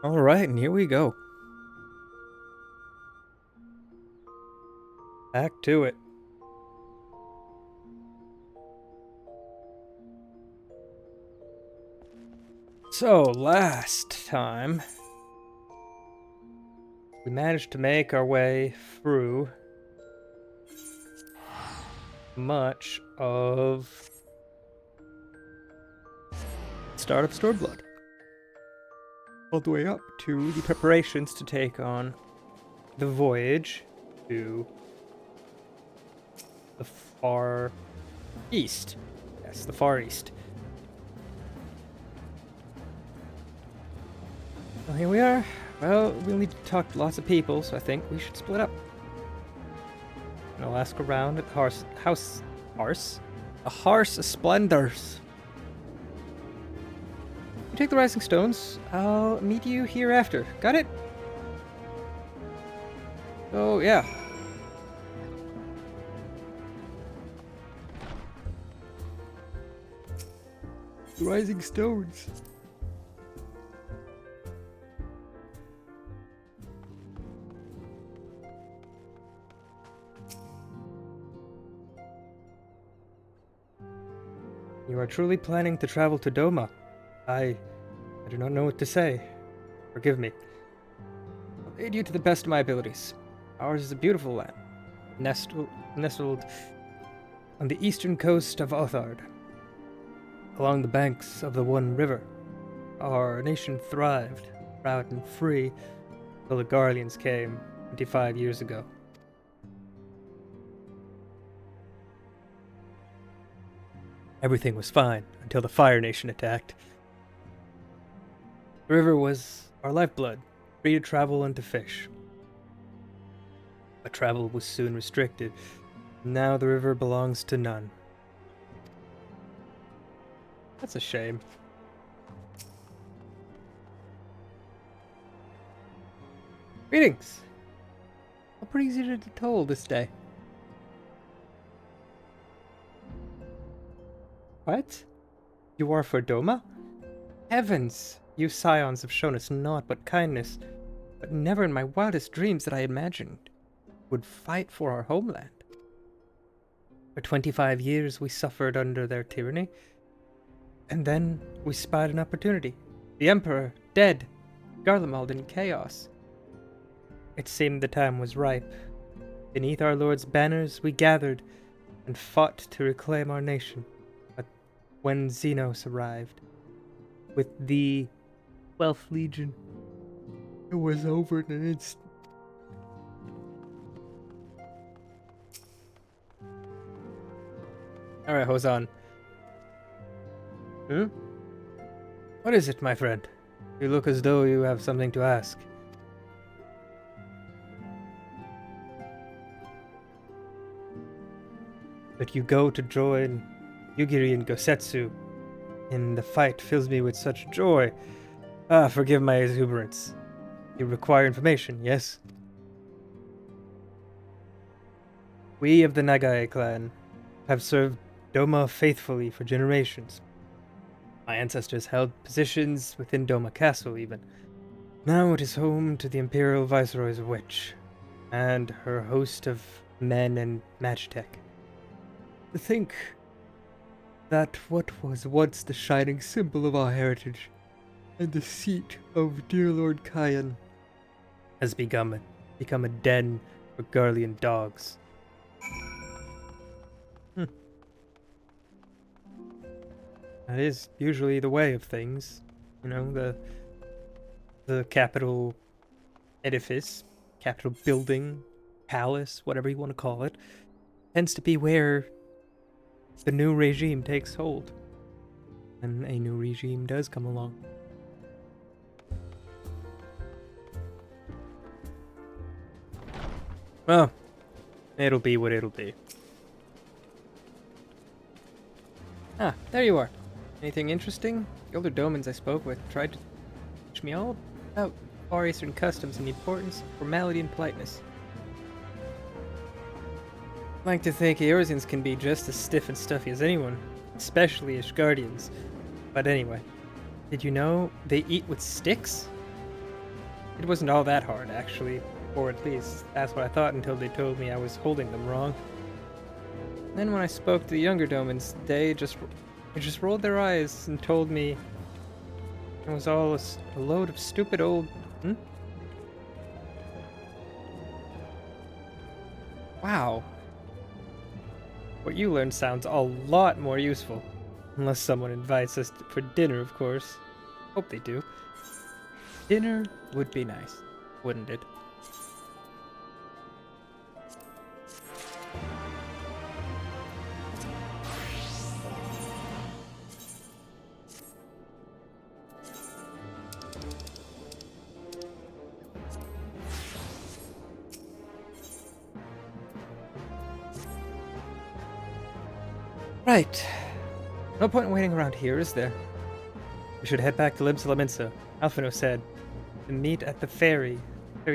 Alright, and here we go. Back to it. So, last time, we managed to make our way through much of the start of Stormblood. All the way up to the preparations to take on the voyage to the far east. Yes, the far east. Well, here we are. Well, we'll need to talk to lots of people, so I think we should split up. And I'll ask around at the Horse Splendors. You take the Rising Stones. I'll meet you here after. Got it? Oh, yeah. Rising Stones. You are truly planning to travel to Doma. I do not know what to say. Forgive me. I'll aid you to the best of my abilities. Ours is a beautiful land, nestled on the eastern coast of Othard, along the banks of the One River. Our nation thrived, proud and free, till the Garleans came 25 years ago. Everything was fine until the Fire Nation attacked. The river was our lifeblood, free to travel and to fish. But travel was soon restricted. Now the river belongs to none. That's a shame. Greetings! What brings you to Toll this day? What? You are for Doma? Heavens! You scions have shown us naught but kindness, but never in my wildest dreams that I imagined would fight for our homeland. For 25 years we suffered under their tyranny, and then we spied an opportunity. The Emperor, dead, Garlemald in chaos. It seemed the time was ripe. Beneath our Lord's banners we gathered and fought to reclaim our nation. But when Xenos arrived, with the 12th Legion, it was over in an instant. Alright, Hozan. What is it, my friend? You look as though you have something to ask. But you go to join Yugiri and Gosetsu, and the fight fills me with such joy. Forgive my exuberance. You require information, yes? We of the Nagai clan have served Doma faithfully for generations. My ancestors held positions within Doma Castle, even. Now it is home to the Imperial Viceroy's witch, and her host of men and magitech. To think that what was once the shining symbol of our heritage, and the seat of dear Lord Kyan, has become a den for Garlean dogs. That is usually the way of things. You know, the capital edifice, capital building, palace, whatever you want to call it, tends to be where the new regime takes hold. And a new regime does come along. Well, it'll be what it'll be. There you are. Anything interesting? The older domans I spoke with tried to teach me all about Far Eastern customs and the importance of formality and politeness. I like to think Eorzeans can be just as stiff and stuffy as anyone, especially Ishgardians. But anyway, did you know they eat with sticks? It wasn't all that hard, actually, or at least that's what I thought until they told me I was holding them wrong. Then when I spoke to the younger Domans, they just rolled their eyes and told me it was all a load of stupid old... Wow. What you learned sounds a lot more useful. Unless someone invites us for dinner, of course. Hope they do. Dinner would be nice, wouldn't it? Right. No point in waiting around here, is there? We should head back to Limsa. Alphino said. To meet at the ferry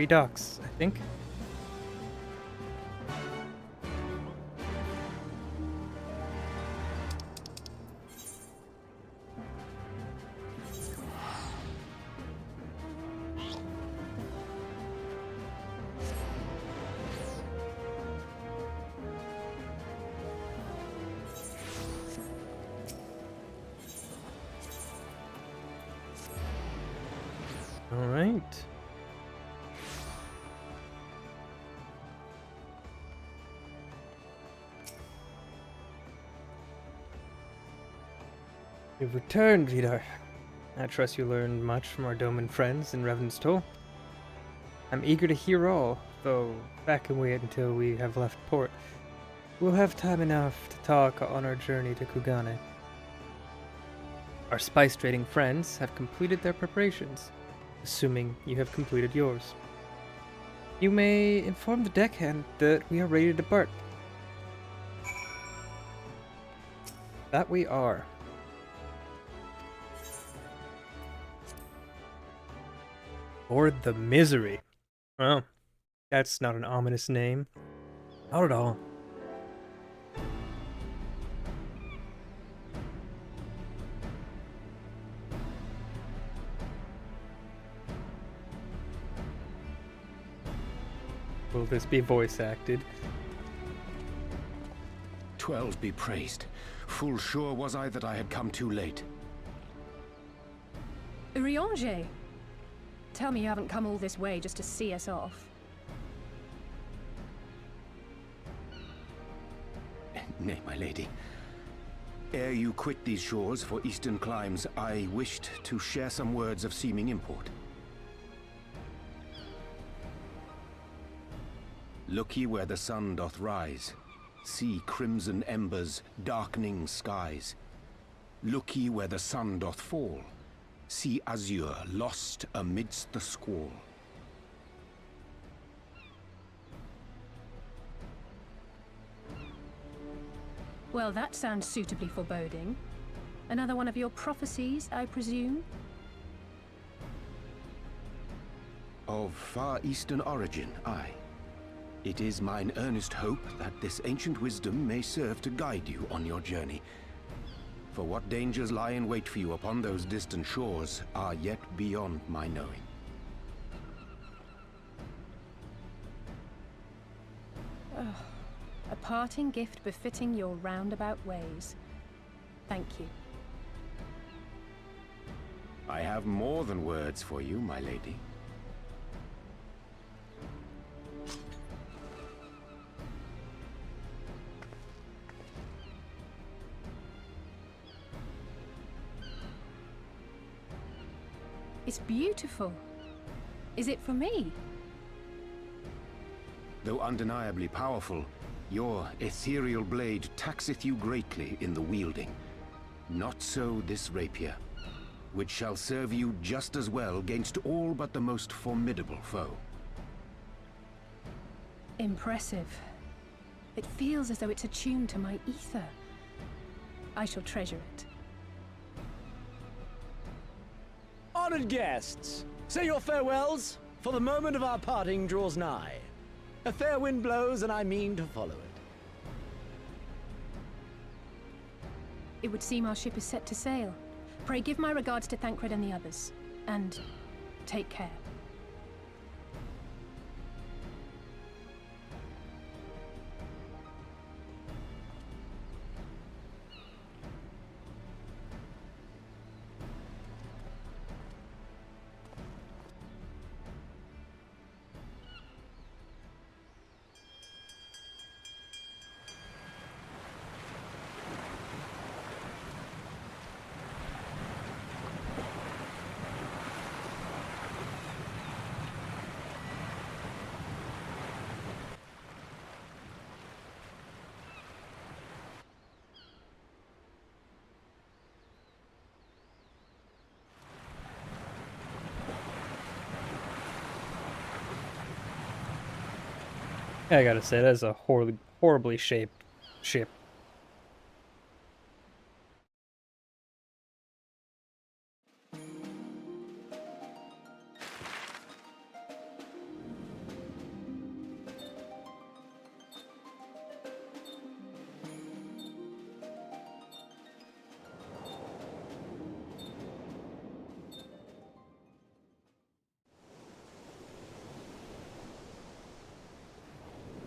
docks, I think. All right. You've returned, Vidar. I trust you learned much from our Doman friends in Revenant's Toll. I'm eager to hear all, though back and wait until we have left port. We'll have time enough to talk on our journey to Kugane. Our spice trading friends have completed their preparations, assuming you have completed yours. You may inform the deckhand that we are ready to depart. That we are. Or the Misery. Oh, that's not an ominous name. Not at all. Will this be voice acted? 12 be praised. Full sure was I that I had come too late. Urianger! Tell me you haven't come all this way just to see us off. Nay, my lady. Ere you quit these shores for eastern climes, I wished to share some words of seeming import. Look ye where the sun doth rise. See crimson embers, darkening skies. Look ye where the sun doth fall. See azure lost amidst the squall. Well, that sounds suitably foreboding. Another one of your prophecies, I presume? Of far eastern origin, aye. It is mine earnest hope that this ancient wisdom may serve to guide you on your journey. For what dangers lie in wait for you upon those distant shores are yet beyond my knowing. Oh, a parting gift befitting your roundabout ways. Thank you. I have more than words for you, my lady. It's beautiful. Is it for me? Though undeniably powerful, your ethereal blade taxeth you greatly in the wielding. Not so this rapier, which shall serve you just as well against all but the most formidable foe. Impressive. It feels as though it's attuned to my ether. I shall treasure it. Honored guests, say your farewells, for the moment of our parting draws nigh. A fair wind blows, and I mean to follow it. It would seem our ship is set to sail. Pray give my regards to Thancred and the others. And take care. I gotta say, that's a horribly shaped ship.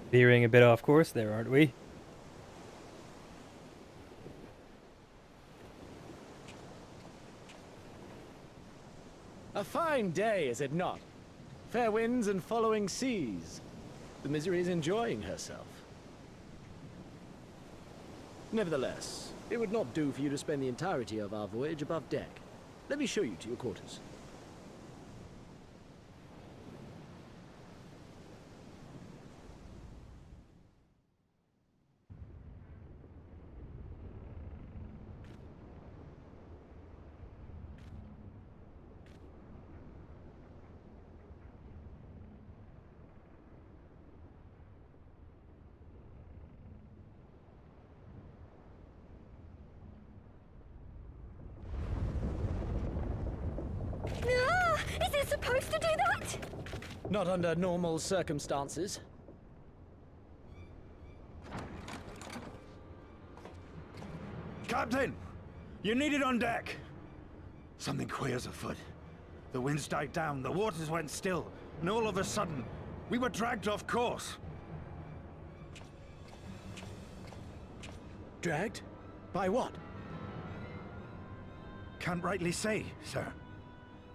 Veering a bit off course there, aren't we? A fine day, is it not? Fair winds and following seas. The Misery is enjoying herself. Nevertheless, it would not do for you to spend the entirety of our voyage above deck. Let me show you to your quarters. Ah, is it supposed to do that? Not under normal circumstances. Captain! You're needed on deck! Something queer's afoot. The winds died down, the waters went still, and all of a sudden, we were dragged off course. Dragged? By what? Can't rightly say, sir.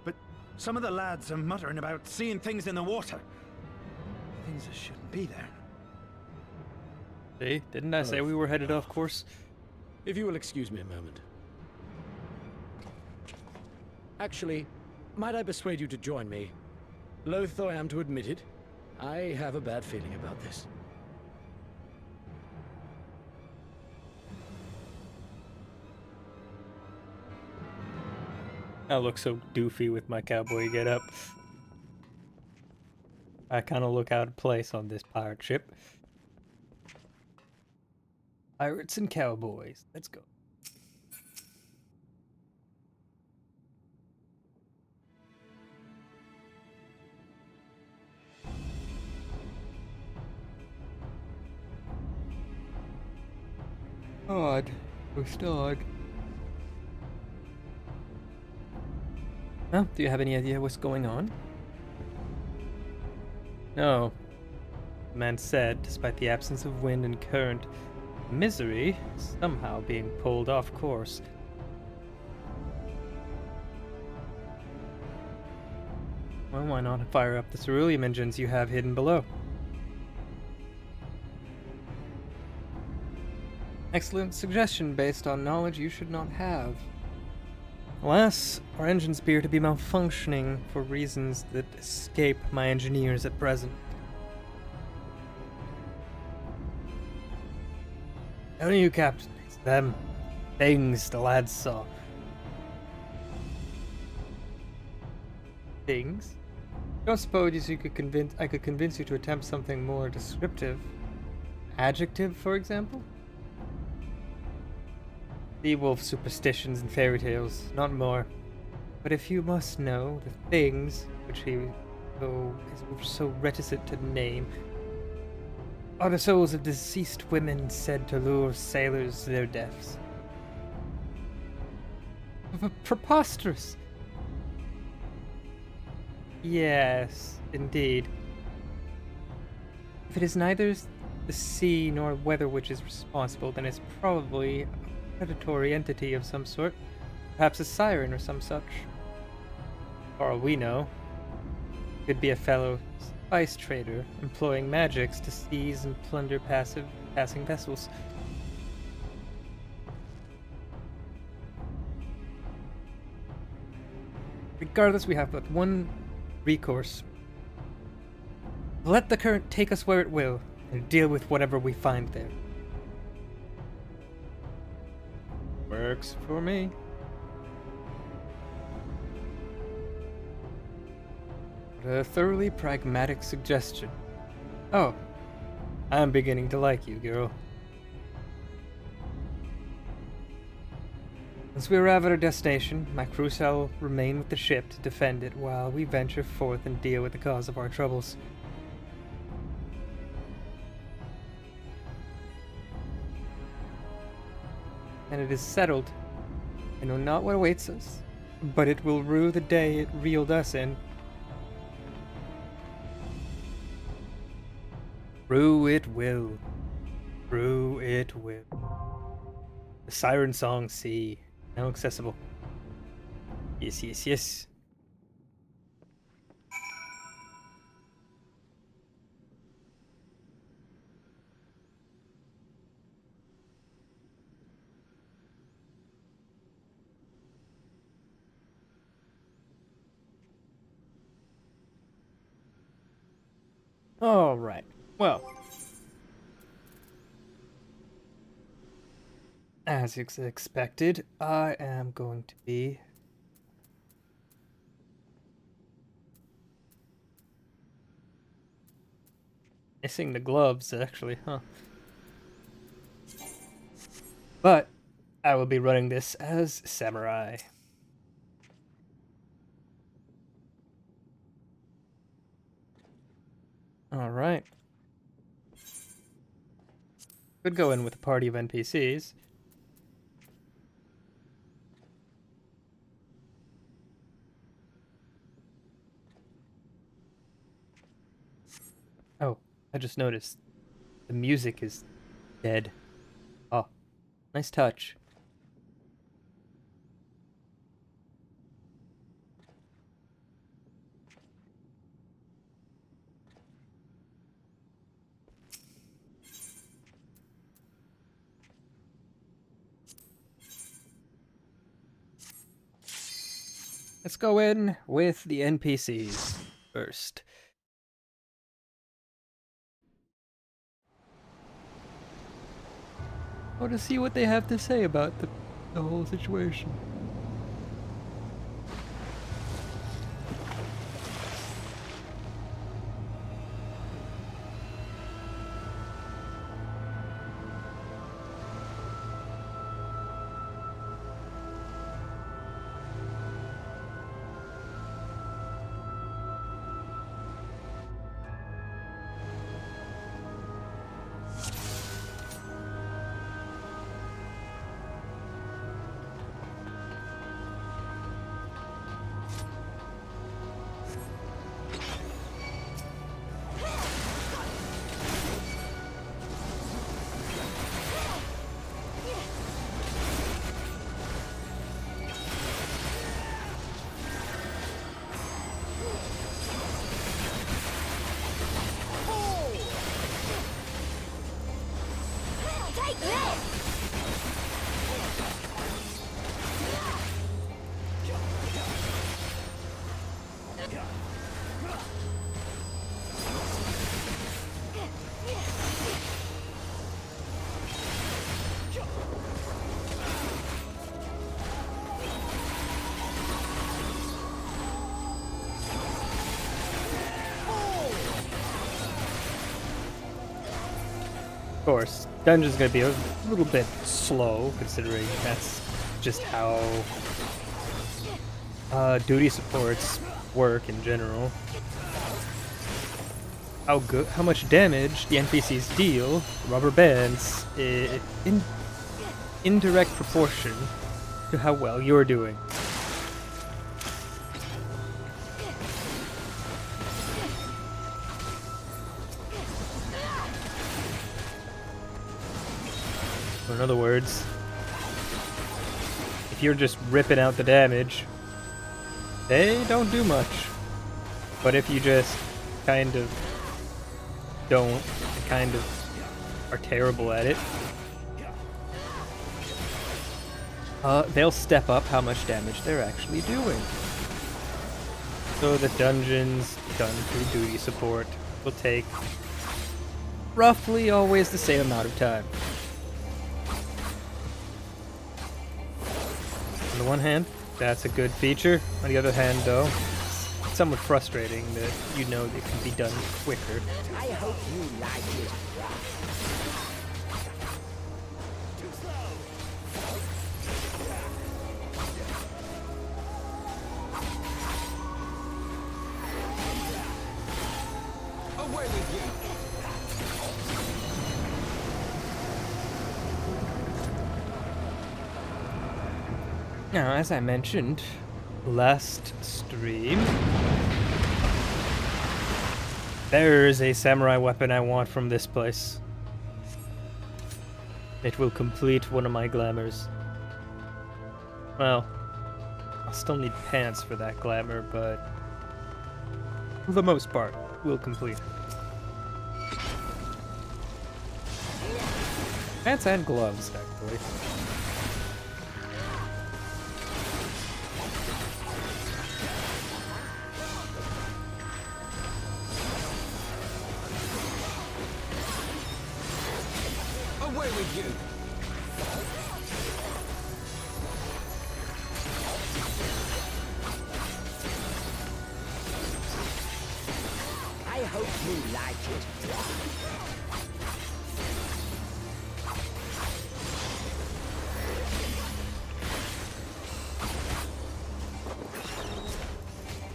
But some of the lads are muttering about seeing things in the water. Things that shouldn't be there. See, didn't I say we were headed off course? If you will excuse me a moment. Actually, might I persuade you to join me? Loath though I am to admit it, I have a bad feeling about this. I look so doofy with my cowboy getup. I kind of look out of place on this pirate ship. Pirates and cowboys. Let's go. Odd. We're still odd. Well, do you have any idea what's going on? No. The man said, despite the absence of wind and current, Misery is somehow being pulled off course. Well, why not fire up the ceruleum engines you have hidden below? Excellent suggestion based on knowledge you should not have. Alas, our engines appear to be malfunctioning for reasons that escape my engineers at present. Telling you, Captain, it's them things the lads saw. Things? Don't suppose you could I could convince you to attempt something more descriptive? Adjective, for example? Beowulf superstitions and fairy tales, not more. But if you must know, the things which he is so reticent to name are the souls of deceased women said to lure sailors to their deaths. Preposterous! Yes, indeed. If it is neither the sea nor weather which is responsible, then it's probably predatory entity of some sort, perhaps a siren or some such. For all we know, could be a fellow spice trader employing magics to seize and plunder passing vessels. Regardless, we have but one recourse. Let the current take us where it will, and deal with whatever we find there. Works for me. What a thoroughly pragmatic suggestion. Oh, I'm beginning to like you, girl. Once we arrive at our destination, my crew shall remain with the ship to defend it while we venture forth and deal with the cause of our troubles. And it is settled. I know not what awaits us, but it will rue the day it reeled us in. Rue it will. Rue it will. The Siren Song Sea. Now accessible. Yes, yes, yes. All right. Well, as expected, I am going to be missing the gloves, actually, huh? But I will be running this as Samurai. All right. Could go in with a party of NPCs. Oh, I just noticed the music is dead. Oh, nice touch. Let's go in with the NPCs first. I want to see what they have to say about the whole situation. Take this! Of course, dungeon's gonna be a little bit slow, considering that's just how duty supports work in general. How much damage the NPCs deal, rubber bands, in indirect proportion to how well you're doing. In other words, if you're just ripping out the damage, they don't do much. But if you just kind of don't, kind of are terrible at it, they'll step up how much damage they're actually doing. So the dungeons done through duty support will take roughly always the same amount of time. On the one hand, that's a good feature. On the other hand, though, somewhat frustrating that you know it can be done quicker. I hope you like it. Away with you. Now, as I mentioned last stream, there's a samurai weapon I want from this place. It will complete one of my glamours. Well, I'll still need pants for that glamour, but for the most part, we'll complete it. Pants and gloves, actually. Away with you. I hope you like it.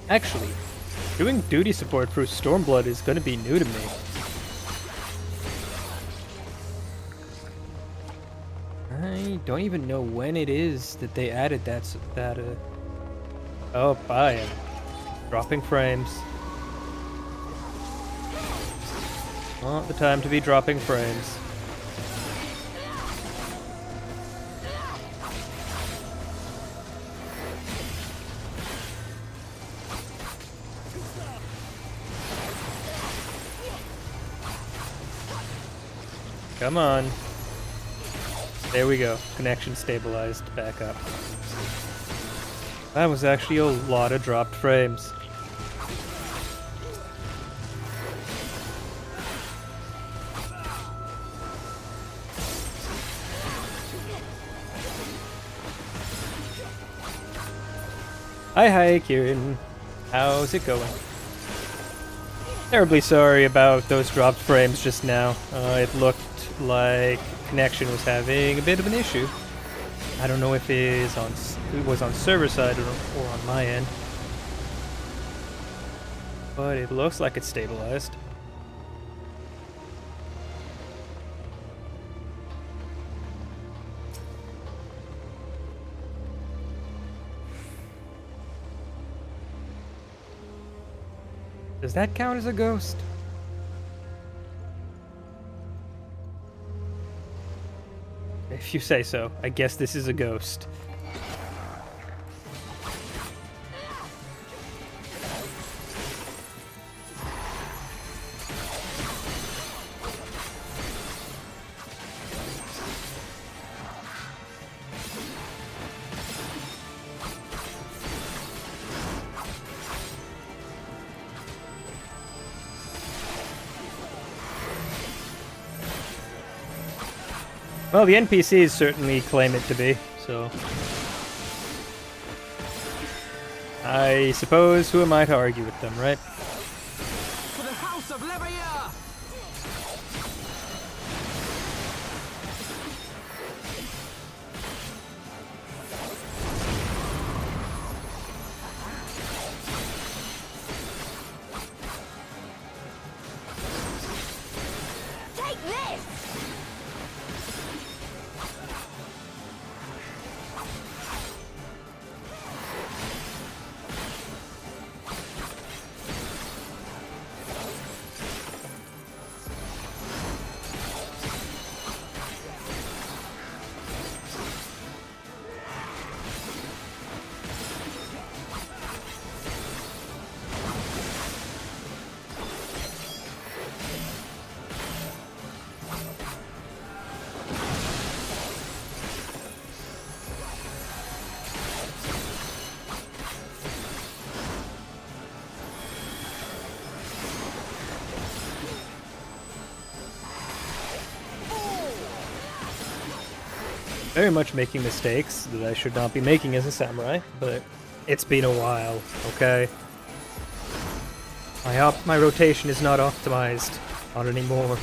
Actually, doing duty support for Stormblood is going to be new to me. I don't even know when it is that they added that. Oh, I am dropping frames. Not the time to be dropping frames. Come on. There we go. Connection stabilized back up. That was actually a lot of dropped frames. Hi, Kieran. How's it going? Terribly sorry about those dropped frames just now. It looked like connection was having a bit of an issue. I don't know if it was on server side or on my end, but it looks like it's stabilized. Does that count as a ghost? If you say so, I guess this is a ghost. Well, the NPCs certainly claim it to be, so... I suppose who am I to argue with them, right? For the House of Leveilleur! Take this! Very much making mistakes that I should not be making as a samurai, but it's been a while, okay? My rotation is not optimized. Not anymore.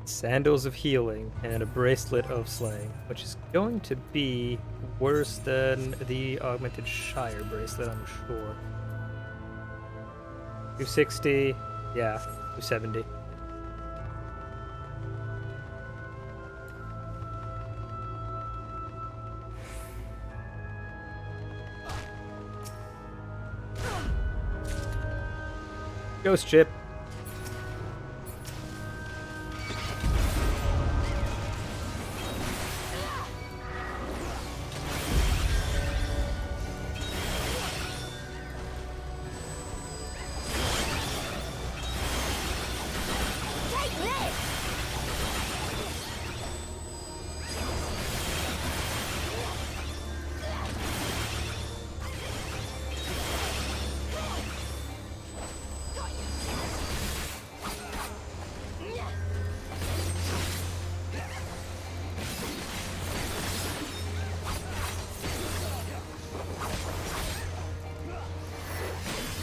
Sandals of healing and a bracelet of slaying, which is going to be worse than the augmented Shire bracelet, I'm sure. 260, yeah, 270. Ghost chip.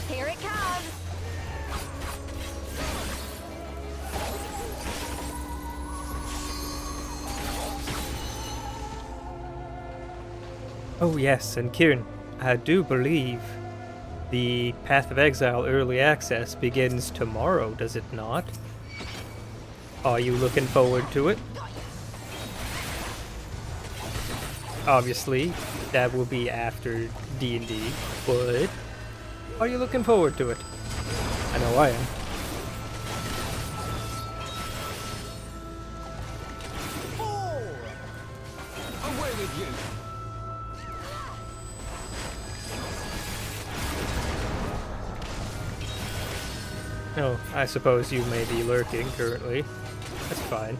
Here it comes! Oh yes, and Kieran, I do believe the Path of Exile Early Access begins tomorrow, does it not? Are you looking forward to it? Obviously, that will be after D&D, but are you looking forward to it? I know I am. Away with you! Oh, I suppose you may be lurking currently. That's fine.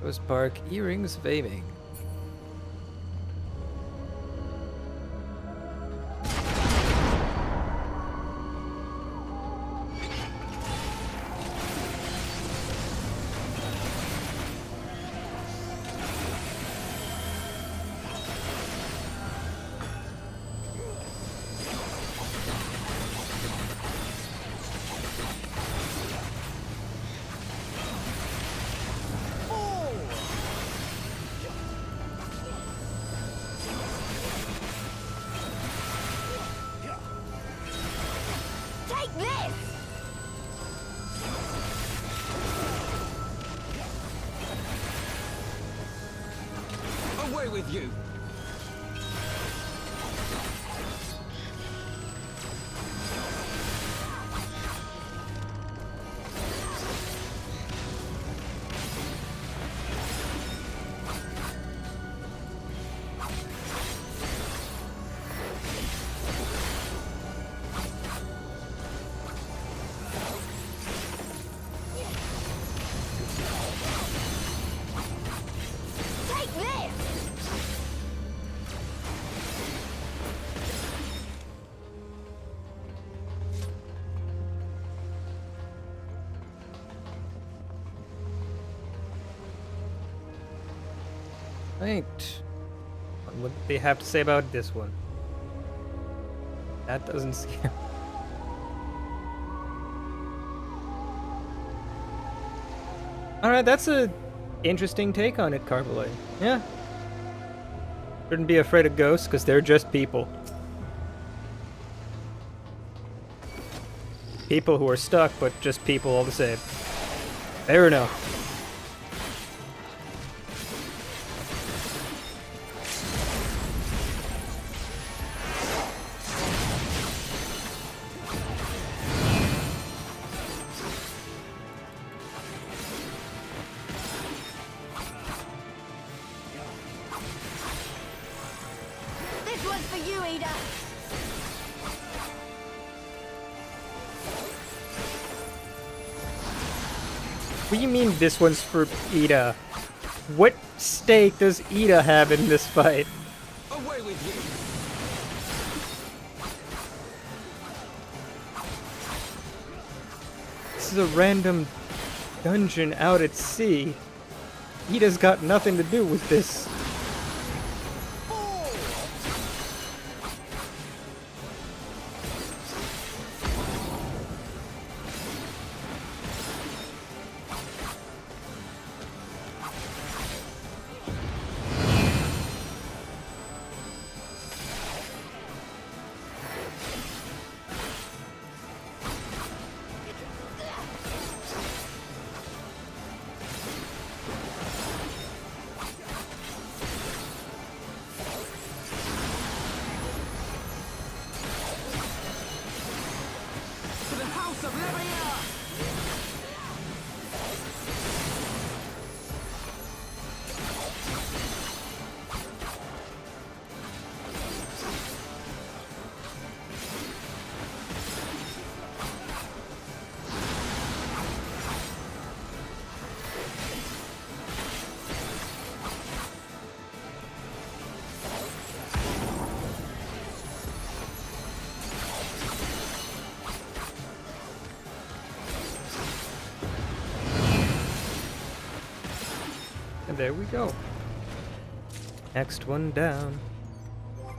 Those bark earrings of aiming. Take this! Away with you! Take this! Right. What do they have to say about this one? That doesn't seem... Alright, that's a interesting take on it, Carvalho. Yeah. Shouldn't be afraid of ghosts, because they're just people. People who are stuck, but just people all the same. Fair enough. one's for you, Ida. What do you mean this one's for Ida? What stake does Ida have in this fight? Away with you! This is a random dungeon out at sea. Ida's got nothing to do with this. And there we go. Next one down.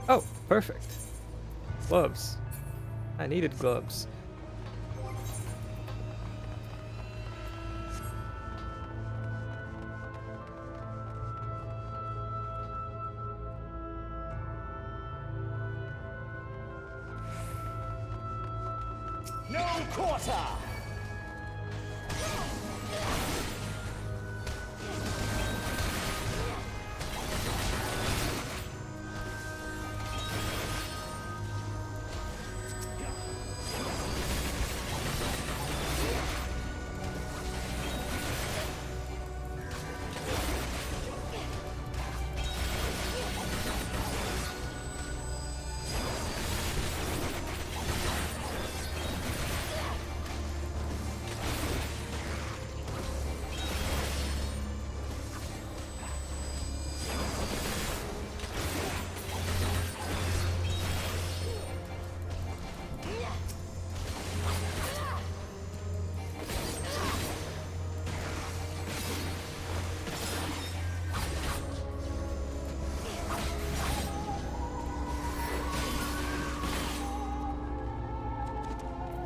Oh, perfect. Gloves. I needed gloves. No quarter!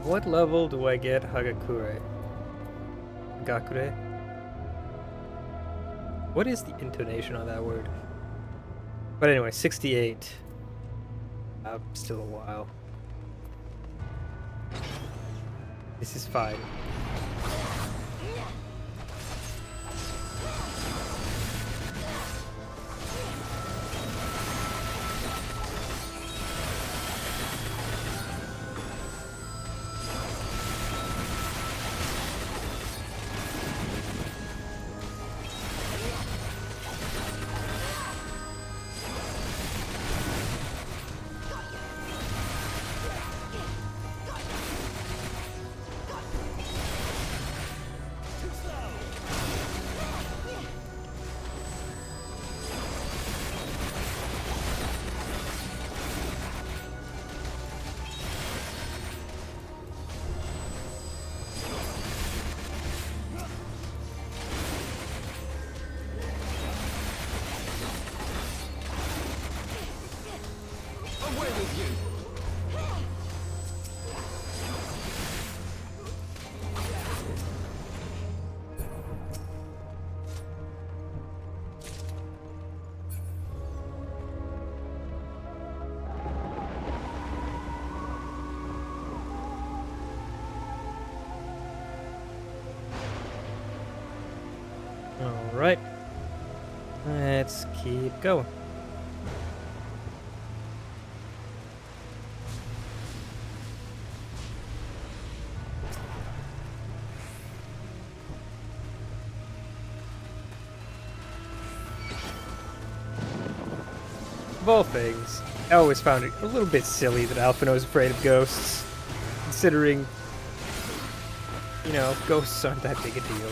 What level do I get Hagakure? Gakure? What is the intonation on that word? But anyway, 68. Still a while. This is fine. Away with you! Alright. Let's keep going. Of all things, I always found it a little bit silly that Alphinaud is afraid of ghosts, considering, you know, ghosts aren't that big a deal.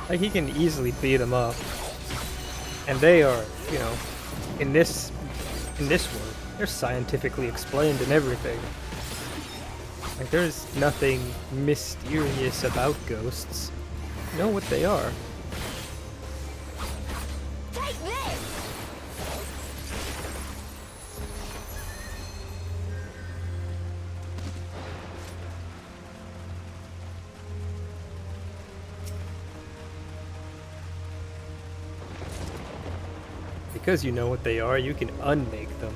Like, he can easily beat them up. And they are, you know, in this world, they're scientifically explained and everything. Like, there's nothing mysterious about ghosts. You know what they are. Take this! Because you know what they are, you can unmake them.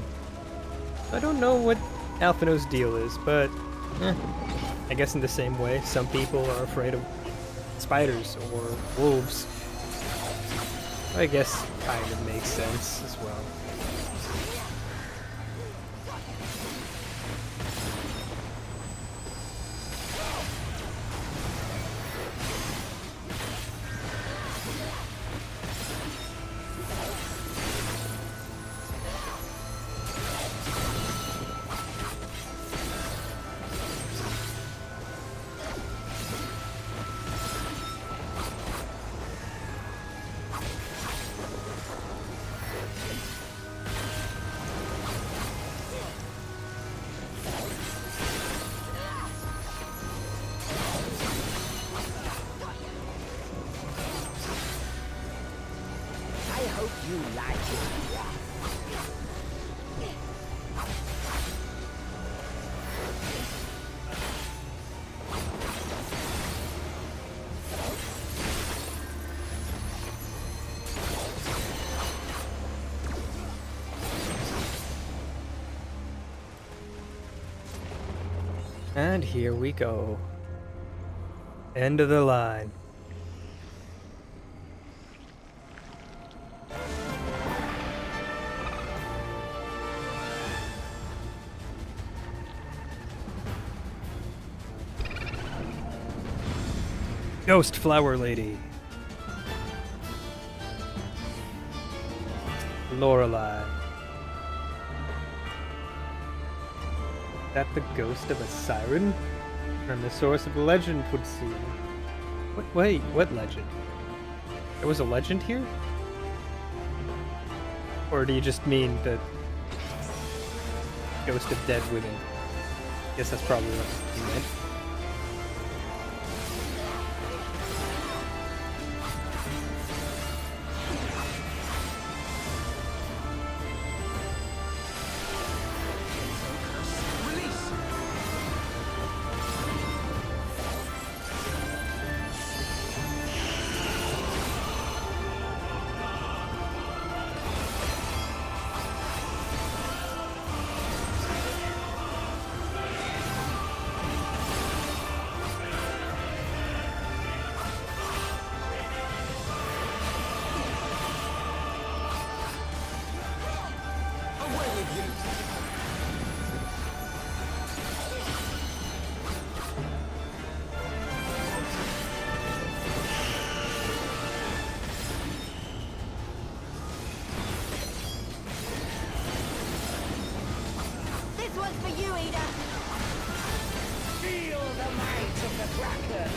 I don't know what Alphinaud's deal is, but I guess in the same way, some people are afraid of spiders or wolves. I guess kind of makes sense as well. And here we go. End of the line. Ghost Flower Lady. Lorelei. That the ghost of a siren? From the source of the legend would seem. Wait, what legend? There was a legend here? Or do you just mean the ghost of dead women? Guess that's probably what you meant. This one's for you, Eda. Feel the might of the Kraken!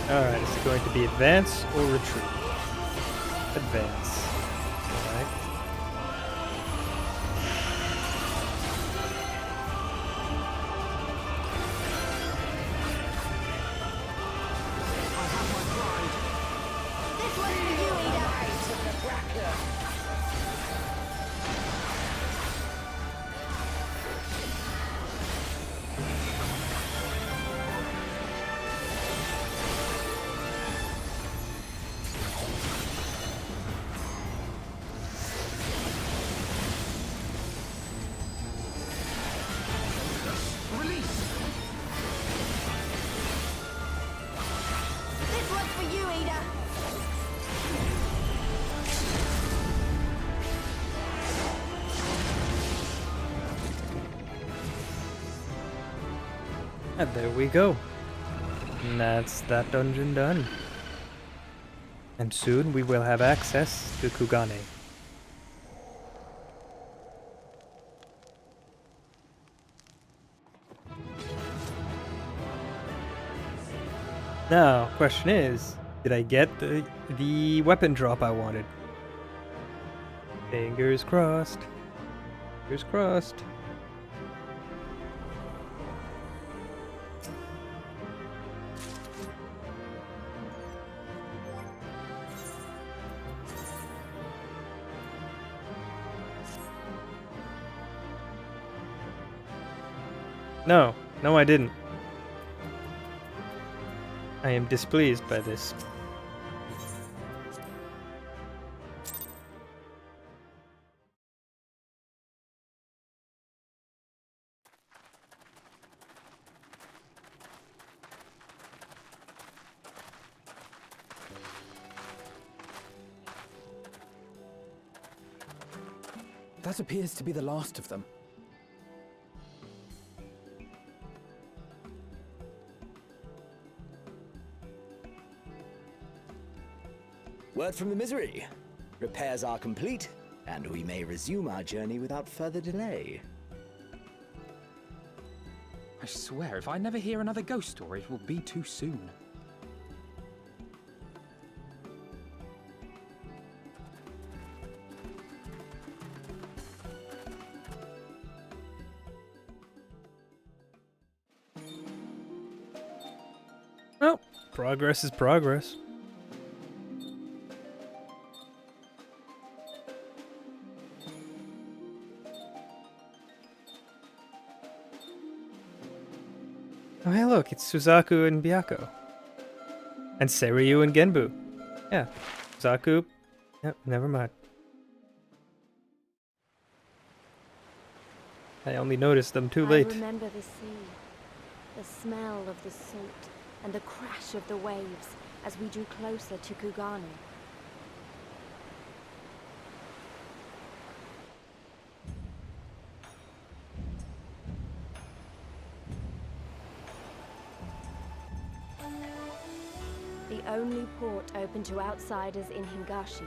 Alright, is it going to be advance or retreat? Advance. Alright. And there we go. And that's that dungeon done. And soon we will have access to Kugane. Now, question is, did I get the weapon drop I wanted? Fingers crossed. Fingers crossed. No, no I didn't. I am displeased by this. That appears to be the last of them. Word from the Misery. Repairs are complete, and we may resume our journey without further delay. I swear, if I never hear another ghost story, it will be too soon. Well, progress is progress. Oh, hey, look, it's Suzaku and Byako. And Seiryu and Genbu. Yeah, Suzaku. Yep, never mind. I only noticed them too late. I remember the sea, the smell of the salt, and the crash of the waves as we drew closer to Kugane. The only port open to outsiders in Hingashi,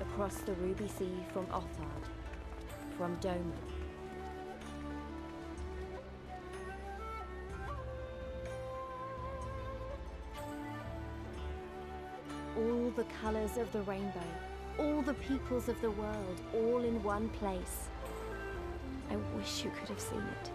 across the Ruby Sea from Othard, from Doma. All the colors of the rainbow, all the peoples of the world, all in one place. I wish you could have seen it.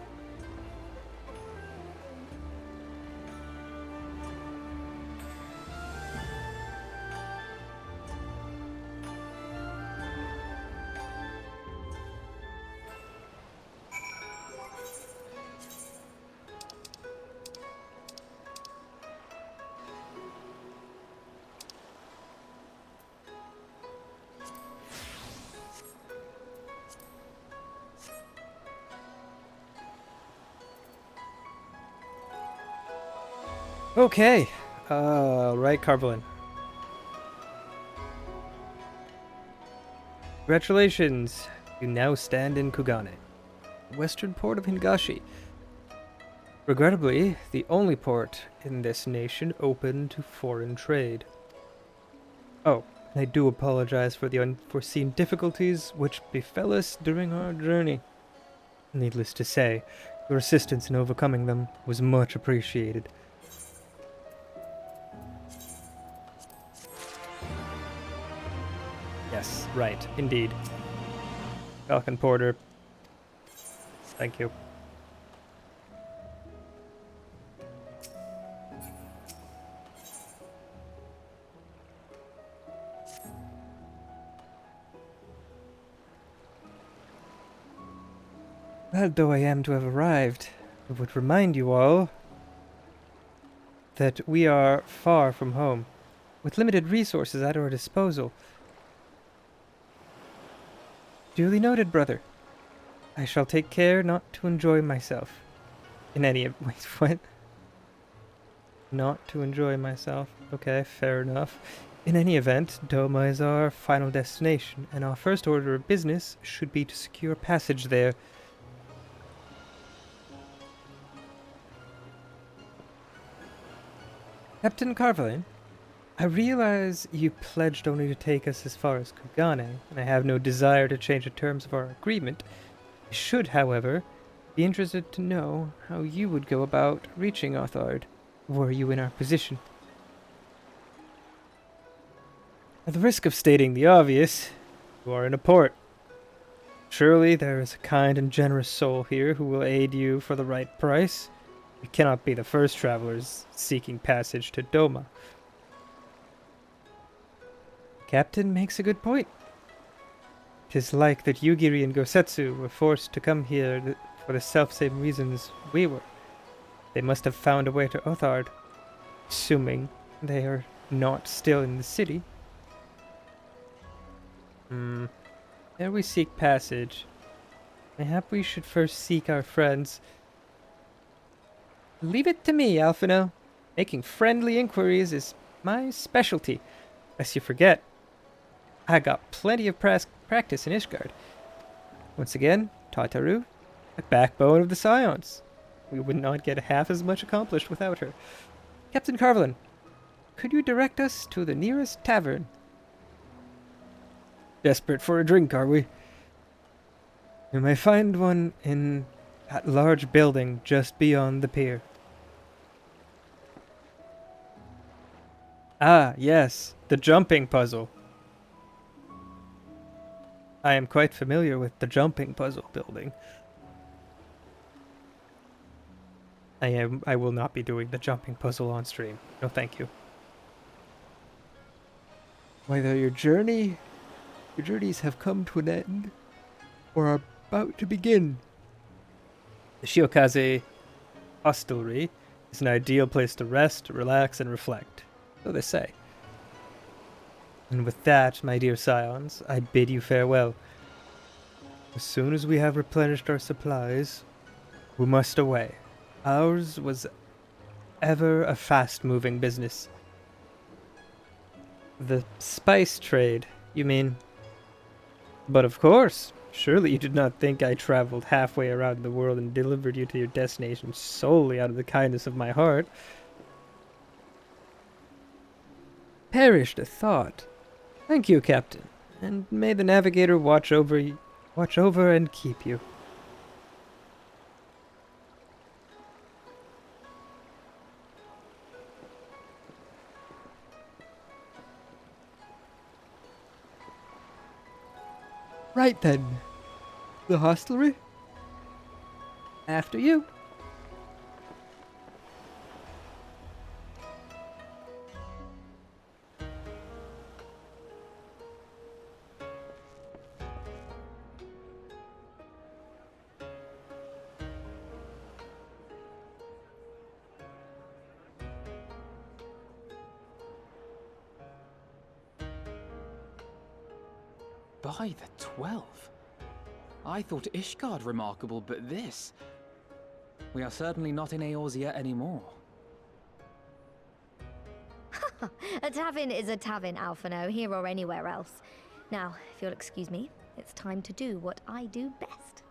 Okay. Right, Carvelin. Congratulations. You now stand in Kugane, the western port of Hingashi. Regrettably, the only port in this nation open to foreign trade. Oh, and I do apologize for the unforeseen difficulties which befell us during our journey. Needless to say, your assistance in overcoming them was much appreciated. Yes, right, indeed. Falcon Porter. Thank you. Glad though I am to have arrived, I would remind you all that we are far from home, with limited resources at our disposal. Duly noted, brother. I shall take care not to enjoy myself. In any... Wait, what? Not to enjoy myself. Okay, fair enough. In any event, Doma is our final destination, and our first order of business should be to secure passage there. Captain Carvelin, I realize you pledged only to take us as far as Kugane, and I have no desire to change the terms of our agreement. I should, however, be interested to know how you would go about reaching Arthard, were you in our position. At the risk of stating the obvious, you are in a port. Surely there is a kind and generous soul here who will aid you for the right price. We cannot be the first travelers seeking passage to Doma. Captain makes a good point. 'Tis like that Yugiri and Gosetsu were forced to come here for the self-same reasons we were. They must have found a way to Othard, assuming they are not still in the city. Ere we seek passage, mayhap we should first seek our friends. Leave it to me, Alphino. Making friendly inquiries is my specialty. Lest you forget, I got plenty of practice in Ishgard. Once again, Tataru, the backbone of the Scions. We would not get half as much accomplished without her. Captain Carvelin, could you direct us to the nearest tavern? Desperate for a drink, are we? You may find one in that large building just beyond the pier. Ah, yes, the jumping puzzle. I am quite familiar with the jumping puzzle building. I will not be doing the jumping puzzle on stream. No, thank you. Whether your journeys have come to an end or are about to begin. The Shiokaze hostelry is an ideal place to rest, relax, and reflect. So they say. And with that, my dear scions, I bid you farewell. As soon as we have replenished our supplies, we must away. Ours was ever a fast-moving business. The spice trade, you mean? But of course, surely you did not think I traveled halfway around the world and delivered you to your destination solely out of the kindness of my heart. Perish the thought. Thank you, Captain, and may the navigator watch over and keep you. Right then. The hostelry? After you. By the 12. I thought Ishgard remarkable, but this... We are certainly not in Eorzea anymore. A tavern is a tavern, Alphino, here or anywhere else. Now, if you'll excuse me, it's time to do what I do best.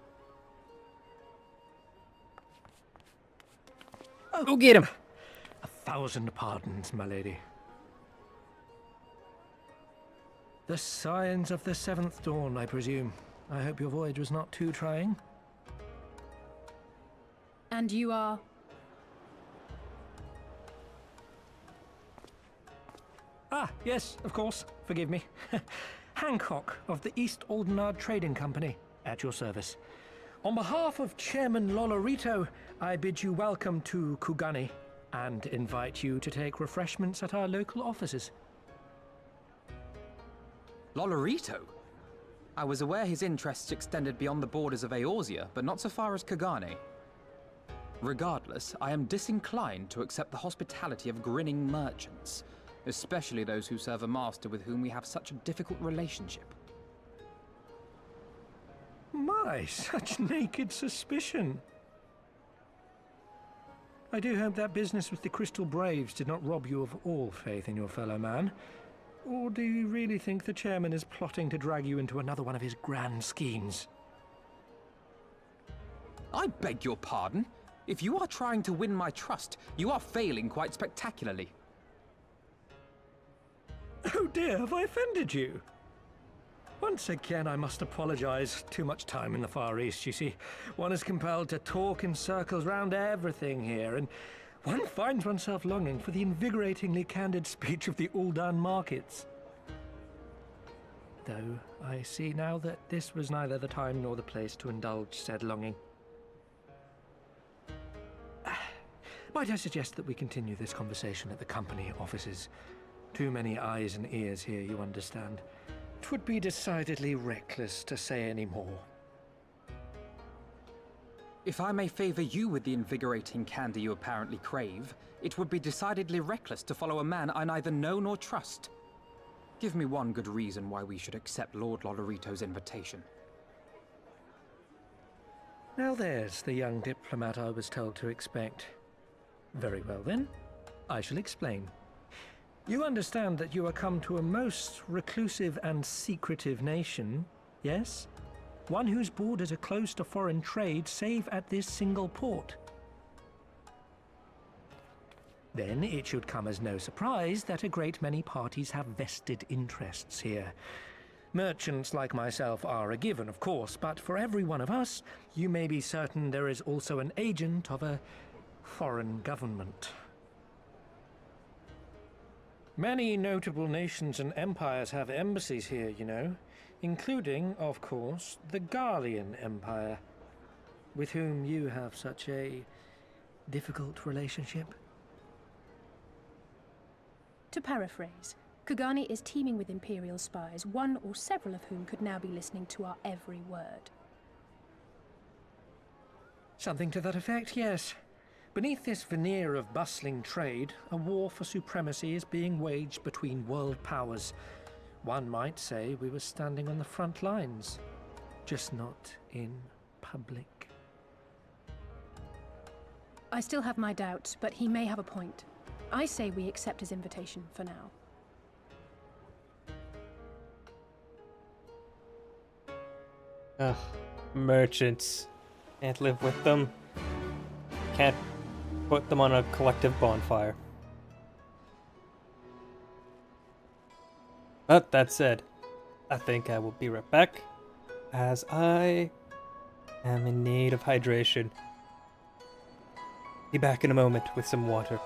Go get him! 1,000 pardons, my lady. The signs of the seventh dawn, I presume. I hope your voyage was not too trying. And you are? Ah, yes, of course. Forgive me. Hancock of the East Aldenard Trading Company, at your service. On behalf of Chairman Lolorito, I bid you welcome to Kugane and invite you to take refreshments at our local offices. Lolorito? I was aware his interests extended beyond the borders of Eorzea, but not so far as Kugane. Regardless, I am disinclined to accept the hospitality of grinning merchants, especially those who serve a master with whom we have such a difficult relationship. My, such naked suspicion. I do hope that business with the Crystal Braves did not rob you of all faith in your fellow man. Or do you really think the chairman is plotting to drag you into another one of his grand schemes? I beg your pardon? If you are trying to win my trust, you are failing quite spectacularly. Oh dear, have I offended you? Once again, I must apologize. Too much time in the Far East, you see. One is compelled to talk in circles round everything here, and one finds oneself longing for the invigoratingly candid speech of the Uldan markets. Though I see now that this was neither the time nor the place to indulge said longing. Might I suggest that we continue this conversation at the company offices? Too many eyes and ears here, you understand. 'Twould be decidedly reckless to say any more. If I may favor you with the invigorating candy you apparently crave, it would be decidedly reckless to follow a man I neither know nor trust. Give me one good reason why we should accept Lord Lolorito's invitation. Now there's the young diplomat I was told to expect. Very well then, I shall explain. You understand that you are come to a most reclusive and secretive nation, yes? One whose borders are closed to foreign trade save at this single port. Then it should come as no surprise that a great many parties have vested interests here. Merchants like myself are a given, of course, but for every one of us, you may be certain there is also an agent of a foreign government. Many notable nations and empires have embassies here, you know, including, of course, the Garlean Empire, with whom you have such a difficult relationship. To paraphrase, Kagani is teeming with Imperial spies, one or several of whom could now be listening to our every word. Something to that effect, yes. Beneath this veneer of bustling trade, a war for supremacy is being waged between world powers. One might say we were standing on the front lines, just not in public. I still have my doubts, but he may have a point. I say we accept his invitation for now. Ugh, merchants. Can't live with them. Can't put them on a collective bonfire. But that said, I think I will be right back, as I am in need of hydration. Be back in a moment with some water.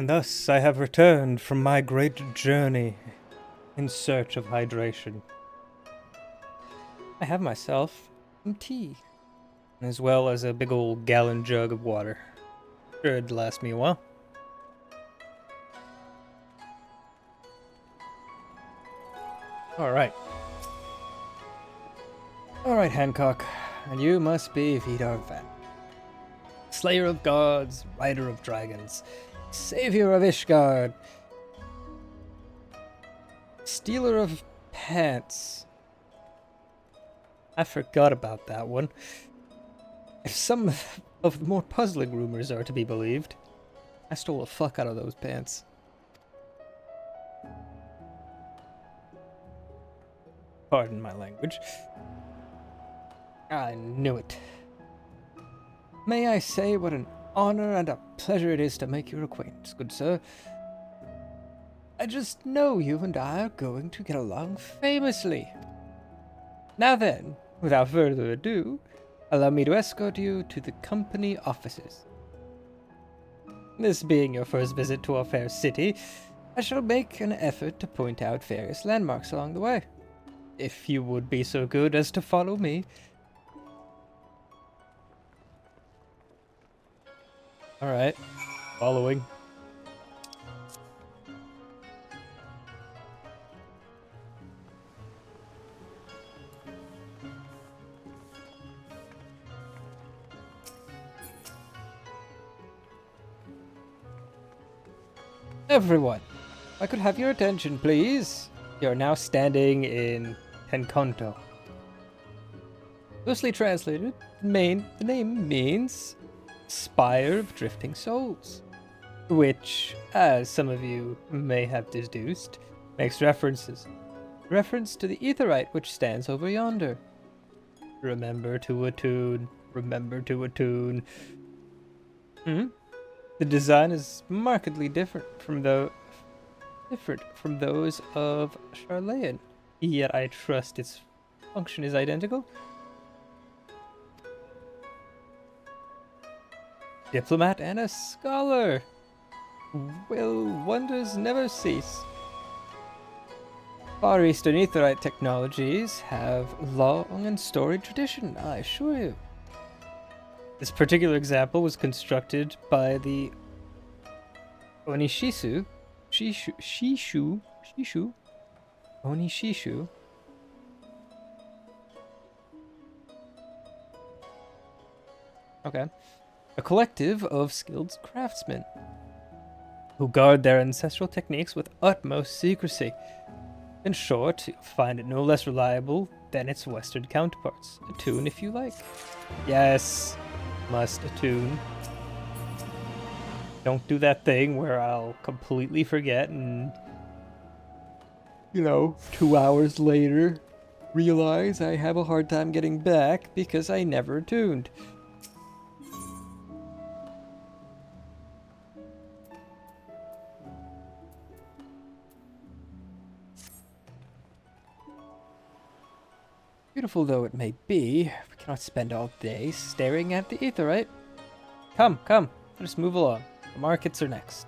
And thus I have returned from my great journey in search of hydration. I have myself some tea, as well as a big old gallon jug of water. Should last me a while. Alright. Alright, Hancock. And you must be Vidar Van. Slayer of gods, rider of dragons, savior of Ishgard, stealer of pants. I forgot about that one. If some of the more puzzling rumors are to be believed, I stole the fuck out of those pants. Pardon my language. I knew it. May I say what an honor and a pleasure it is to make your acquaintance, good sir. I just know you and I are going to get along famously. Now then, without further ado, allow me to escort you to the company offices. This being your first visit to our fair city, I shall make an effort to point out various landmarks along the way. If you would be so good as to follow me. Alright, following. Everyone, if I could have your attention, please. You're now standing in Tenkonto. Loosely translated, the name means Spire of Drifting Souls, which, as some of you may have deduced, makes reference to the Aetheryte which stands over yonder. Remember to attune. Remember to attune. The design is markedly different from those of Charlayan, yet I trust its function is identical. Diplomat and a scholar. Will wonders never cease? Far Eastern Aetherite technologies have long and storied tradition, I assure you. This particular example was constructed by the Onishishu, Onishishu. Okay. A collective of skilled craftsmen who guard their ancestral techniques with utmost secrecy. In short, you'll find it no less reliable than its Western counterparts. Attune if you like. Yes, must attune. Don't do that thing where I'll completely forget and, 2 hours later, realize I have a hard time getting back because I never attuned. Beautiful though it may be, we cannot spend all day staring at the Aetheryte. Come, let us move along. The markets are next.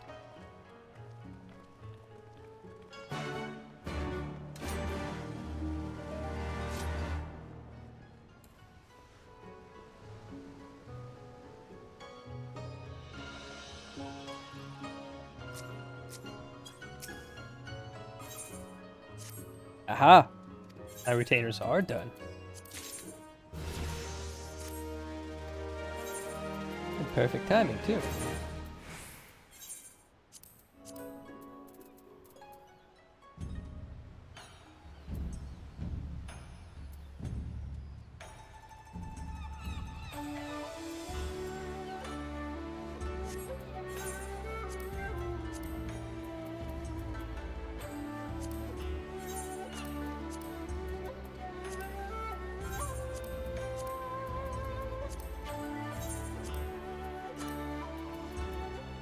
Aha! My retainers are done. And perfect timing, too.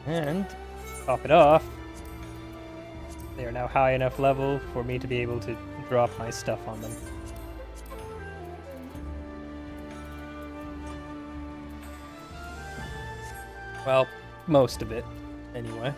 And top it off, they are now high enough level for me to be able to drop my stuff on them. Well, most of it, anyway.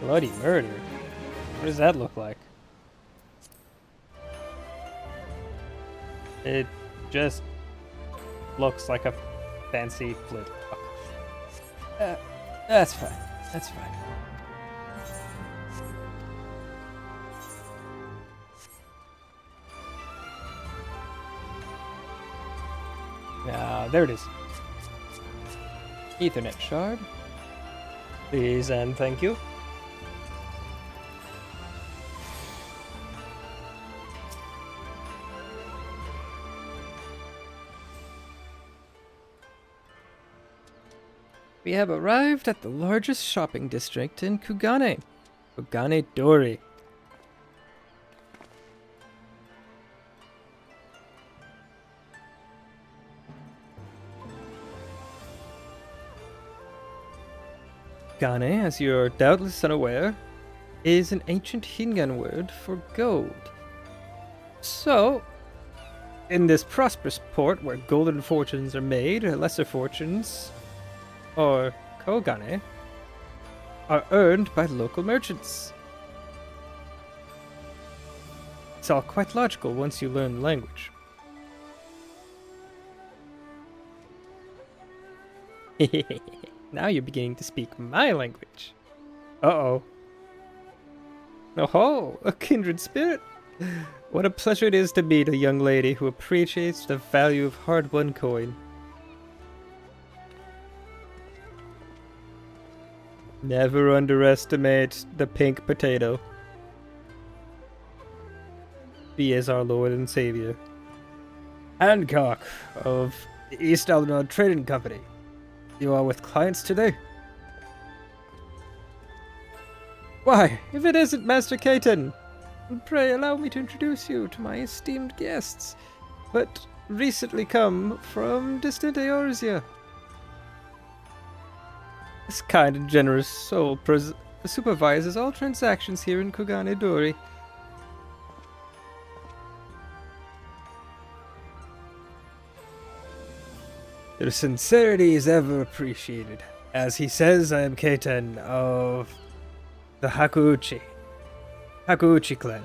Bloody murder. What does that look like? It just looks like a fancy flintlock. That's fine. That's fine. There it is. Ethernet shard. Please and thank you. We have arrived at the largest shopping district in Kugane. Kugane Dori. Kugane, as you're doubtless unaware, is an ancient Hingan word for gold. So, in this prosperous port where golden fortunes are made, lesser fortunes, or kogane, are earned by local merchants. It's all quite logical once you learn the language. Now you're beginning to speak my language. Uh-oh. Oh, a kindred spirit. What a pleasure it is to meet a young lady who appreciates the value of hard-won coin. Never underestimate the pink potato. He is our Lord and Savior. Hancock of the East Aldenard Trading Company. You are with clients today? Why, if it isn't Master Caton! Pray allow me to introduce you to my esteemed guests, but recently come from distant Eorzea. This kind and generous soul supervises all transactions here in Kugane Dori. Your sincerity is ever appreciated. As he says, I am Keiten of the Hakuuchi clan.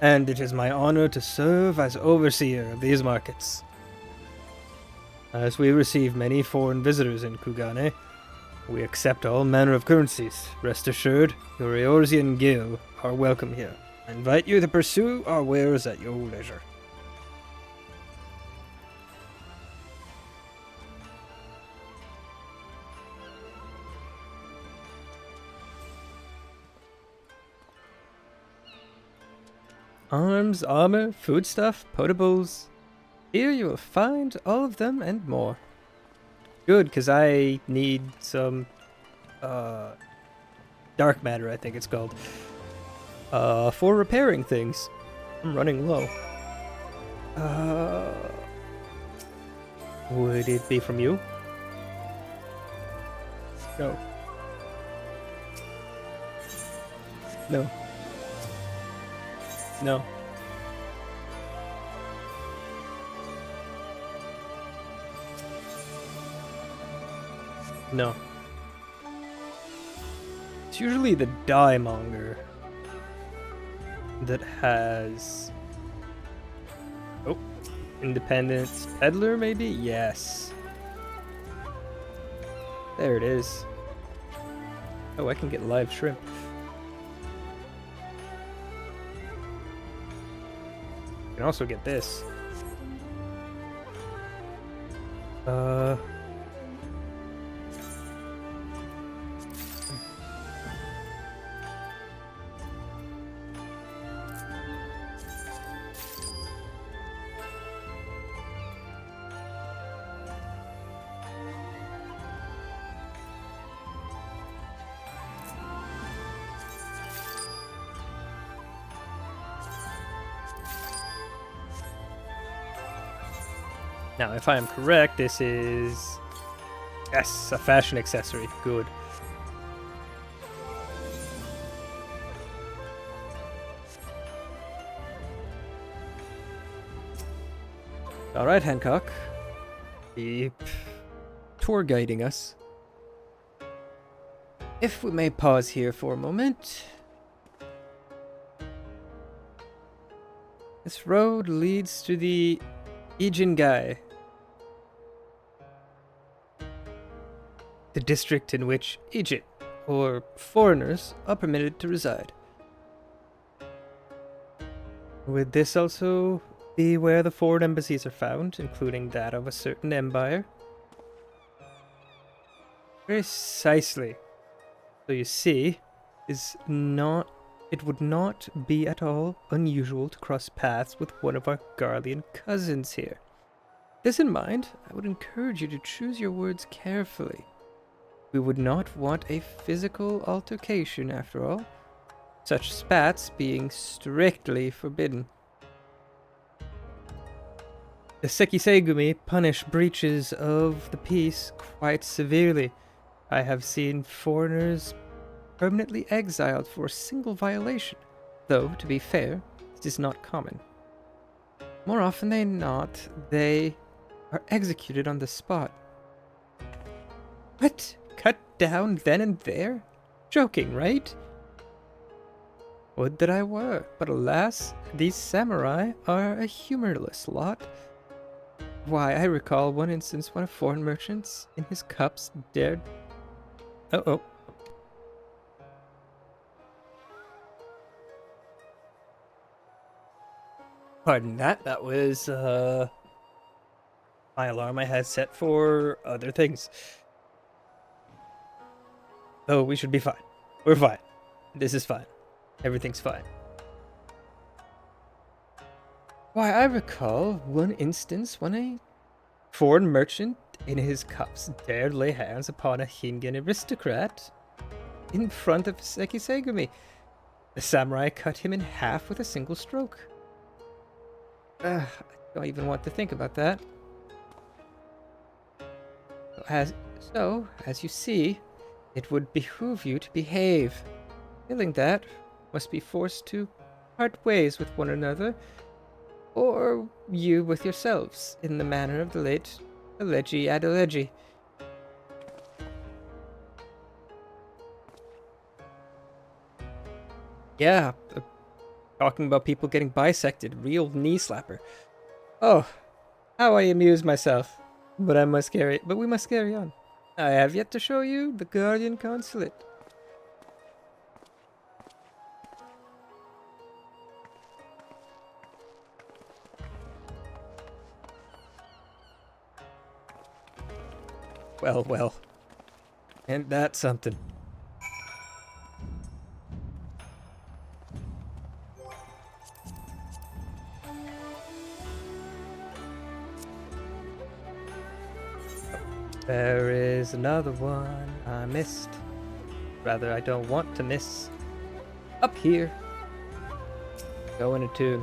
And it is my honor to serve as overseer of these markets. As we receive many foreign visitors in Kugane, we accept all manner of currencies. Rest assured, your Eorzean Gil are welcome here. I invite you to pursue our wares at your leisure. Arms, armor, foodstuff, potables. Here you will find all of them and more. Good, because I need some dark matter, I think it's called, for repairing things. I'm running low. Would it be from you? No. No. No. No. It's usually the dye monger that has... Oh, Independence Peddler, maybe? Yes. There it is. Oh, I can get live shrimp. You can also get this. Now, if I am correct, this is... Yes, a fashion accessory. Good. Alright, Hancock. Keep tour guiding us. If we may pause here for a moment. This road leads to the Ijingai, the district in which Ijin, or foreigners, are permitted to reside. Would this also be where the foreign embassies are found, including that of a certain empire? Precisely. So you see, it would not be at all unusual to cross paths with one of our Garlean cousins here. This in mind, I would encourage you to choose your words carefully. We would not want a physical altercation, after all, such spats being strictly forbidden. The Sekisegumi punish breaches of the peace quite severely. I have seen foreigners permanently exiled for a single violation, though, to be fair, this is not common. More often than not, they are executed on the spot. What? Cut down then and there? Joking, right? Would that I were, but alas, these samurai are a humorless lot. Why, I recall one instance when a foreign merchant in his cups dared... Oh. Pardon that, that was, my alarm I had set for other things. Oh, we should be fine. We're fine. This is fine. Everything's fine. Why, I recall one instance when a foreign merchant in his cups dared lay hands upon a Hingan aristocrat in front of Sekisegumi. The samurai cut him in half with a single stroke. I don't even want to think about that. As you see, it would behoove you to behave. Failing that, must be forced to part ways with one another, or you with yourselves, in the manner of the late Alegi Adalegi. Yeah, talking about people getting bisected, real knee slapper. Oh, how I amuse myself. But we must carry on. I have yet to show you the Guardian Consulate. Well. And that's something. There is another one I missed. Rather, I don't want to miss. Up here. Go in a tune.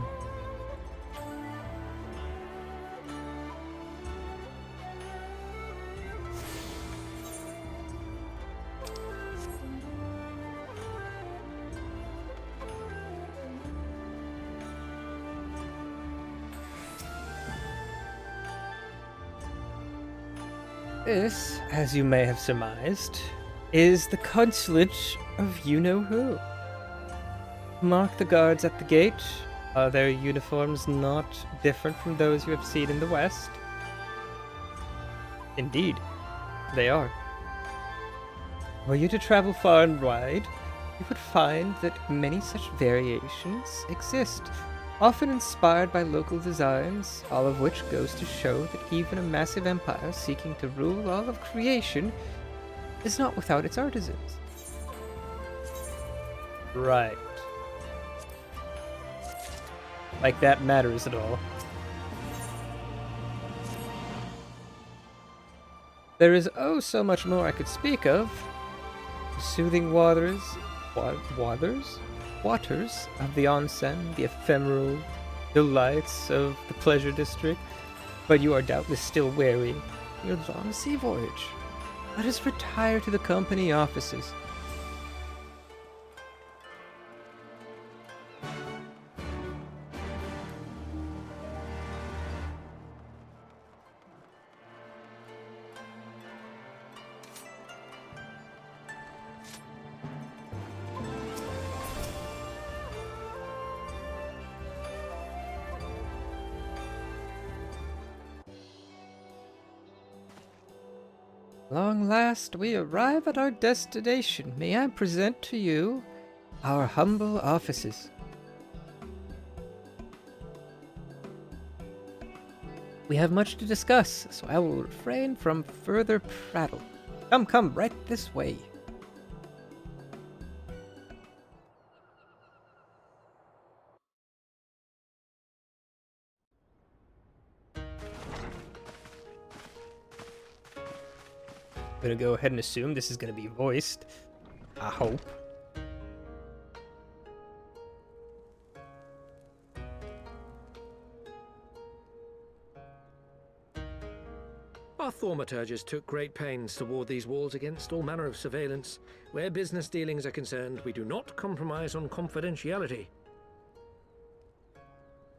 This, as you may have surmised, is the consulate of you-know-who. Mark the guards at the gate. Are their uniforms not different from those you have seen in the West? Indeed, they are. Were you to travel far and wide, you would find that many such variations exist, often inspired by local designs, all of which goes to show that even a massive empire seeking to rule all of creation is not without its artisans. Right. Like that matters at all. There is oh so much more I could speak of. The soothing waters of the onsen, the ephemeral delights of the pleasure district, but you are doubtless still weary of your long sea voyage. Let us retire to the company offices. Long last, we arrive at our destination. May I present to you our humble offices? We have much to discuss, so I will refrain from further prattle. Come, come, right this way. I'm gonna go ahead and assume this is gonna be voiced. I hope. Our thaumaturges took great pains to ward these walls against all manner of surveillance. Where business dealings are concerned, we do not compromise on confidentiality.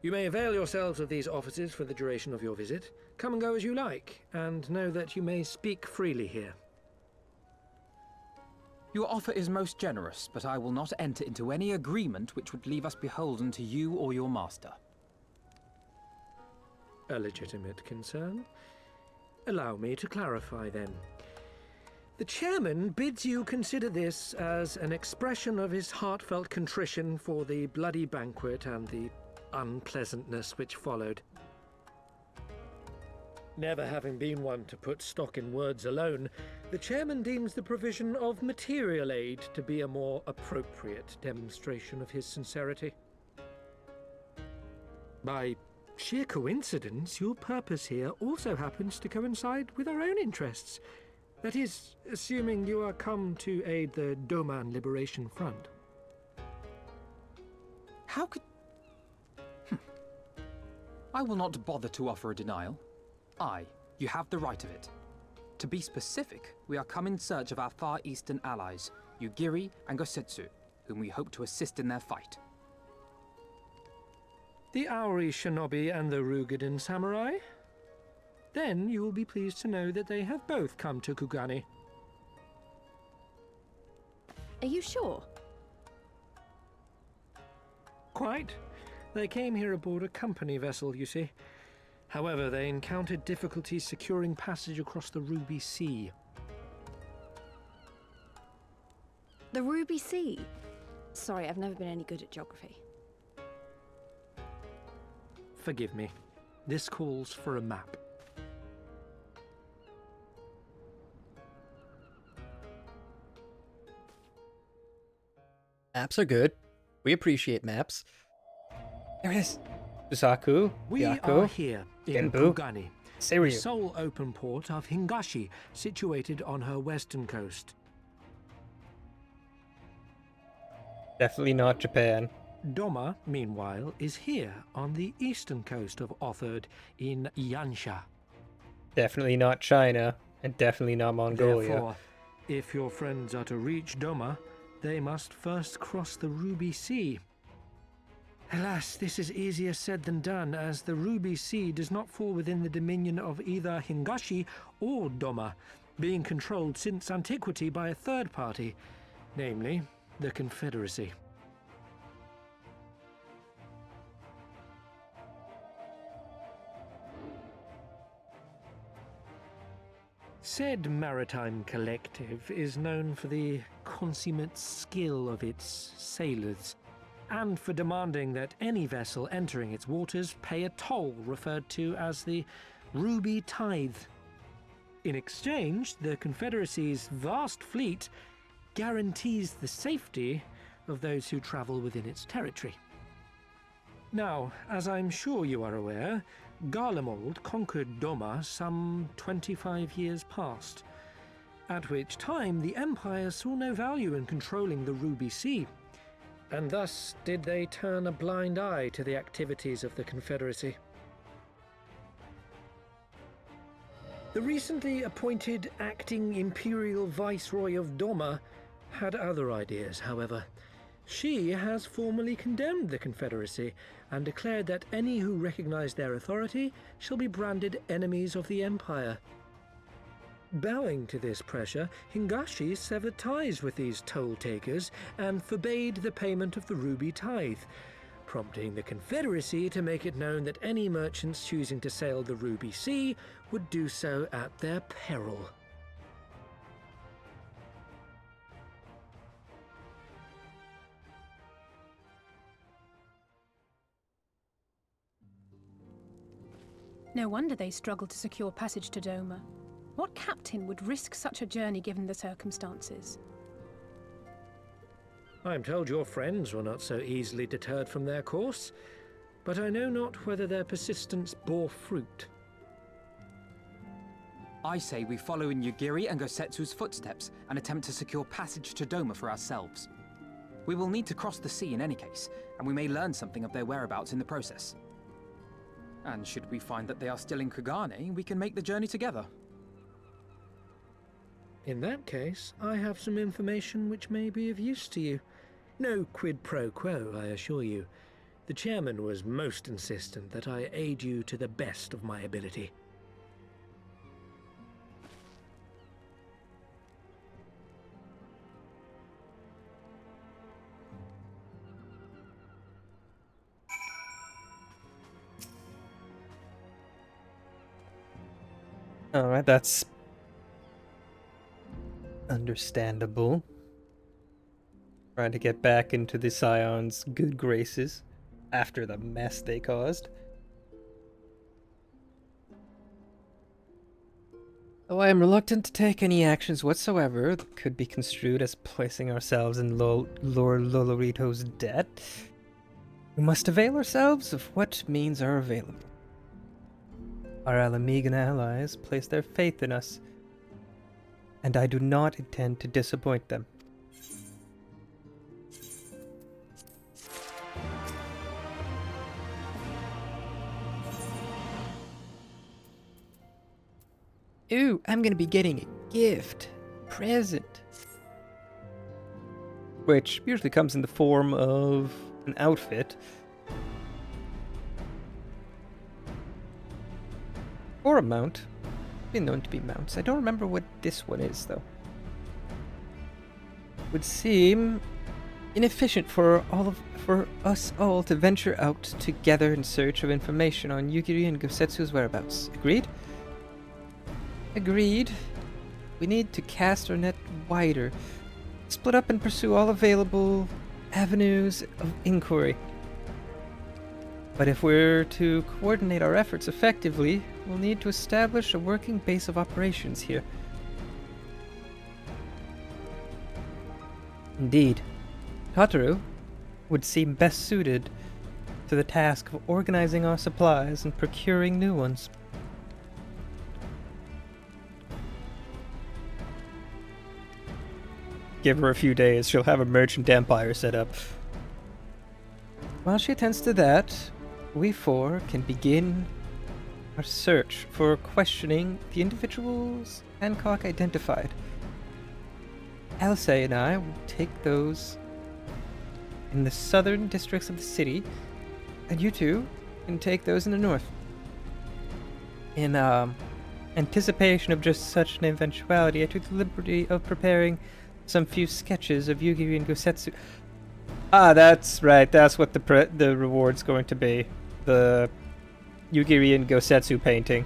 You may avail yourselves of these offices for the duration of your visit. Come and go as you like, and know that you may speak freely here. Your offer is most generous, but I will not enter into any agreement which would leave us beholden to you or your master. A legitimate concern. Allow me to clarify then. The chairman bids you consider this as an expression of his heartfelt contrition for the bloody banquet and the unpleasantness which followed. Never having been one to put stock in words alone, the chairman deems the provision of material aid to be a more appropriate demonstration of his sincerity. By sheer coincidence, your purpose here also happens to coincide with our own interests. That is, assuming you are come to aid the Doman Liberation Front. How could... I will not bother to offer a denial. You have the right of it. To be specific, we are come in search of our Far Eastern allies, Yugiri and Gosetsu, whom we hope to assist in their fight. The Aori Shinobi and the Rugadan Samurai? Then you will be pleased to know that they have both come to Kugani. Are you sure? Quite. They came here aboard a company vessel, you see. However, they encountered difficulties securing passage across the Ruby Sea. The Ruby Sea? Sorry, I've never been any good at geography. Forgive me. This calls for a map. Maps are good. We appreciate maps. There it is. Susaku, We Hyako, are here in Genbu, Kugani, the Seiryu. sole open port of Hingashi, situated on her western coast. Definitely not Japan. Doma, meanwhile, is here on the eastern coast of Otherd in Yansha. Definitely not China. And definitely not Mongolia. Therefore, if your friends are to reach Doma, they must first cross the Ruby Sea. Alas, this is easier said than done, as the Ruby Sea does not fall within the dominion of either Hingashi or Doma, being controlled since antiquity by a third party, namely the Confederacy. Said maritime collective is known for the consummate skill of its sailors, and for demanding that any vessel entering its waters pay a toll referred to as the Ruby Tithe. In exchange, the Confederacy's vast fleet guarantees the safety of those who travel within its territory. Now, as I'm sure you are aware, Garlemald conquered Doma some 25 years past, at which time the Empire saw no value in controlling the Ruby Sea, and thus did they turn a blind eye to the activities of the Confederacy. The recently appointed acting Imperial Viceroy of Doma had other ideas, however. She has formally condemned the Confederacy and declared that any who recognize their authority shall be branded enemies of the Empire. Bowing to this pressure, Hingashi severed ties with these toll-takers and forbade the payment of the Ruby Tithe, prompting the Confederacy to make it known that any merchants choosing to sail the Ruby Sea would do so at their peril. No wonder they struggled to secure passage to Doma. What captain would risk such a journey given the circumstances? I am told your friends were not so easily deterred from their course, but I know not whether their persistence bore fruit. I say we follow in Yugiri and Gosetsu's footsteps and attempt to secure passage to Doma for ourselves. We will need to cross the sea in any case, and we may learn something of their whereabouts in the process. And should we find that they are still in Kugane, we can make the journey together. In that case, I have some information which may be of use to you. No quid pro quo, I assure you. The chairman was most insistent that I aid you to the best of my ability. Alright, that's understandable. Trying to get back into the Scion's good graces after the mess they caused. Though I am reluctant to take any actions whatsoever that could be construed as placing ourselves in Lord Lolorito's debt, we must avail ourselves of what means are available. Our Alamigan allies place their faith in us, and I do not intend to disappoint them. Ooh, I'm gonna be getting a gift. Present. Which usually comes in the form of an outfit. Or a mount. Been known to be mounts. I don't remember what this one is, though. Would seem inefficient for us all to venture out together in search of information on Yugiri and Gosetsu's whereabouts. Agreed? Agreed. We need to cast our net wider. Split up and pursue all available avenues of inquiry. But if we're to coordinate our efforts effectively, we'll need to establish a working base of operations here. Indeed, Tataru would seem best suited to the task of organizing our supplies and procuring new ones. Give her a few days, she'll have a merchant empire set up. While she attends to that, we four can begin our search for questioning the individuals Hancock identified. Alcei and I will take those in the southern districts of the city, and you two can take those in the north. In anticipation of just such an eventuality, I took the liberty of preparing some few sketches of Yugiri and Gosetsu. Ah, that's right. That's what the reward's going to be. The Yugiri and Gosetsu painting.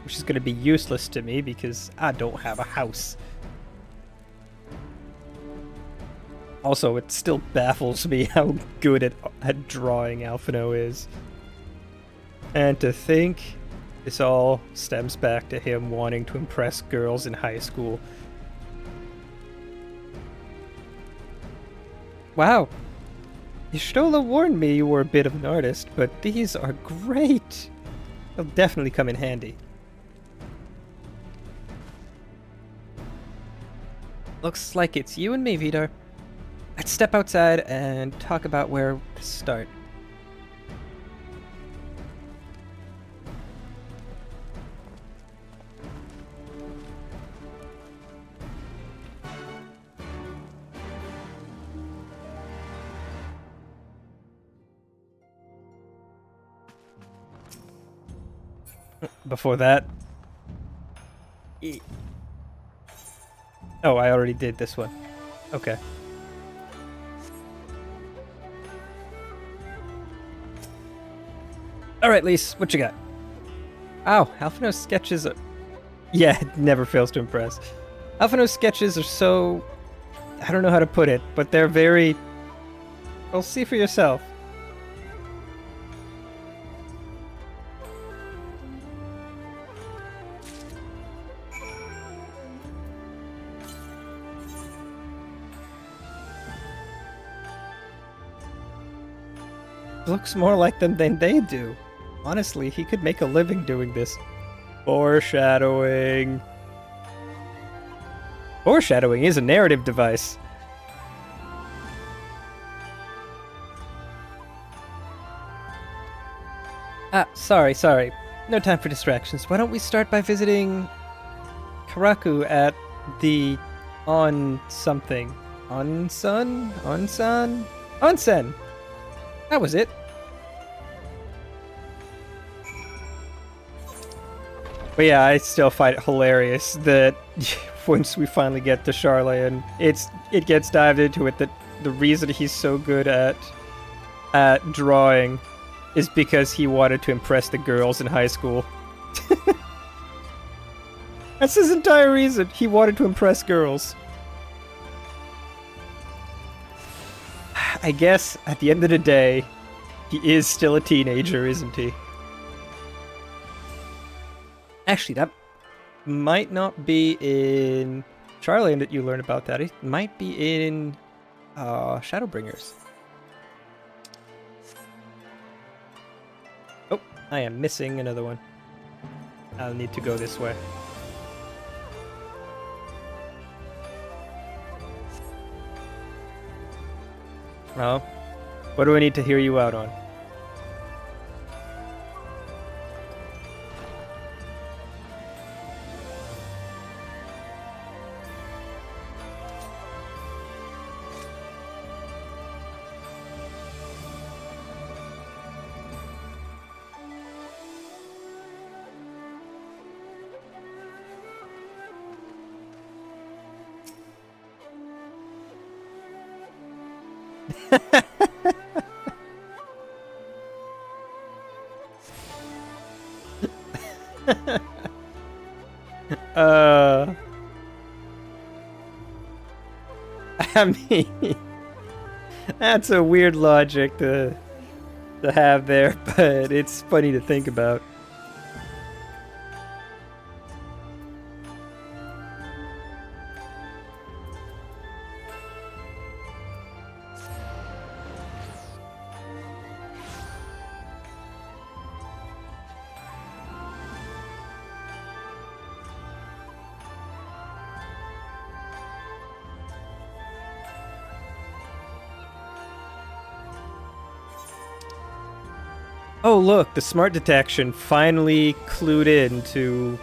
Which is going to be useless to me because I don't have a house. Also, it still baffles me how good at drawing Alphino is. And to think this all stems back to him wanting to impress girls in high school. Wow. Y'shtola warned me you were a bit of an artist, but these are great. They'll definitely come in handy. Looks like it's you and me, Vidar. Let's step outside and talk about where to start. Before that... Oh, I already did this one. Okay. Alright, Lise, what you got? Ow, Alphino's sketches are... Yeah, it never fails to impress. Alphino's sketches are so... I don't know how to put it, but they're very... Well, see for yourself. looks more like them than they do. Honestly, he could make a living doing this. Foreshadowing. Foreshadowing is a narrative device. Ah, sorry. No time for distractions. Why don't we start by visiting Karaku at the something. Onsen? Onsen! That was it. But yeah, I still find it hilarious that once we finally get to Charlatan, it gets dived into it that the reason he's so good at drawing is because he wanted to impress the girls in high school. That's his entire reason. He wanted to impress girls. I guess at the end of the day, he is still a teenager, isn't he? Actually, that might not be in Charlatan that you learn about that. It might be in Shadowbringers. Oh, I am missing another one. I'll need to go this way. Oh, what do I need to hear you out on? I mean, that's a weird logic to have there, but it's funny to think about. Oh look, the smart detection finally clued in to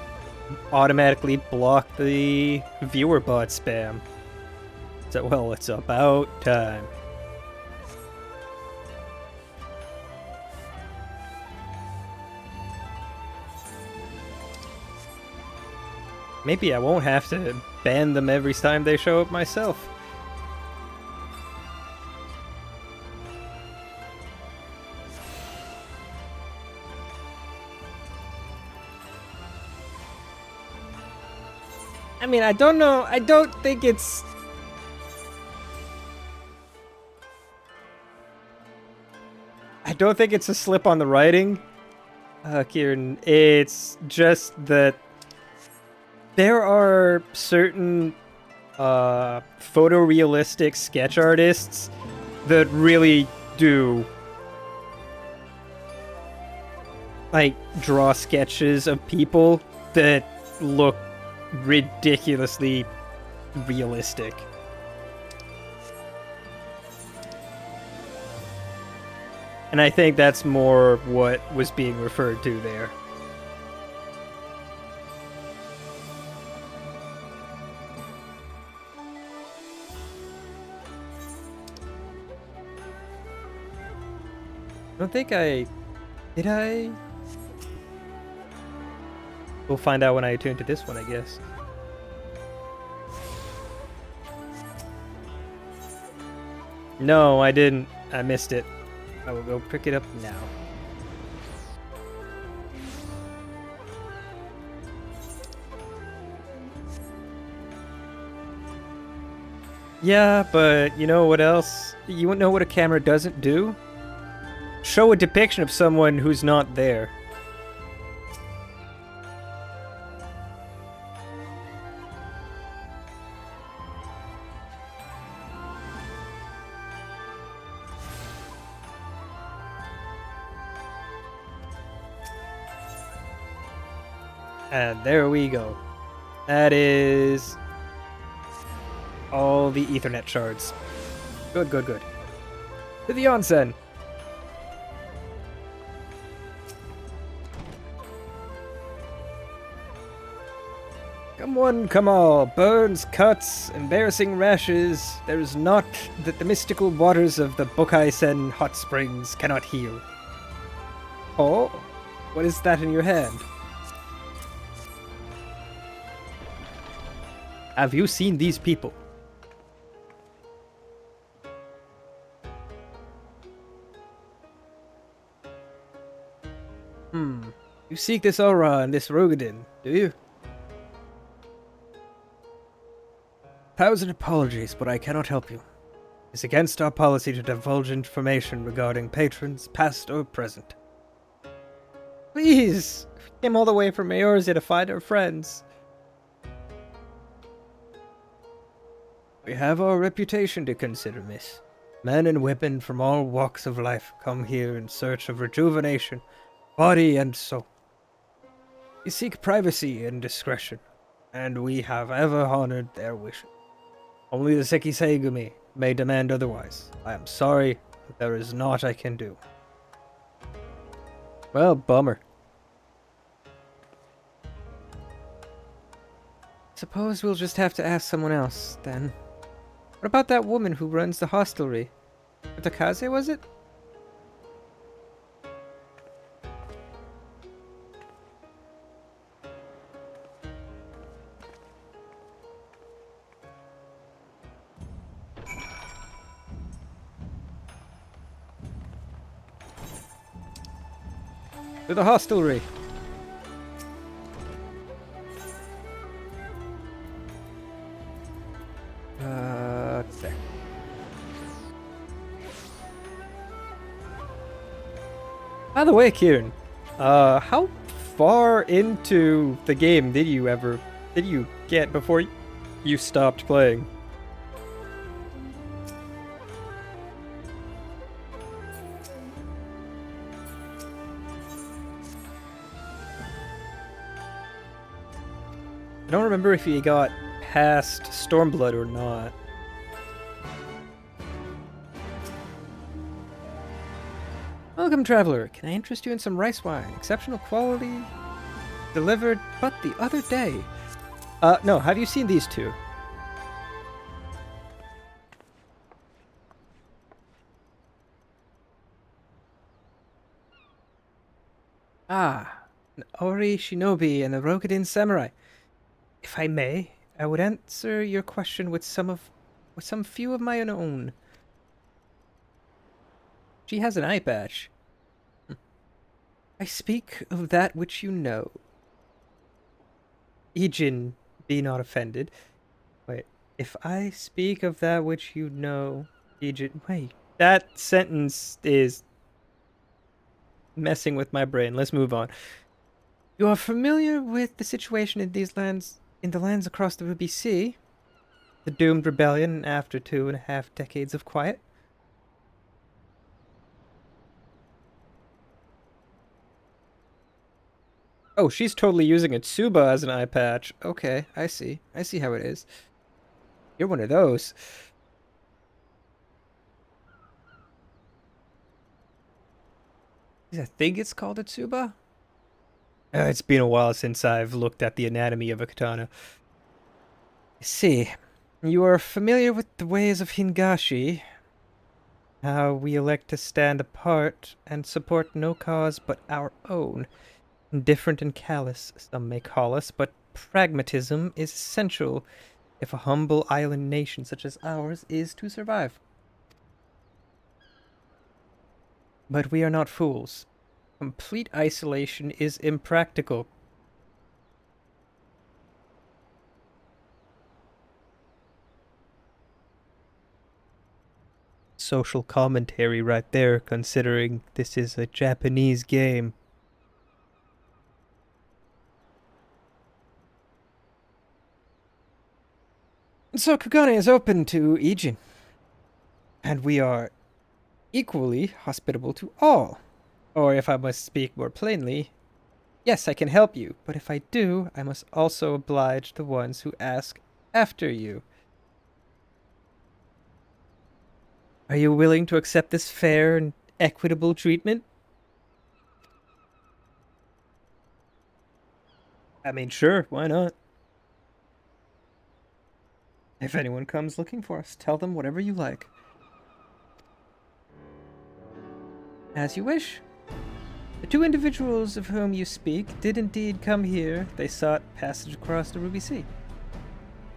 automatically block the viewer bot spam. So, well, it's about time. Maybe I won't have to ban them every time they show up myself. I mean, I don't know. I don't think it's... I don't think it's a slip on the writing, Kieran. It's just that there are certain photorealistic sketch artists that really do like draw sketches of people that look ridiculously realistic. And I think that's more what was being referred to there. I don't think I... Did I? We'll find out when I attune to this one, I guess. No, I didn't. I missed it. I will go pick it up now. Yeah, but you know what else? You know what a camera doesn't do? Show a depiction of someone who's not there. And there we go. That is all the Ethernet shards. Good, good, good. To the onsen. Come one, come all. Burns, cuts, embarrassing rashes. There is naught that the mystical waters of the Bokai-sen hot springs cannot heal. Oh? What is that in your hand? Have you seen these people? You seek this aura and this Rogadin, do you? 1,000 apologies, but I cannot help you. It's against our policy to divulge information regarding patrons, past or present. Please! We came all the way from Eorzea to find our friends. We have our reputation to consider, miss. Men and women from all walks of life come here in search of rejuvenation, body and soul. We seek privacy and discretion, and we have ever honored their wishes. Only the Sekiseigumi may demand otherwise. I am sorry, but there is naught I can do. Well, bummer. Suppose we'll just have to ask someone else, then. What about that woman who runs the hostelry? Takaze, was it? To the hostelry. There. By the way, Kieran, how far into the game did you get before you stopped playing? I don't remember if he got past Stormblood or not. Welcome, traveler. Can I interest you in some rice wine? Exceptional quality. Delivered but the other day. No, have you seen these two? Ah, an Ori Shinobi and the Rogadin Samurai. If I may, I would answer your question with some few of my own. She has an eye patch. I speak of that which you know. Ijin, be not offended. Wait, if I speak of that which you know, Ijin... Wait, that sentence is messing with my brain. Let's move on. You are familiar with the situation in these lands, in the lands across the Ruby Sea? The doomed rebellion after 2.5 decades of quiet? Oh, she's totally using a Tsuba as an eye patch. Okay, I see. I see how it is. You're one of those. I think it's called a Tsuba? It's been a while since I've looked at the anatomy of a katana. I see. You are familiar with the ways of Hingashi. How we elect to stand apart and support no cause but our own. Indifferent and callous, some may call us, but pragmatism is essential if a humble island nation such as ours is to survive. But we are not fools. Complete isolation is impractical. Social commentary right there, considering this is a Japanese game. So Kugane is open to Ijin, and we are equally hospitable to all. Or if I must speak more plainly, Yes, I can help you, but if I do, I must also oblige the ones who ask after you. Are you willing to accept this fair and equitable treatment? I mean, sure, why not? If anyone comes looking for us, tell them whatever you like. As you wish. The two individuals of whom you speak did indeed come here. They sought passage across the Ruby Sea.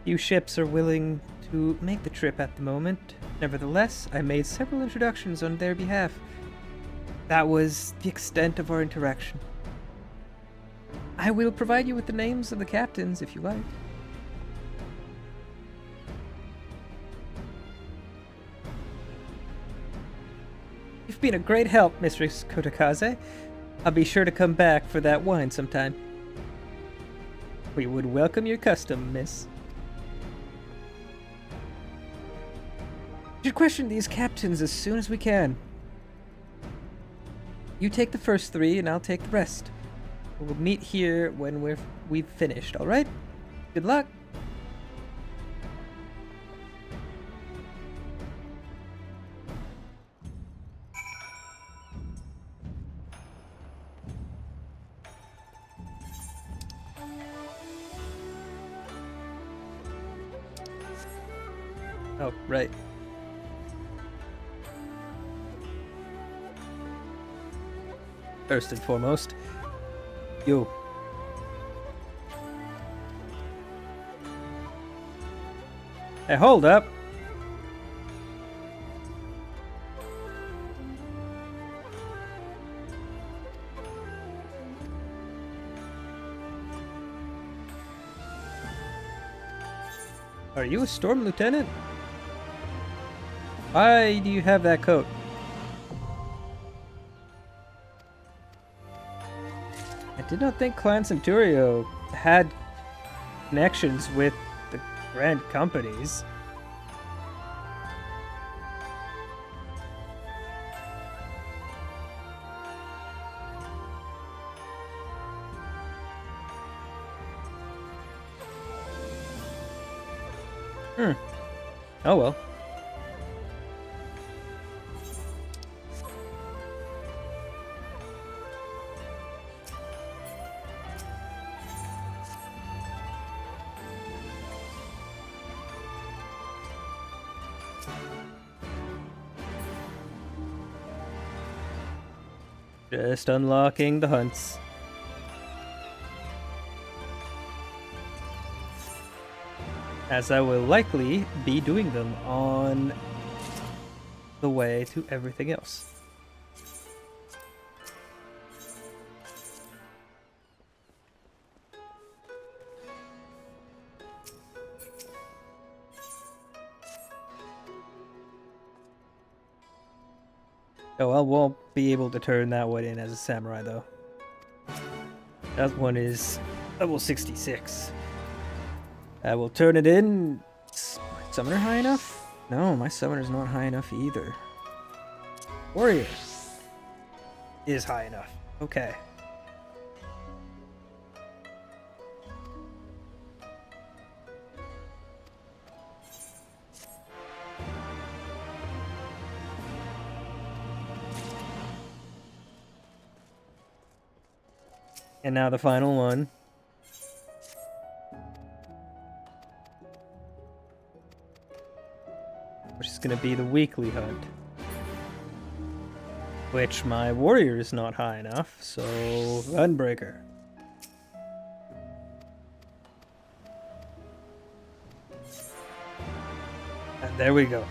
Few ships are willing to make the trip at the moment. Nevertheless, I made several introductions on their behalf. That was the extent of our interaction. I will provide you with the names of the captains if you like. You've been a great help, Mistress Kotakaze. I'll be sure to come back for that wine sometime. We would welcome your custom, miss. We should question these captains as soon as we can. You take the first 3 and I'll take the rest. We'll meet here when we've finished, alright? Good luck. Oh, right. First and foremost, you. Hey, hold up. Are you a storm lieutenant? Why do you have that coat? I did not think Clan Centurio had connections with the grand companies. Oh well. Just unlocking the hunts. As I will likely be doing them on the way to everything else. Oh, I won't be able to turn that one in as a samurai, though. That one is level 66. I will turn it in. Summoner high enough? No, my summoner's not high enough either. Warrior is high enough. Okay. And now the final one. Which is going to be the weekly hunt. Which my warrior is not high enough, so Gunbreaker. And there we go.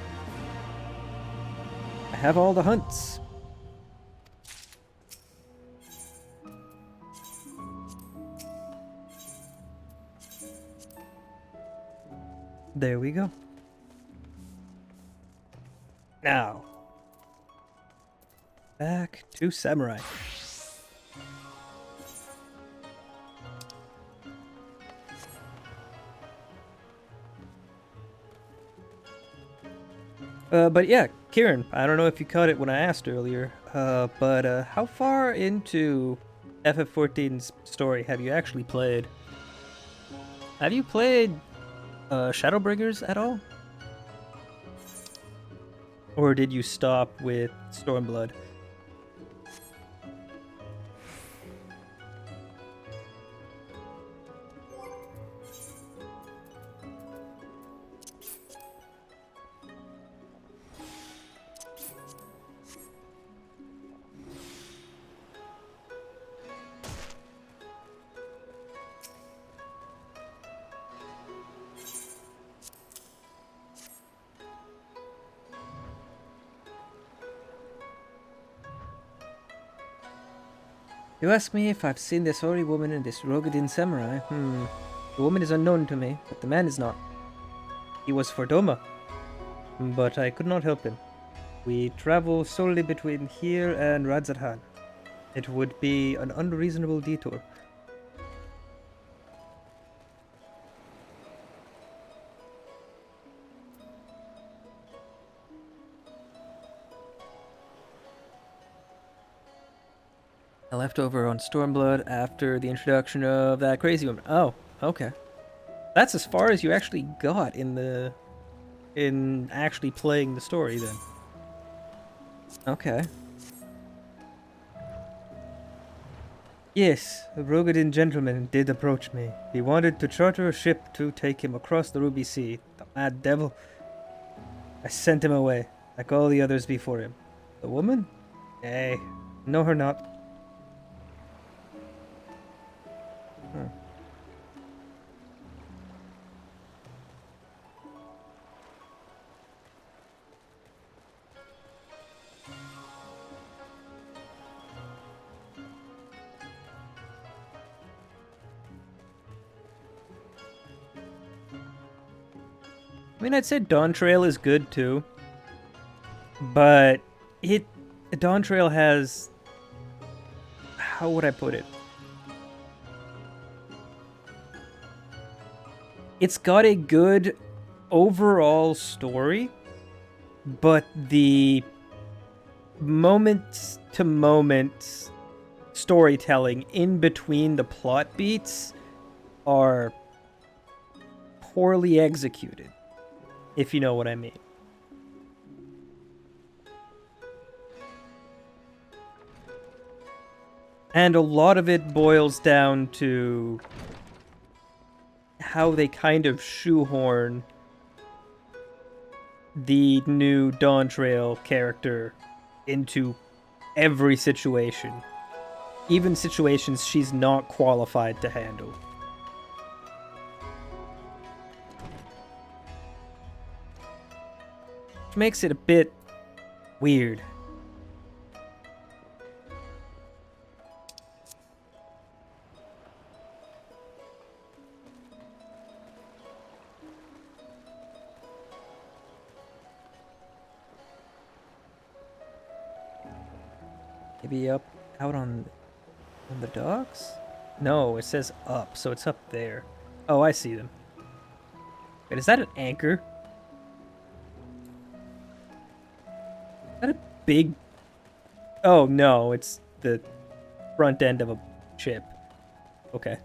I have all the hunts. There we go. Now, back to Samurai. But yeah, Kieran, I don't know if you caught it when I asked earlier, but how far into FF14's story have you actually played? Have you played Shadowbringers at all? Or did you stop with Stormblood? You ask me if I've seen this hoary woman and this Rogadin samurai. The woman is unknown to me, but the man is not. He was for Doma, but I could not help him. We travel solely between here and Radzathan. It would be an unreasonable detour. I left over on Stormblood after the introduction of that crazy woman. Oh, okay. That's as far as you actually got in actually playing the story then. Okay. Yes, a Rogadin gentleman did approach me. He wanted to charter a ship to take him across the Ruby Sea. The mad devil. I sent him away, like all the others before him. The woman? Nay, know her not. I mean, I'd say Dawn Trail is good too, but Dawn Trail has, how would I put it? It's got a good overall story, but the moment to moment storytelling in between the plot beats are poorly executed, if you know what I mean. And a lot of it boils down to how they kind of shoehorn the new Dawn Trail character into every situation. Even situations she's not qualified to handle. Which makes it a bit weird. Maybe up, out on the docks? No, it says up, so it's up there. Oh, I see them. Wait, is that an anchor? Is that a big... Oh, no, it's the front end of a ship. Okay.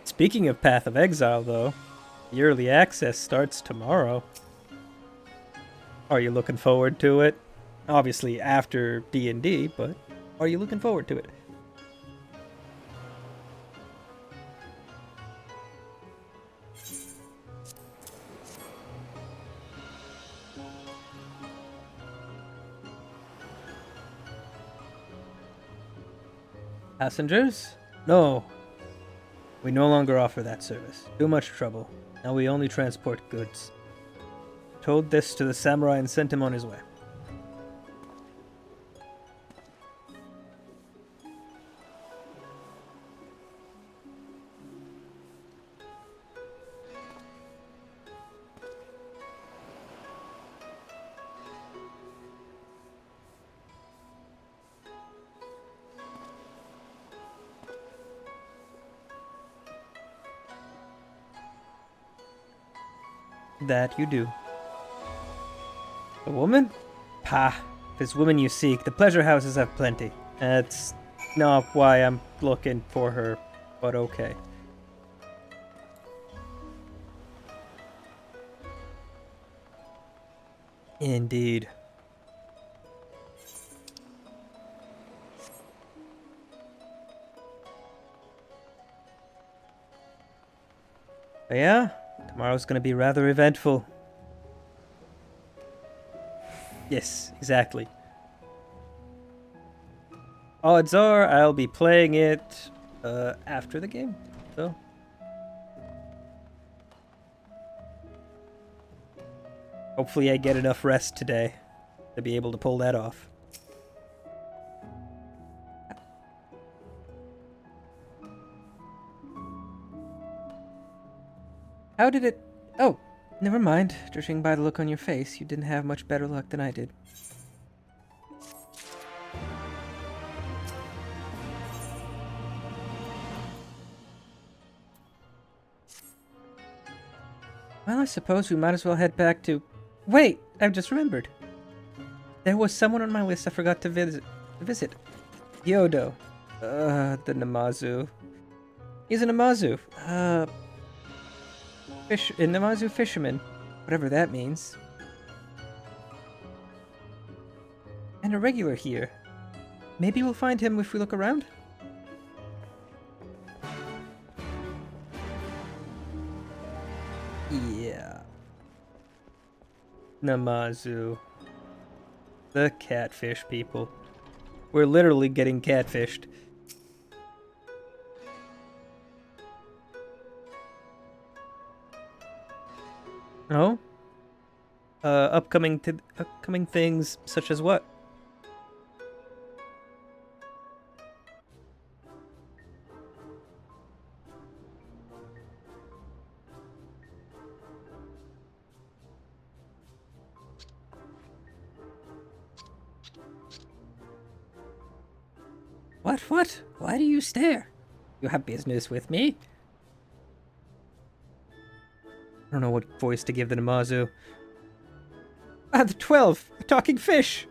Speaking of Path of Exile, though, the early access starts tomorrow. Are you looking forward to it? Obviously after D&D, but are you looking forward to it? Passengers? No. We no longer offer that service. Too much trouble. Now we only transport goods. Told this to the samurai and sent him on his way. That you do. A woman? Pah. If it's woman you seek, the pleasure houses have plenty. That's not why I'm looking for her, but okay. Indeed. But yeah, tomorrow's gonna be rather eventful. Yes, exactly. Odds are I'll be playing it after the game, so. Hopefully I get enough rest today to be able to pull that off. How did it... Oh, never mind. Judging by the look on your face, you didn't have much better luck than I did. Well, I suppose we might as well head back to... Wait! I've just remembered. There was someone on my list I forgot to visit. Yodo. The Namazu. He's a Namazu. A Namazu fisherman. Whatever that means. And a regular here. Maybe we'll find him if we look around? Yeah. Namazu. The catfish people. We're literally getting catfished. Oh? Upcoming things such as what? What? Why do you stare? You have business with me? I don't know what voice to give the Namazu. Ah, the 12! A talking fish!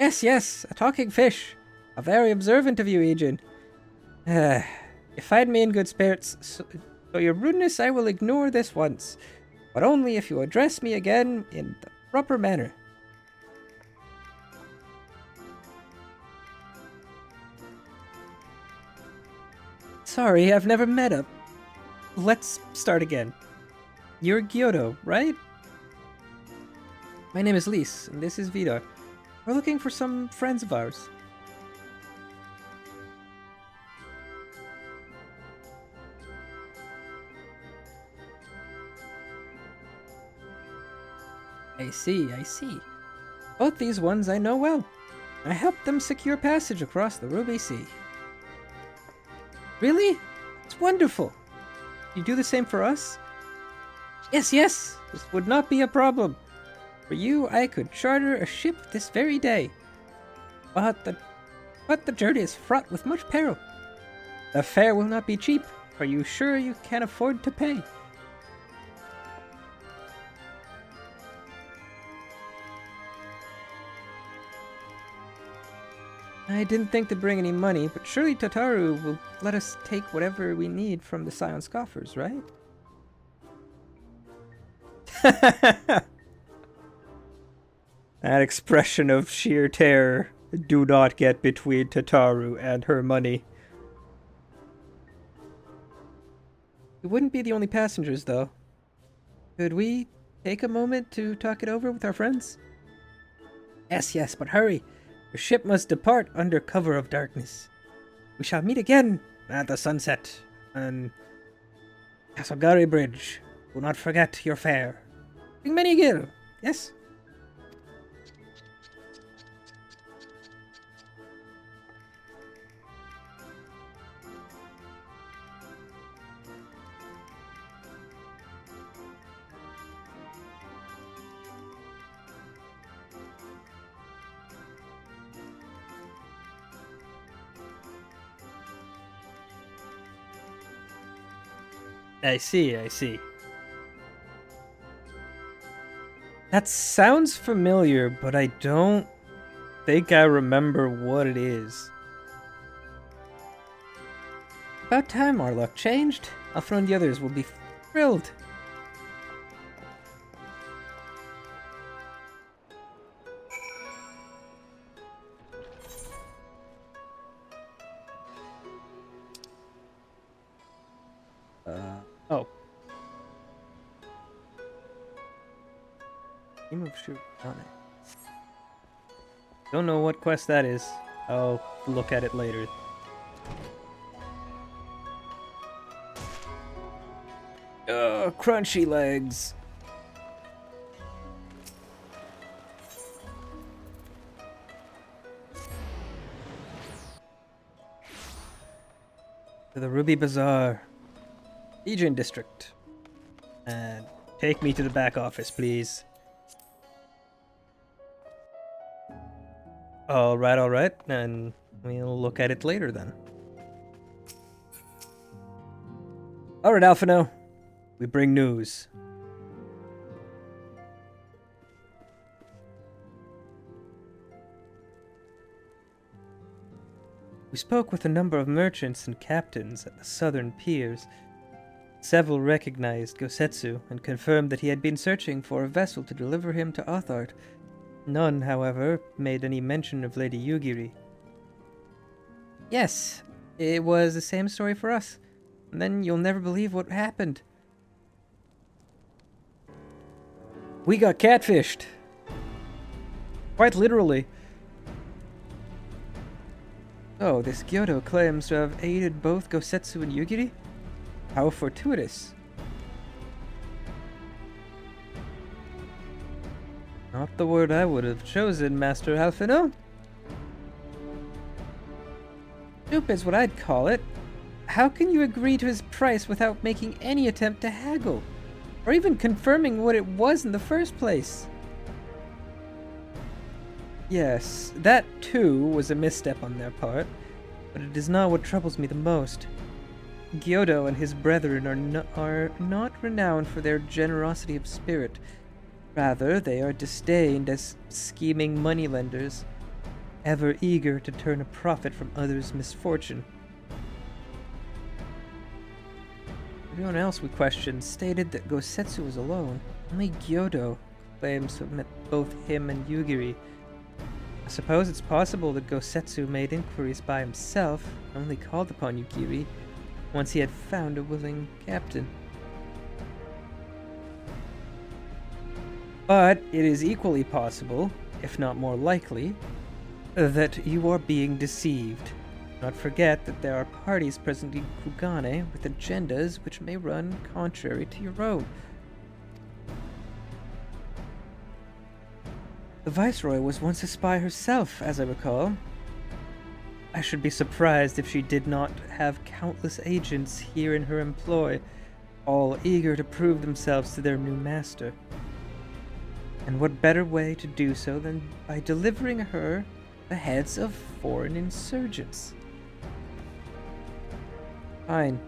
Yes, a talking fish. A very observant of you, Ejin. You find me in good spirits, so your rudeness I will ignore this once, but only if you address me again in the proper manner. Sorry, I've never met him. Let's start again. You're Gyoto, right? My name is Lise, and this is Vidar. We're looking for some friends of ours. I see. Both these ones I know well. I helped them secure passage across the Ruby Sea. Really? It's wonderful. You do the same for us? Yes. This would not be a problem. For you, I could charter a ship this very day. But the journey is fraught with much peril. The fare will not be cheap. Are you sure you can afford to pay? I didn't think to bring any money, but surely Tataru will let us take whatever we need from the Scion's coffers, right? That expression of sheer terror. Do not get between Tataru and her money. We wouldn't be the only passengers, though. Could we take a moment to talk it over with our friends? Yes, but hurry. Your ship must depart under cover of darkness. We shall meet again at the sunset on Kasogari Bridge. Do not forget your fare. Bring many gil, yes? I see. That sounds familiar, but I don't think I remember what it is. About time our luck changed. Alpha and the others will be thrilled. Oh. Team of Shoot on it. Don't know what quest that is. I'll look at it later. Crunchy legs. To the Ruby Bazaar. Legion District. And take me to the back office, please. Alright. And we'll look at it later then. Alright, Alphino. We bring news. We spoke with a number of merchants and captains at the southern piers. Several recognized Gosetsu and confirmed that he had been searching for a vessel to deliver him to Othard. None, however, made any mention of Lady Yugiri. Yes, it was the same story for us. And then you'll never believe what happened. We got catfished. Quite literally. Oh, this Gyoto claims to have aided both Gosetsu and Yugiri? How fortuitous. Not the word I would have chosen, Master Alphino. Stupid's what I'd call it. How can you agree to his price without making any attempt to haggle? Or even confirming what it was in the first place? Yes, that too was a misstep on their part, but it is not what troubles me the most. Gyoto and his brethren are not renowned for their generosity of spirit. Rather, they are disdained as scheming moneylenders, ever eager to turn a profit from others' misfortune. Everyone else we questioned stated that Gosetsu was alone. Only Gyoto claims to have met both him and Yugiri. I suppose it's possible that Gosetsu made inquiries by himself and only called upon Yugiri once he had found a willing captain. But it is equally possible, if not more likely, that you are being deceived. Do not forget that there are parties present in Kugane with agendas which may run contrary to your own. The Viceroy was once a spy herself, as I recall. I should be surprised if she did not have countless agents here in her employ, all eager to prove themselves to their new master. And what better way to do so than by delivering her the heads of foreign insurgents? Fine.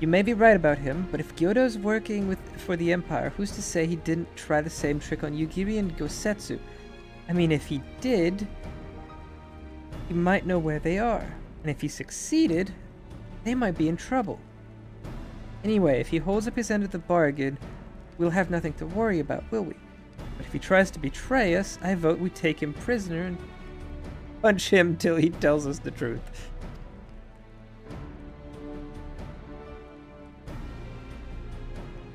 You may be right about him, but if Gyoto's working for the Empire, who's to say he didn't try the same trick on Yugiri and Gosetsu? I mean, if he did, he might know where they are. And if he succeeded, they might be in trouble. Anyway, if he holds up his end of the bargain, we'll have nothing to worry about, will we? But if he tries to betray us, I vote we take him prisoner and punch him till he tells us the truth.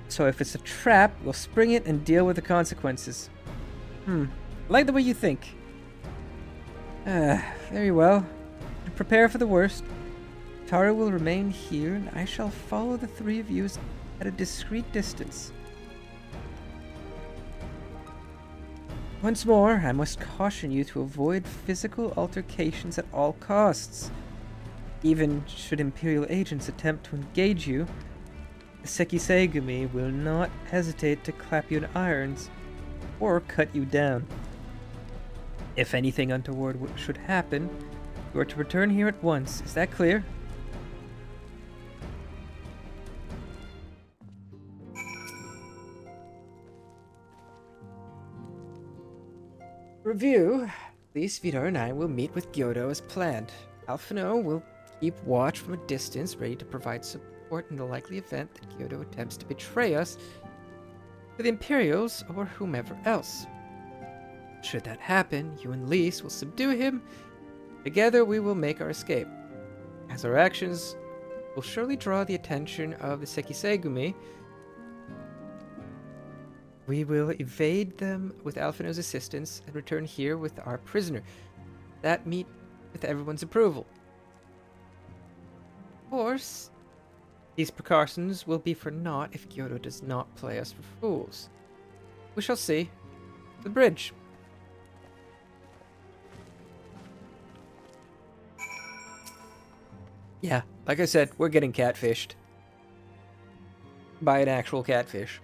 So if it's a trap, we'll spring it and deal with the consequences. I like the way you think. Very well. To prepare for the worst, Tara will remain here, and I shall follow the three of you at a discreet distance. Once more, I must caution you to avoid physical altercations at all costs. Even should Imperial agents attempt to engage you, the Sekiseigumi will not hesitate to clap you in irons or cut you down. If anything untoward should happen, you are to return here at once. Is that clear? Review. At least Vidar and I will meet with Gyodo as planned. Alphino will keep watch from a distance, ready to provide support in the likely event that Gyodo attempts to betray us to the Imperials or whomever else. Should that happen, you and Lise will subdue him. Together we will make our escape. As our actions will surely draw the attention of the Sekisegumi, we will evade them with Alphino's assistance and return here with our prisoner. That meet with everyone's approval. Of course, these precautions will be for naught if Gyodo does not play us for fools. We shall see. The bridge. Yeah, like I said, we're getting catfished. By an actual catfish.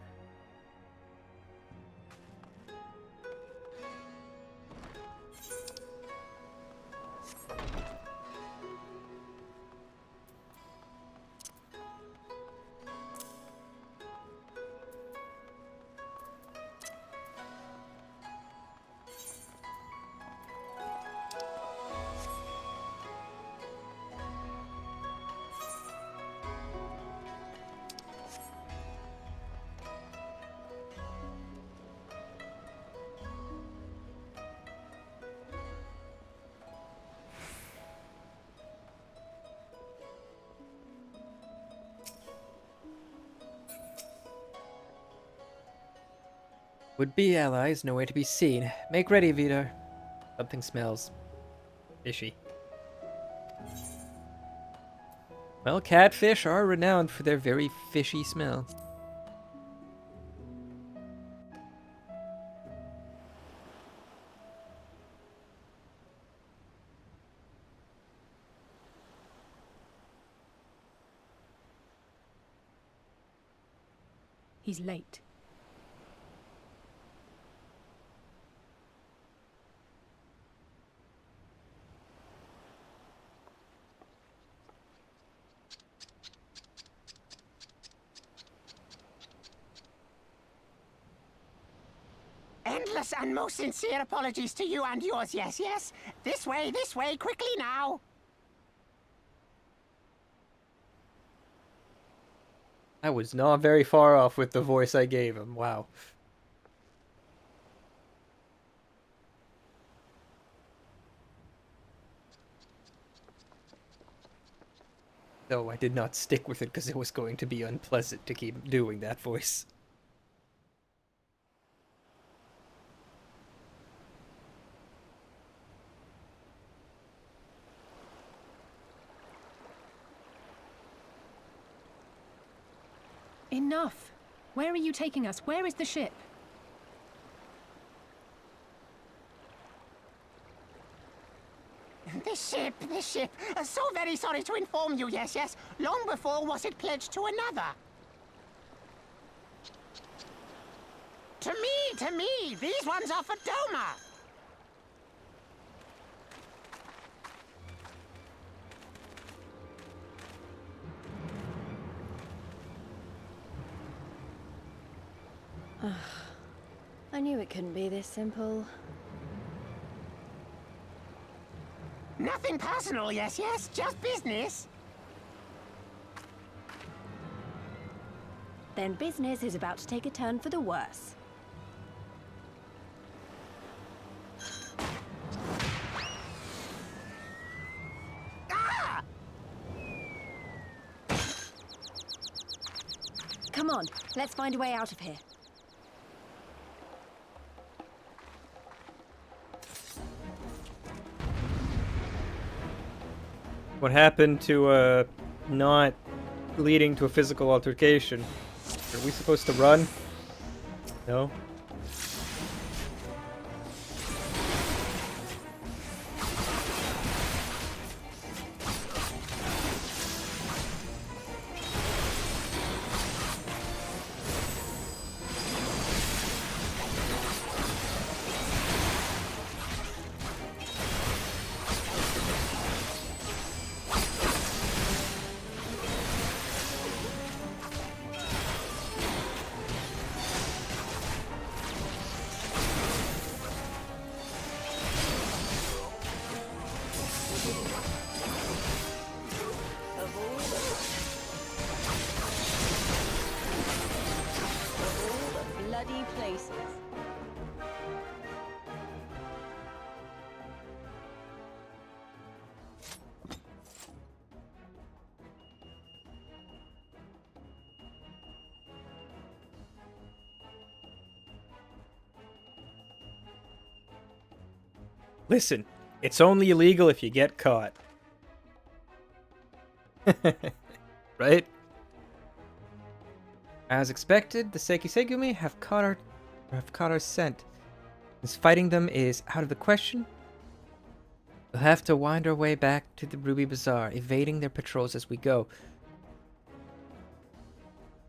Would-be allies nowhere to be seen. Make ready, Vidar. Something smells fishy. Well, catfish are renowned for their very fishy smell. He's late. Endless and most sincere apologies to you and yours, yes, yes. This way, quickly now. I was not very far off with the voice I gave him. Wow. Though I did not stick with it because it was going to be unpleasant to keep doing that voice. Enough! Where are you taking us? Where is the ship? The ship. So very sorry to inform you, yes, yes. Long before was it pledged to another. To me. These ones are for Doma. I knew it couldn't be this simple. Nothing personal, yes, yes. Just business. Then business is about to take a turn for the worse. Ah! Come on, let's find a way out of here. What happened to, not leading to a physical altercation? Are we supposed to run? No? faces. Listen, it's only illegal if you get caught. Right? As expected, the Sekisegumi have caught our scent. Since fighting them is out of the question, we'll have to wind our way back to the Ruby Bazaar, evading their patrols as we go.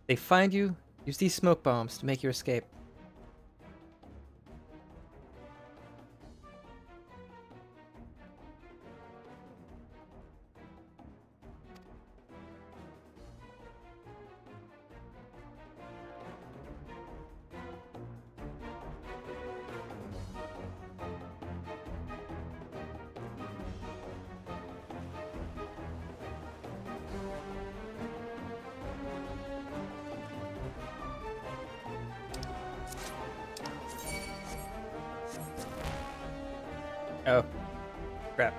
They find you, use these smoke bombs to make your escape. Oh, crap.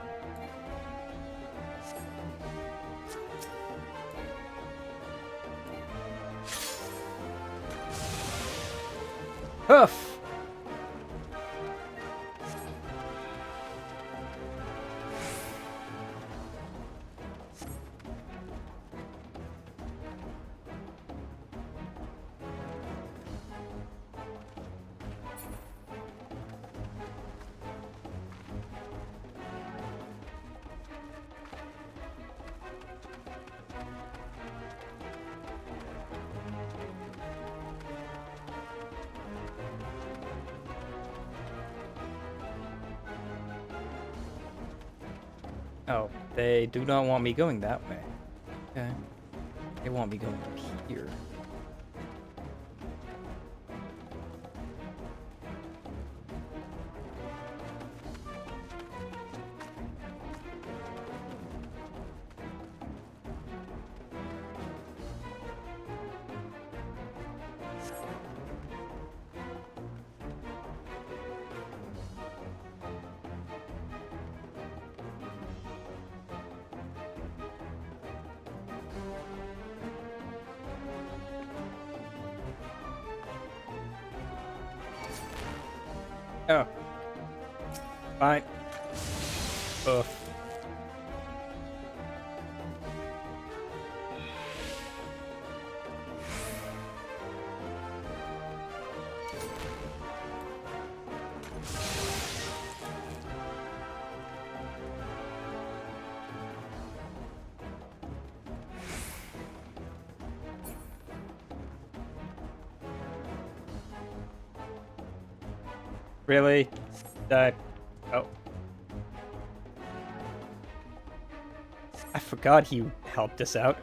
Huff! Oh, they do not want me going that way. Okay. They want me going here. Oh. Fine. Ugh. Really? Oh. I forgot he helped us out.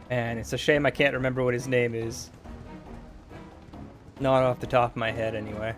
And it's a shame I can't remember what his name is. Not off the top of my head, anyway.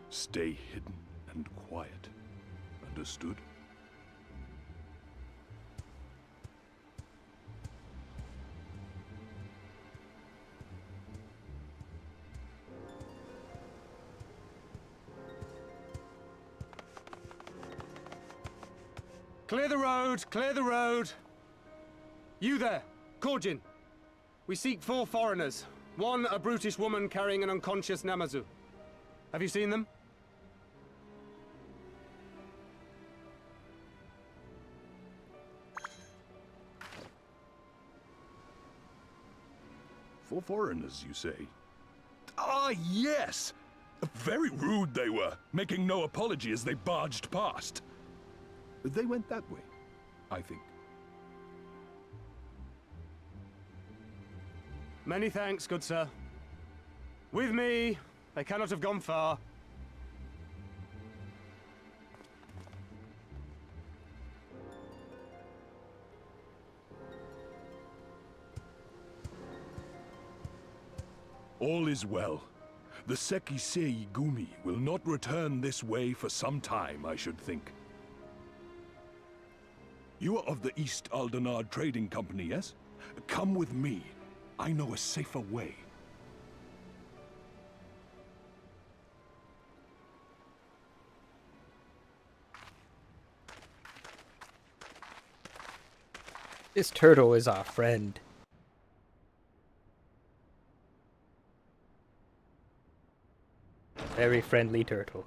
Stay hidden and quiet. Understood? Clear the road! Clear the road! You there, Korjin. We seek 4 foreigners. One, a brutish woman carrying an unconscious Namazu. Have you seen them? For foreigners, you say? Ah, yes! Very rude they were, making no apology as they barged past. They went that way, I think. Many thanks, good sir. With me, they cannot have gone far. All is well. The Sekisei Gumi will not return this way for some time, I should think. You are of the East Aldenard Trading Company, yes? Come with me. I know a safer way. This turtle is our friend. Very friendly turtle.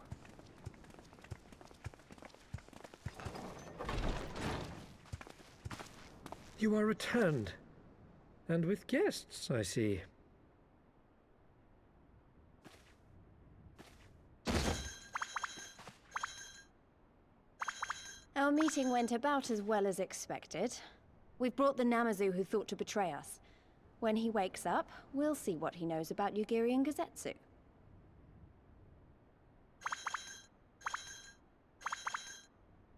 You are returned. And with guests, I see. Our meeting went about as well as expected. We've brought the Namazu who thought to betray us. When he wakes up, we'll see what he knows about Yugiri and Gazetsu.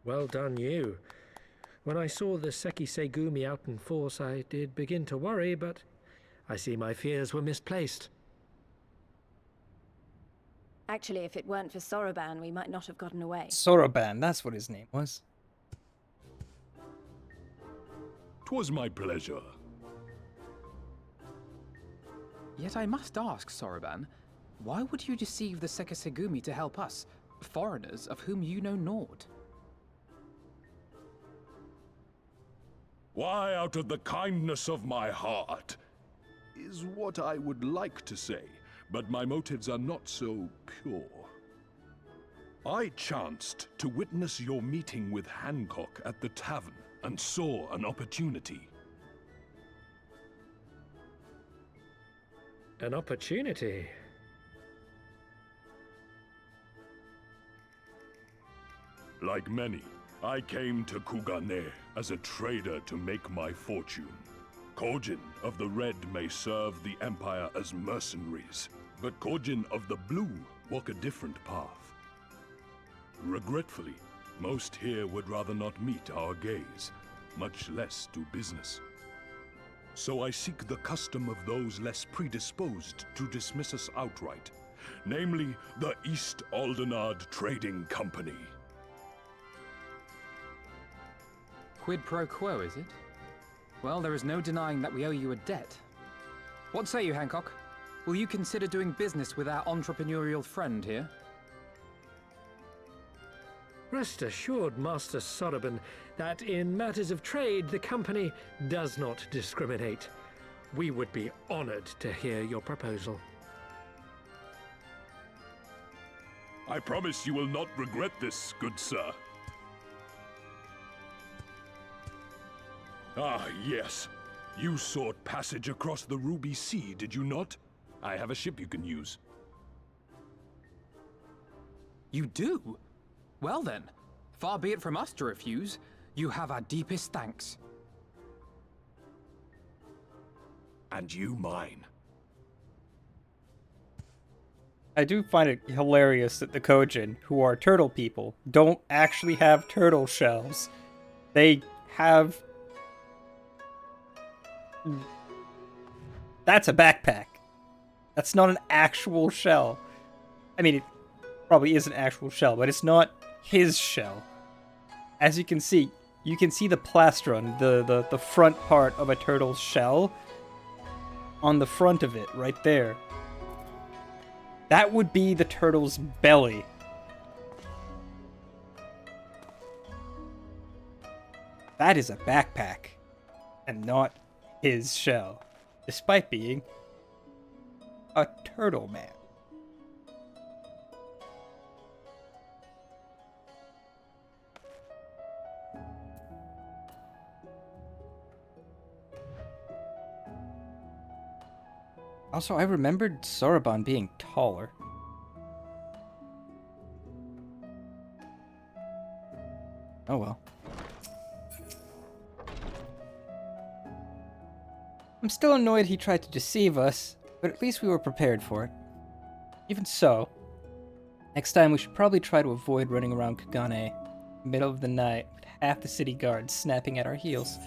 Well done, you. When I saw the Sekisei Gumi out in force, I did begin to worry, but I see my fears were misplaced. Actually, if it weren't for Soroban, we might not have gotten away. Soroban, that's what his name was. 'Twas my pleasure. Yet I must ask, Soroban, why would you deceive the Sekisegumi to help us, foreigners of whom you know naught? Why, out of the kindness of my heart, is what I would like to say, but my motives are not so pure. I chanced to witness your meeting with Hancock at the tavern and saw an opportunity. An opportunity? Like many, I came to Kugane as a trader to make my fortune. Kojin of the Red may serve the Empire as mercenaries, but Kojin of the Blue walk a different path. Regretfully, most here would rather not meet our gaze, much less do business. So I seek the custom of those less predisposed to dismiss us outright, namely the East Aldenard Trading Company. Quid pro quo, is it? Well, there is no denying that we owe you a debt. What say you, Hancock? Will you consider doing business with our entrepreneurial friend here? Rest assured, Master Soroban, that in matters of trade, the company does not discriminate. We would be honored to hear your proposal. I promise you will not regret this, good sir. Ah, yes. You sought passage across the Ruby Sea, did you not? I have a ship you can use. You do? Well then, far be it from us to refuse. You have our deepest thanks. And you mine. I do find it hilarious that the Kojin, who are turtle people, don't actually have turtle shells. They have... That's a backpack. That's not an actual shell. I mean, it probably is an actual shell, but it's not his shell. As you can see the plastron, the front part of a turtle's shell on the front of it, right there. That would be the turtle's belly. That is a backpack, and not his shell, despite being a turtle man. Also, I remembered Soroban being taller. Oh well. I'm still annoyed he tried to deceive us, but at least we were prepared for it. Even so, next time we should probably try to avoid running around Kagane, middle of the night, with half the city guards snapping at our heels.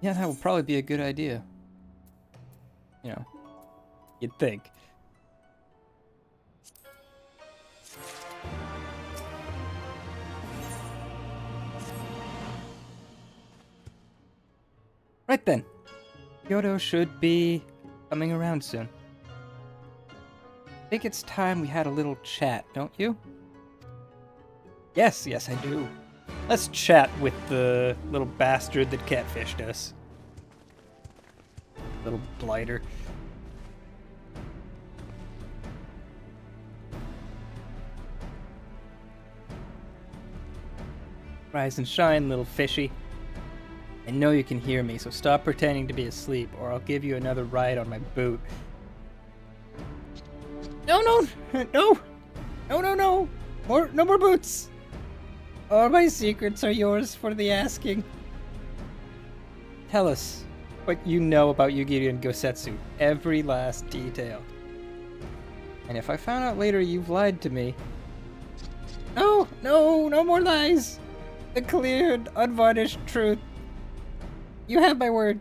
Yeah, that would probably be a good idea. You know, you'd think. Right then. Kyoto should be coming around soon. I think it's time we had a little chat, don't you? Yes, I do. Let's chat with the little bastard that catfished us. Little blighter. Rise and shine, little fishy. I know you can hear me, so stop pretending to be asleep, or I'll give you another ride on my boot. No! No! No more boots! All my secrets are yours for the asking. Tell us what you know about Yugiri and Gosetsu, every last detail. And if I found out later you've lied to me... No more lies! The clear, unvarnished truth. You have my word.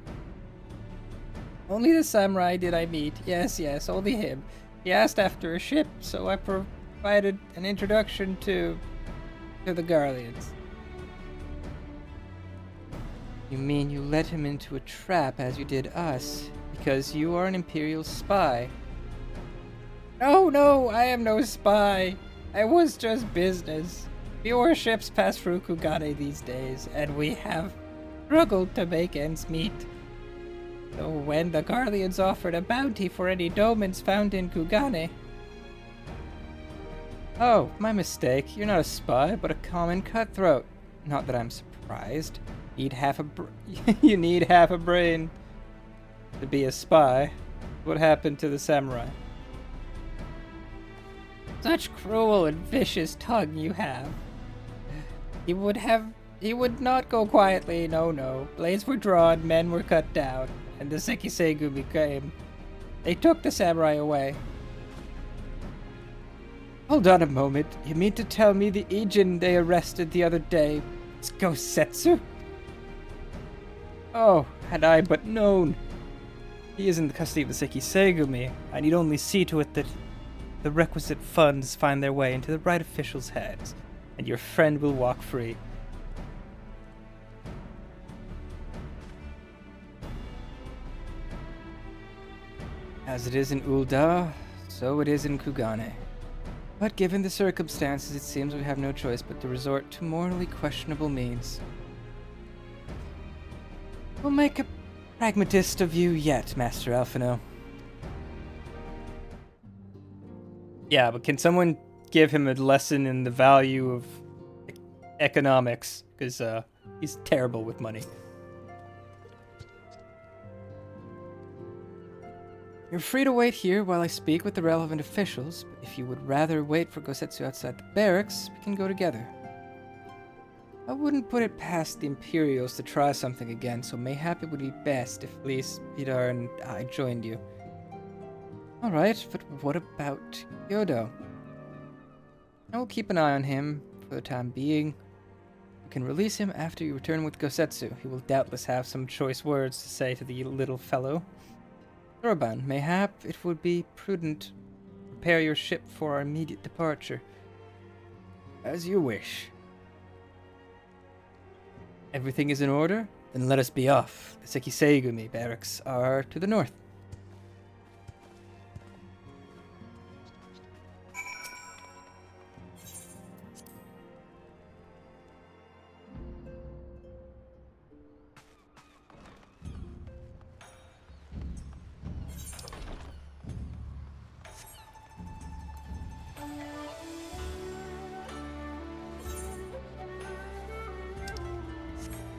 Only the samurai did I meet. Yes, only him. He asked after a ship, so I provided an introduction to the Garleans. You mean you led him into a trap as you did us, because you are an Imperial spy? No, I am no spy. I was just business. Fewer ships pass through Kugane these days, and we have struggled to make ends meet. So when the Garleans offered a bounty for any domans found in Kugane... Oh, my mistake. You're not a spy, but a common cutthroat. Not that I'm surprised. You need half a brain to be a spy. What happened to the samurai? Such cruel and vicious tongue you have. He would not go quietly, no. Blades were drawn, men were cut down, and the Sekiseigu came. They took the samurai away. Hold on a moment. You mean to tell me the Ijin they arrested the other day is Gosetsu? Oh, had I but known. He is in the custody of the Sekiseigu. I need only see to it that the requisite funds find their way into the right officials' hands, and your friend will walk free. As it is in Ul'dah, so it is in Kugane. But given the circumstances, it seems we have no choice but to resort to morally questionable means. We'll make a pragmatist of you yet, Master Alphino. Yeah, but can someone give him a lesson in the value of economics? Because he's terrible with money. You're free to wait here while I speak with the relevant officials, but if you would rather wait for Gosetsu outside the barracks, we can go together. I wouldn't put it past the Imperials to try something again, so mayhap it would be best if Lise, Vidar, and I joined you. Alright, but what about Yodo? I will keep an eye on him for the time being. You can release him after you return with Gosetsu. He will doubtless have some choice words to say to the little fellow. Soroban, mayhap it would be prudent to prepare your ship for our immediate departure. As you wish. Everything is in order? Then let us be off. The Sekiseigu barracks are to the north.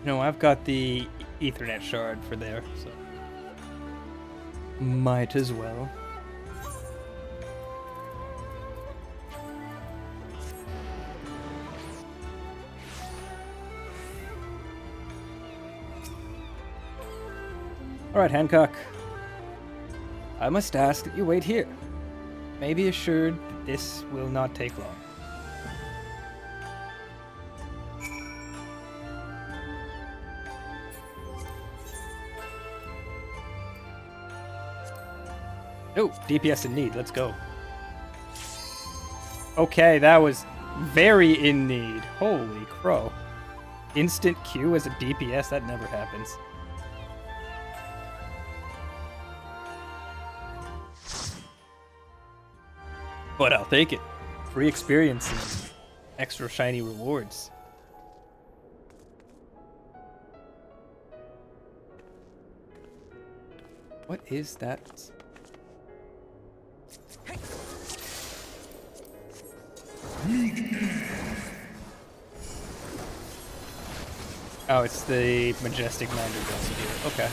No, I've got the Ethernet shard for there, so. Might as well. Alright, Hancock. I must ask that you wait here. May be assured that this will not take long. Oh, DPS in need. Let's go. Okay, that was very in need. Holy crow. Instant Q as a DPS? That never happens. But I'll take it. Free experience and extra shiny rewards. What is that? Oh, it's the Majestic Mander does here. Okay.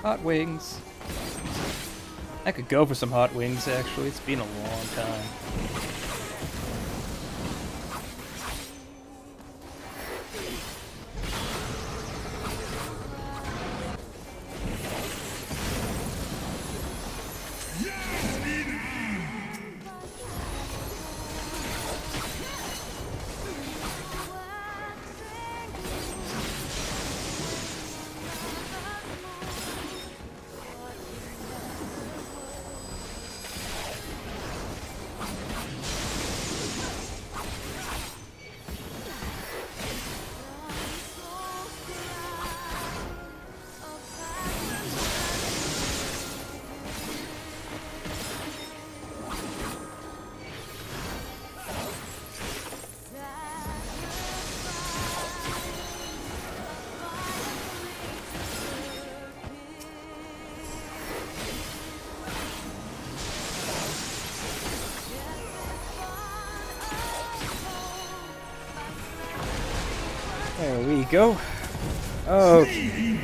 Hot wings. I could go for some hot wings, actually. It's been a long time. There we go. Okay.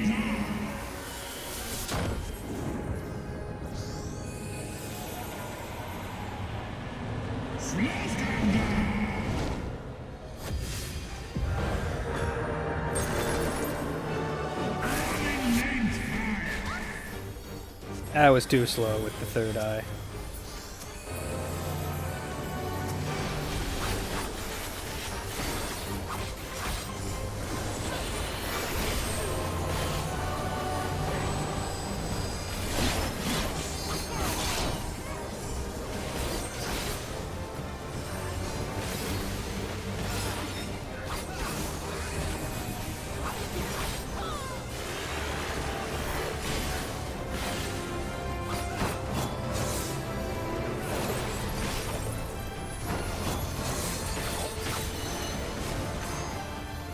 I was too slow with the third eye.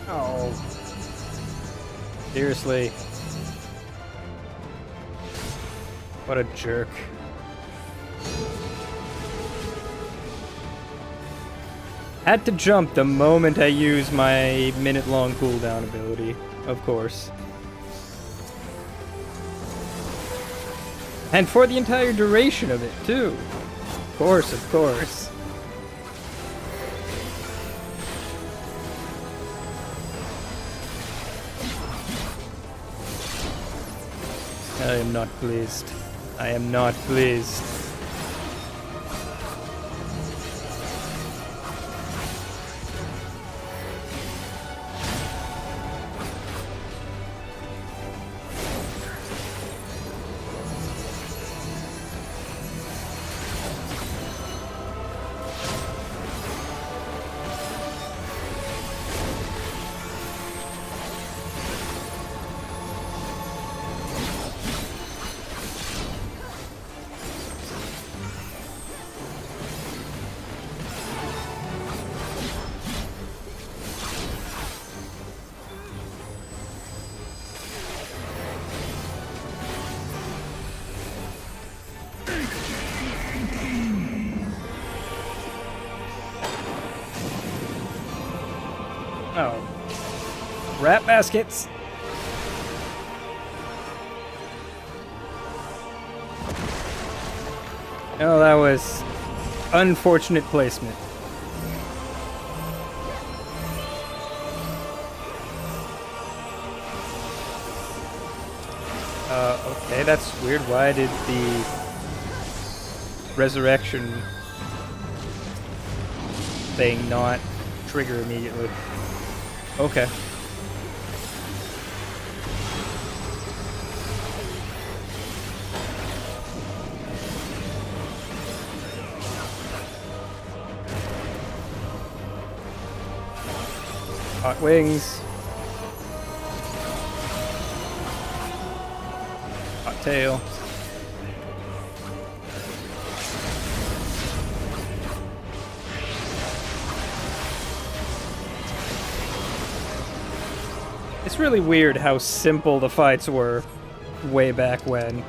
Oh. Seriously. What a jerk. Had to jump the moment I used my minute-long cooldown ability, of course. And for the entire duration of it, too. Of course, of course. I am not pleased. I am not pleased. Oh. Rat baskets! Oh, that was unfortunate placement. Okay, that's weird. Why did the resurrection thing not trigger immediately? Okay. Hot wings. Hot tail. It's really weird how simple the fights were way back when.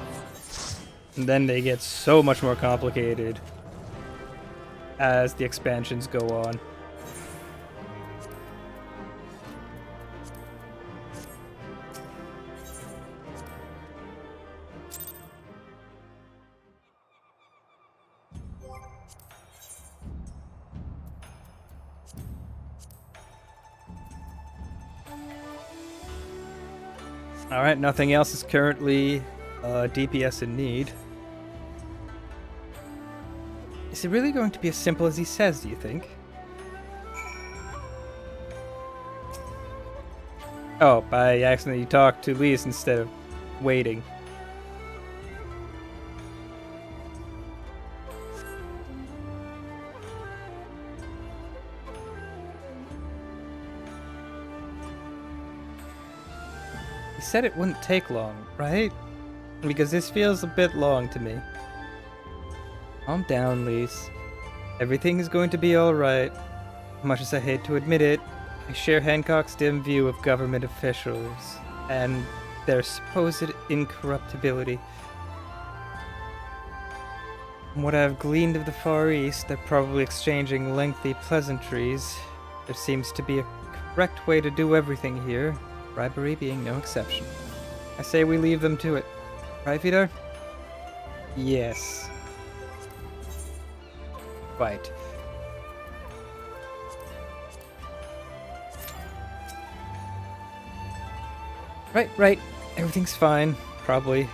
And then they get so much more complicated as the expansions go on. Alright, nothing else is currently DPS in need. Is it really going to be as simple as he says, do you think? Oh, by accidentally talked to Lise instead of waiting. He said it wouldn't take long, right? Because this feels a bit long to me. Calm down, Lise. Everything is going to be alright. Much as I hate to admit it, I share Hancock's dim view of government officials and their supposed incorruptibility. From what I have gleaned of the Far East, they're probably exchanging lengthy pleasantries. There seems to be a correct way to do everything here, bribery being no exception. I say we leave them to it. Right, Vidar? Yes. Right. Right. Everything's fine, probably.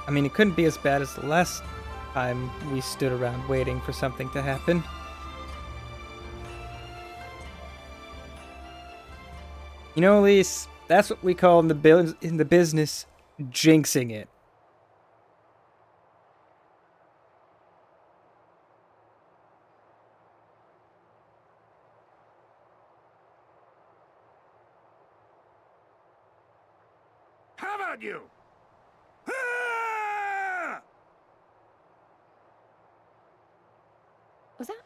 I mean, it couldn't be as bad as the last time we stood around waiting for something to happen. You know, Elise, that's what we call in the business jinxing it. How about you? Ah! Was that?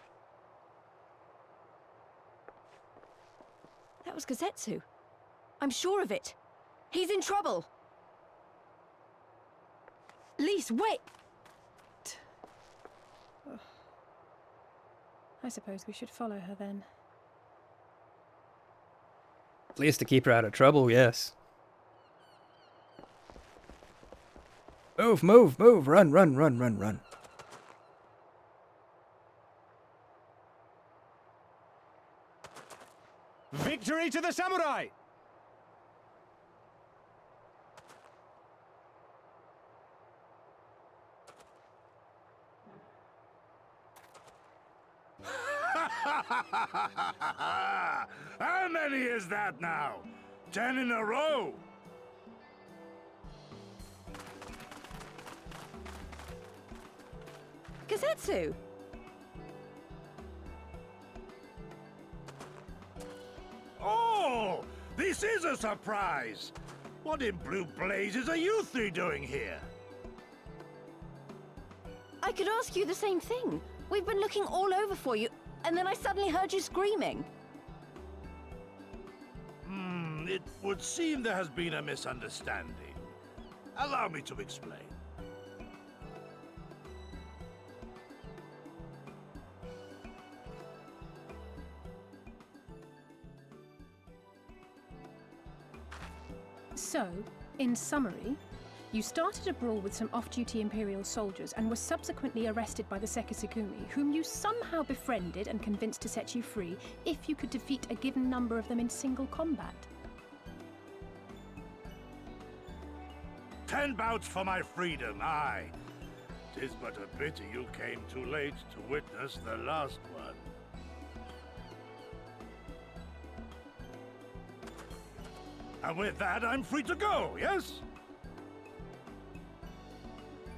That was Gazetsu. I'm sure of it. He's in trouble. Lise, wait! I suppose we should follow her then. At least to keep her out of trouble, yes. Move, run. Victory to the samurai! How many is that now? 10 in a row? Gazetsu! Oh, this is a surprise! What in blue blazes are you three doing here? I could ask you the same thing. We've been looking all over for you, and then I suddenly heard you screaming. It would seem there has been a misunderstanding. Allow me to explain. So, in summary, you started a brawl with some off-duty Imperial soldiers and were subsequently arrested by the Sekisukumi, whom you somehow befriended and convinced to set you free if you could defeat a given number of them in single combat. 10 bouts for my freedom, aye. 'Tis but a pity you came too late to witness the last one. And with that, I'm free to go, yes?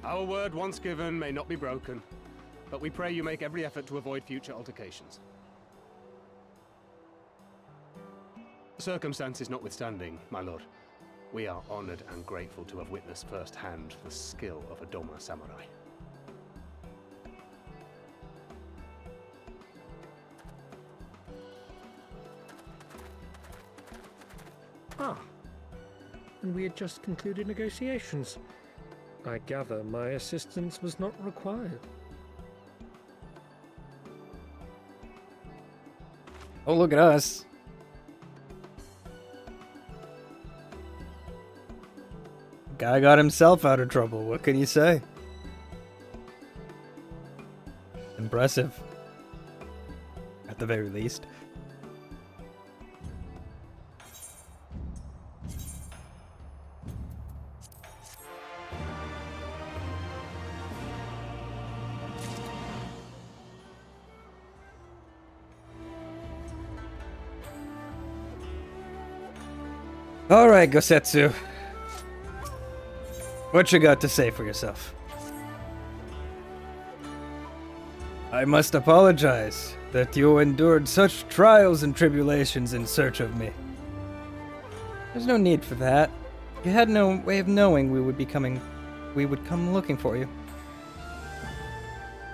Our word once given may not be broken, but we pray you make every effort to avoid future altercations. Circumstances notwithstanding, my lord, we are honored and grateful to have witnessed firsthand the skill of a Doma samurai. Ah, and we had just concluded negotiations. I gather my assistance was not required. Oh, look at us. Guy got himself out of trouble. What can you say? Impressive. At the very least. Alright, Gosetsu. What you got to say for yourself? I must apologize that you endured such trials and tribulations in search of me. There's no need for that. You had no way of knowing we would come looking for you.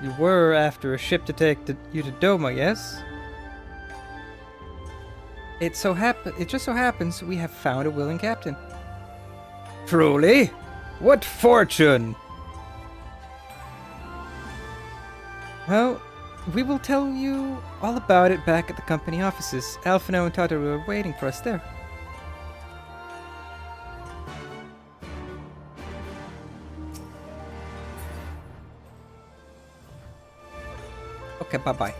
You were after a ship to take you to Doma, yes? It just so happens we have found a willing captain. Truly? What fortune! Well, we will tell you all about it back at the company offices. Alphino and Tataru are waiting for us there. Okay, bye-bye.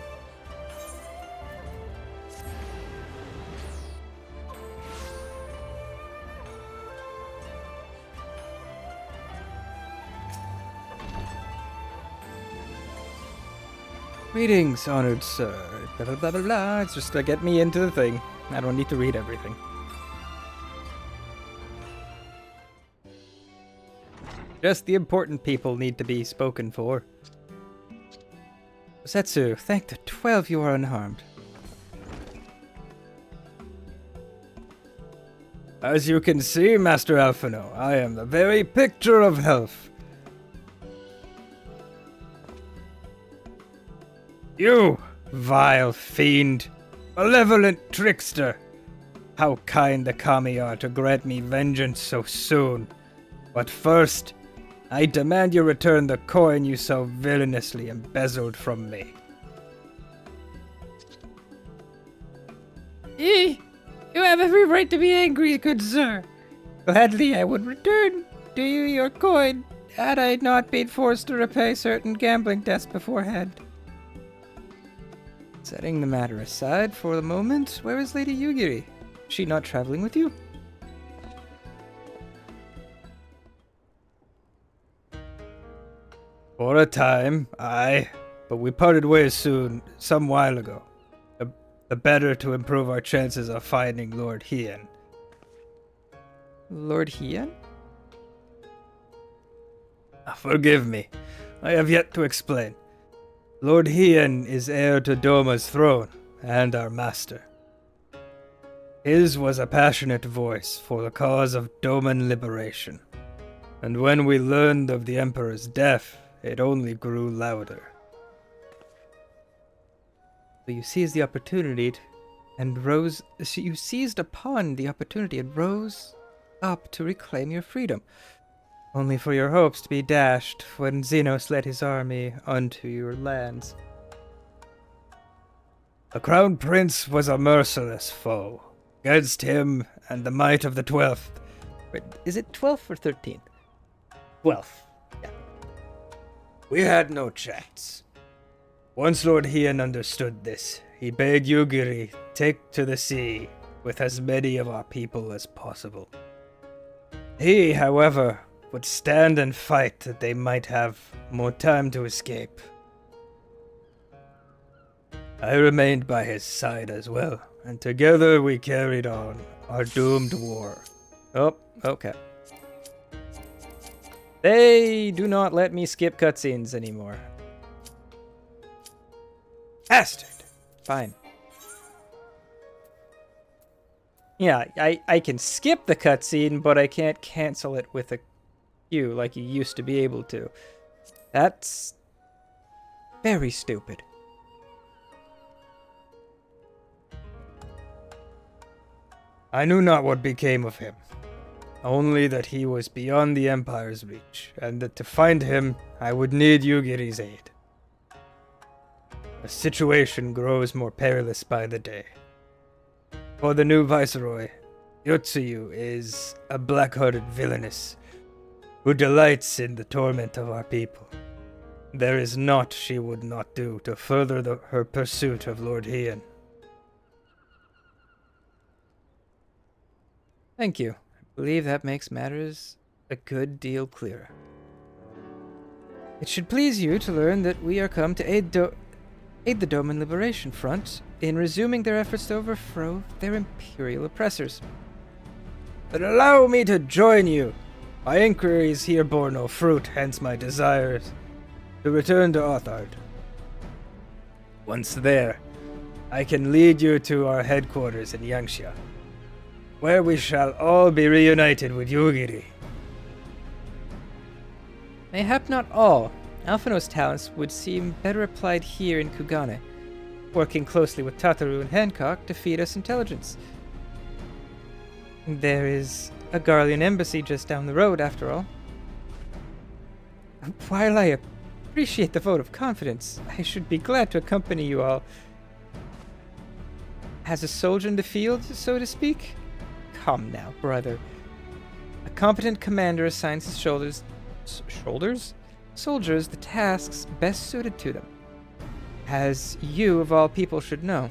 Greetings, honored sir. Blah, blah, blah, blah, blah. It's just to get me into the thing. I don't need to read everything. Just the important people need to be spoken for. Setsu, thank the 12 you are unharmed. As you can see, Master Alphino, I am the very picture of health. You, vile fiend, malevolent trickster! How kind the kami are to grant me vengeance so soon. But first, I demand you return the coin you so villainously embezzled from me. You have every right to be angry, good sir. Gladly I would return to you your coin, had I not been forced to repay certain gambling debts beforehand. Setting the matter aside for the moment, where is Lady Yugiri? Is she not traveling with you? For a time, aye, but we parted ways soon, some while ago. The better to improve our chances of finding Lord Hien. Lord Hien? Forgive me, I have yet to explain. Lord Hien is heir to Doma's throne, and our master. His was a passionate voice for the cause of Doman liberation, and when we learned of the Emperor's death, it only grew louder. So you seized the opportunity you seized upon the opportunity and rose up to reclaim your freedom, only for your hopes to be dashed when Xenos led his army unto your lands. The Crown Prince was a merciless foe. Against him and the might of the 12th, Wait, is it 12th or 13th? 12th. Yeah. We had no chance. Once Lord Hien understood this, he bade Yugiri take to the sea with as many of our people as possible. He, however, would stand and fight that they might have more time to escape. I remained by his side as well, and together we carried on our doomed war. Oh, okay. They do not let me skip cutscenes anymore. Bastard! Fine. Yeah, I can skip the cutscene, but I can't cancel it with a queue like you used to be able to. That's very stupid. I knew not what became of him, only that he was beyond the Empire's reach, and that to find him, I would need Yugiri's aid. The situation grows more perilous by the day. For the new Viceroy, Yotsuyu is a black-hearted villainess who delights in the torment of our people. There is naught she would not do to further her pursuit of Lord Hien. Thank you. I believe that makes matters a good deal clearer. It should please you to learn that we are come to aid the Doman Liberation Front in resuming their efforts to overthrow their imperial oppressors. Then allow me to join you. My inquiries here bore no fruit, hence my desires to return to Othard. Once there, I can lead you to our headquarters in Yangxia, where we shall all be reunited with Yugiri. Mayhap not all. Alphino's talents would seem better applied here in Kugane, working closely with Tataru and Hancock to feed us intelligence. There is a Garlean embassy just down the road, after all. While I appreciate the vote of confidence, I should be glad to accompany you all. As a soldier in the field, so to speak? Come now, brother. A competent commander assigns his soldiers the tasks best suited to them, as you of all people should know.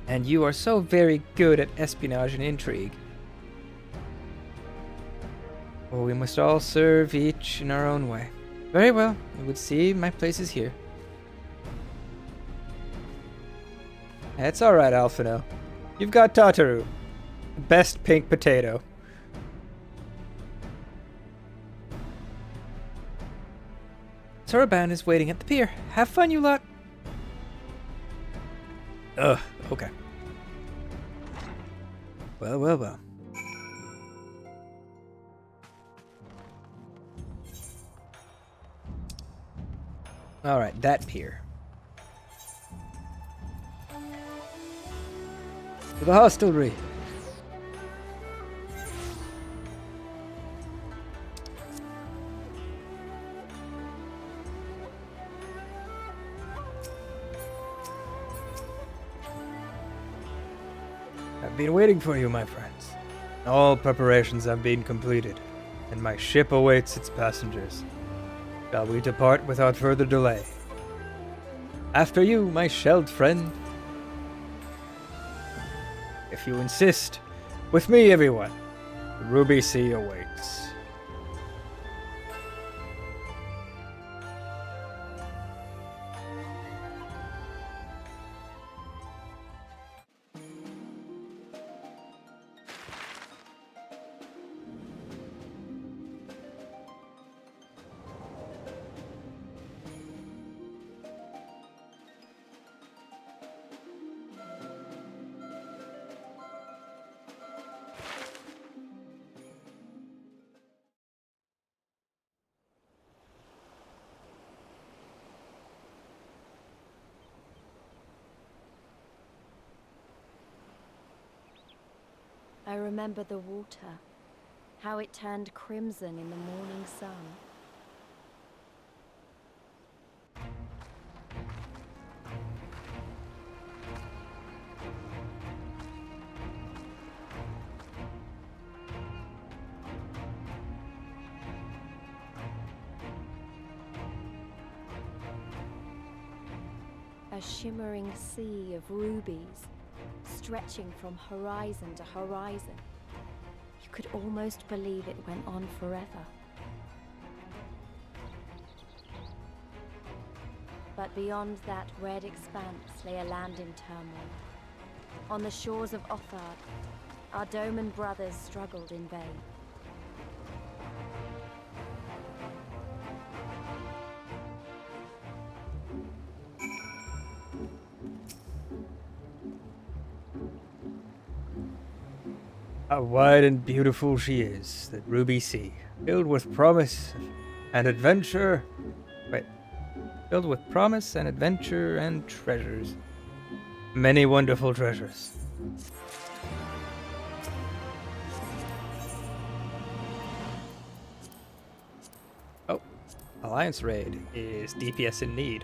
And you are so very good at espionage and intrigue. Well, we must all serve each in our own way. Very well, it would seem my place is here. That's alright, Alphino. You've got Tataru. Best pink potato. Soroban is waiting at the pier. Have fun, you lot. Ugh, okay. Well. Alright, that pier. To the hostelry. I've been waiting for you, my friends. All preparations have been completed, and my ship awaits its passengers. Shall we depart without further delay? After you, my shelled friend. If you insist. With me, everyone. The Ruby Sea awaits. I remember the water, how it turned crimson in the morning sun. A shimmering sea of rubies, stretching from horizon to horizon. You could almost believe it went on forever. But beyond that red expanse lay a land in turmoil. On the shores of Othard, our Doman brothers struggled in vain. How wide and beautiful she is, that ruby sea, filled with promise and adventure. Wait, filled with promise and adventure and treasures. Many wonderful treasures. Oh, Alliance Raid is DPS in need.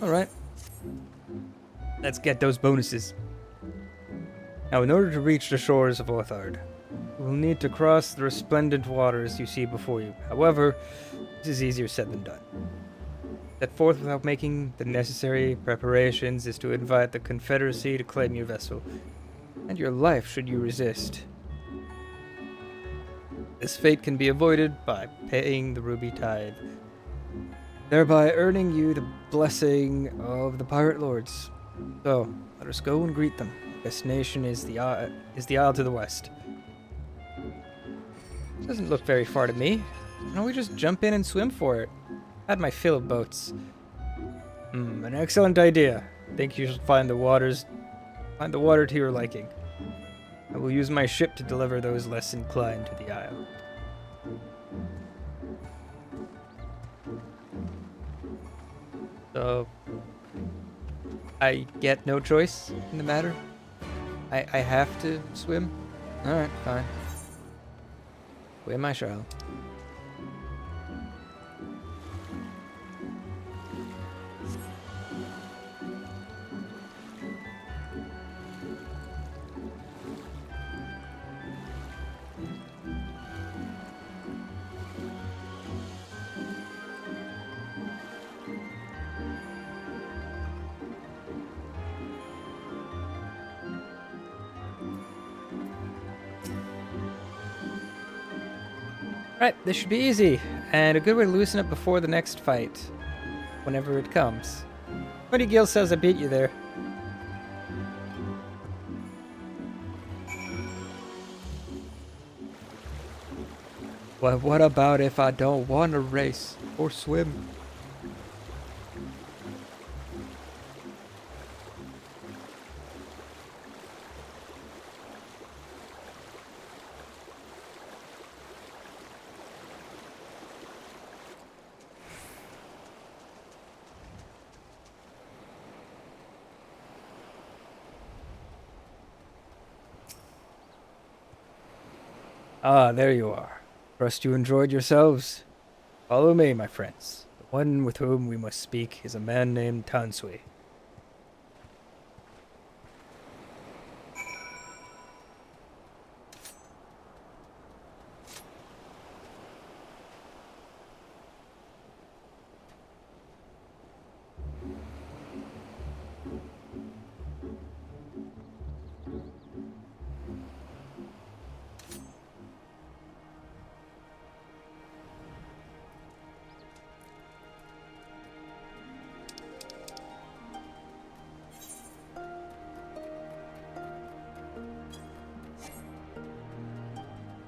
Alright. Let's get those bonuses. Now, in order to reach the shores of Othard, you will need to cross the resplendent waters you see before you. However, this is easier said than done. Set forth without making the necessary preparations is to invite the Confederacy to claim your vessel, and your life should you resist. This fate can be avoided by paying the ruby tithe, thereby earning you the blessing of the pirate lords. So, let us go and greet them. Destination is the isle to the west. Doesn't look very far to me. Why don't we just jump in and swim for it? Had my fill of boats. An excellent idea. Think you should find the water to your liking. I will use my ship to deliver those less inclined to the isle. So, I get no choice in the matter? I have to swim? Alright, fine. Swim I shall. Right, this should be easy, and a good way to loosen up before the next fight, whenever it comes. 20 Gil says I beat you there. Well, what about if I don't want to race or swim? Ah, there you are. Trust you enjoyed yourselves. Follow me, my friends. The one with whom we must speak is a man named Tansui.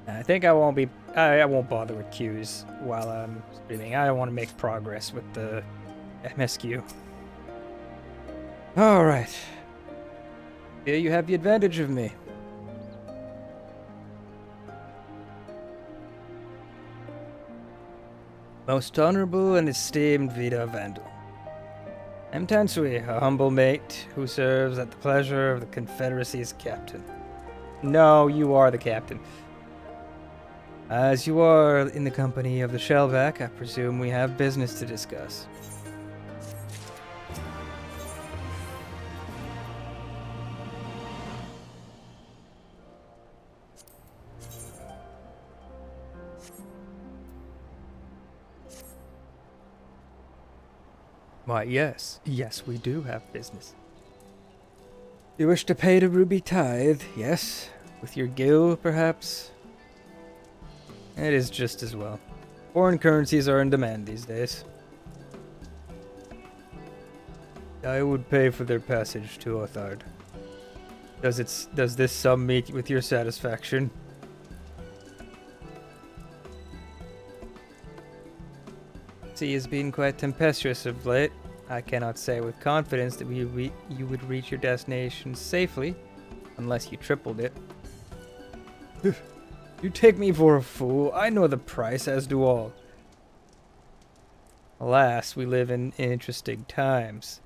I think I won't bother with queues while I'm streaming. I want to make progress with the MSQ. Alright. Here you have the advantage of me. Most honorable and esteemed Vita Vandal. I'm Tansui, a humble mate who serves at the pleasure of the Confederacy's captain. No, you are the captain. As you are in the company of the Shellback, I presume we have business to discuss. Why, yes. Yes, we do have business. You wish to pay the ruby tithe, yes? With your guild, perhaps? It is just as well. Foreign currencies are in demand these days. I would pay for their passage to Othard. Does this sum meet with your satisfaction? Sea has been quite tempestuous of late. I cannot say with confidence that you would reach your destination safely, unless you tripled it. You take me for a fool. I know the price, as do all. Alas, we live in interesting times.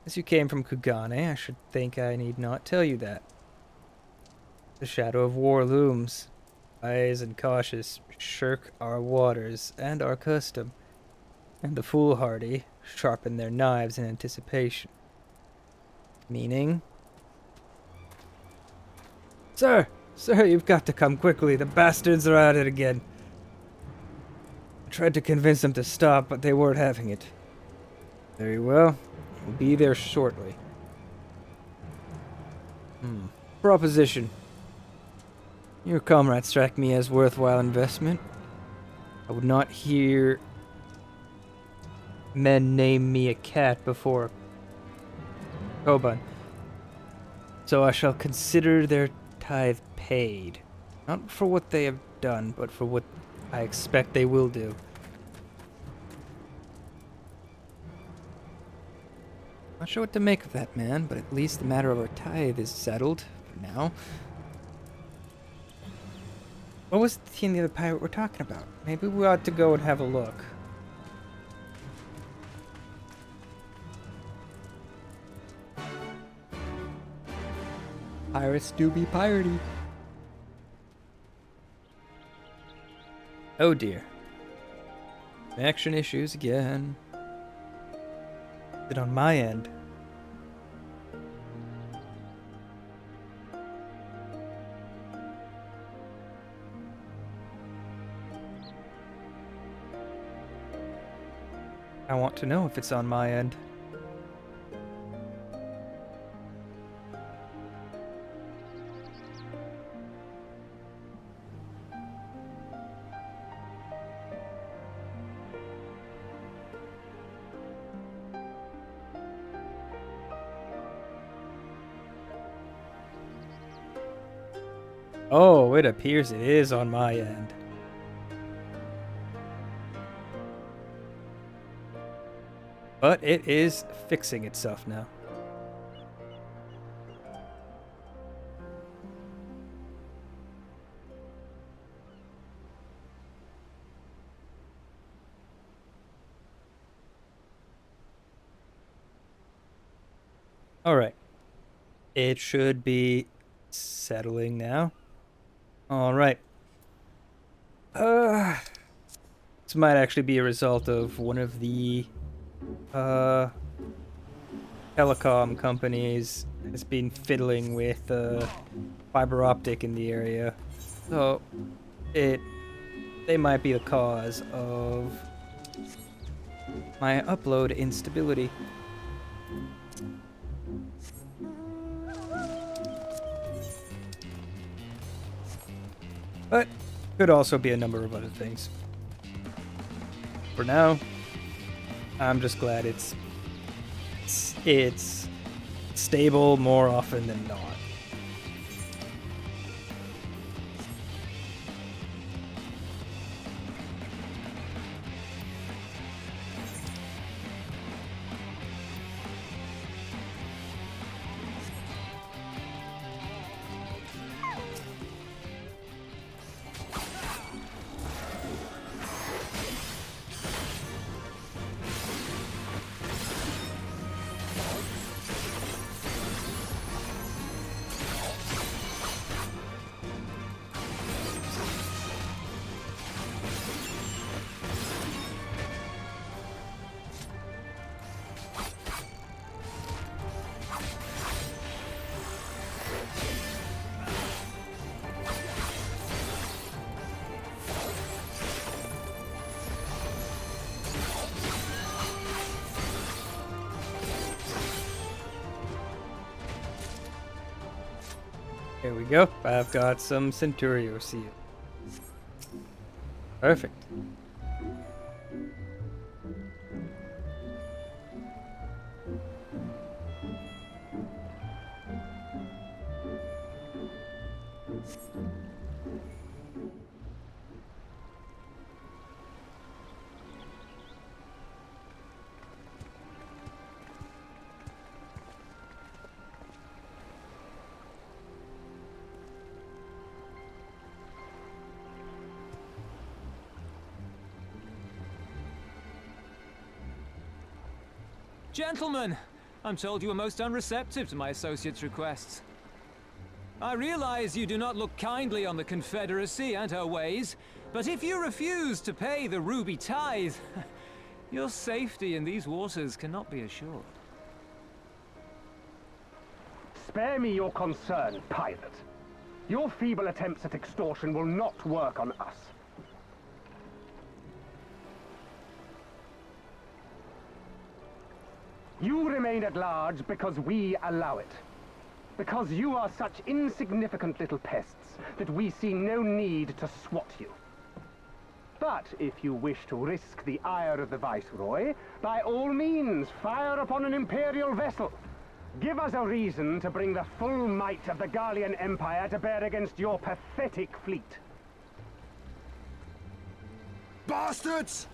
As you came from Kugane, I should think I need not tell you that. The shadow of war looms. Wise and cautious shirk our waters and our custom, and the foolhardy sharpen their knives in anticipation. Meaning? Sir! Sir, you've got to come quickly. The bastards are at it again. I tried to convince them to stop, but they weren't having it. Very well. We'll be there shortly. Proposition. Your comrades strike me as worthwhile investment. I would not hear men name me a cat before Koban. So I shall consider their tithe paid. Not for what they have done, but for what I expect they will do. Not sure what to make of that, man, but at least the matter of our tithe is settled for now. What was he and the other pirate were talking about? Maybe we ought to go and have a look. Pirates do be piratey. Oh dear. Connection issues again. Is it on my end? I want to know if it's on my end. Oh, it appears it is on my end. But it is fixing itself now. All right. It should be settling now. All right. This might actually be a result of one of the telecom companies has been fiddling with fiber optic in the area. So they might be the cause of my upload instability. But could also be a number of other things. For now, I'm just glad it's stable more often than not. Here we go. I've got some Centurio seal. Perfect. Gentlemen, I'm told you were most unreceptive to my associate's requests. I realize you do not look kindly on the Confederacy and her ways, but if you refuse to pay the ruby tithe, your safety in these waters cannot be assured. Spare me your concern, pilot. Your feeble attempts at extortion will not work on us. You remain at large because we allow it. Because you are such insignificant little pests that we see no need to swat you. But if you wish to risk the ire of the Viceroy, by all means, fire upon an Imperial vessel. Give us a reason to bring the full might of the Garlean Empire to bear against your pathetic fleet. Bastards!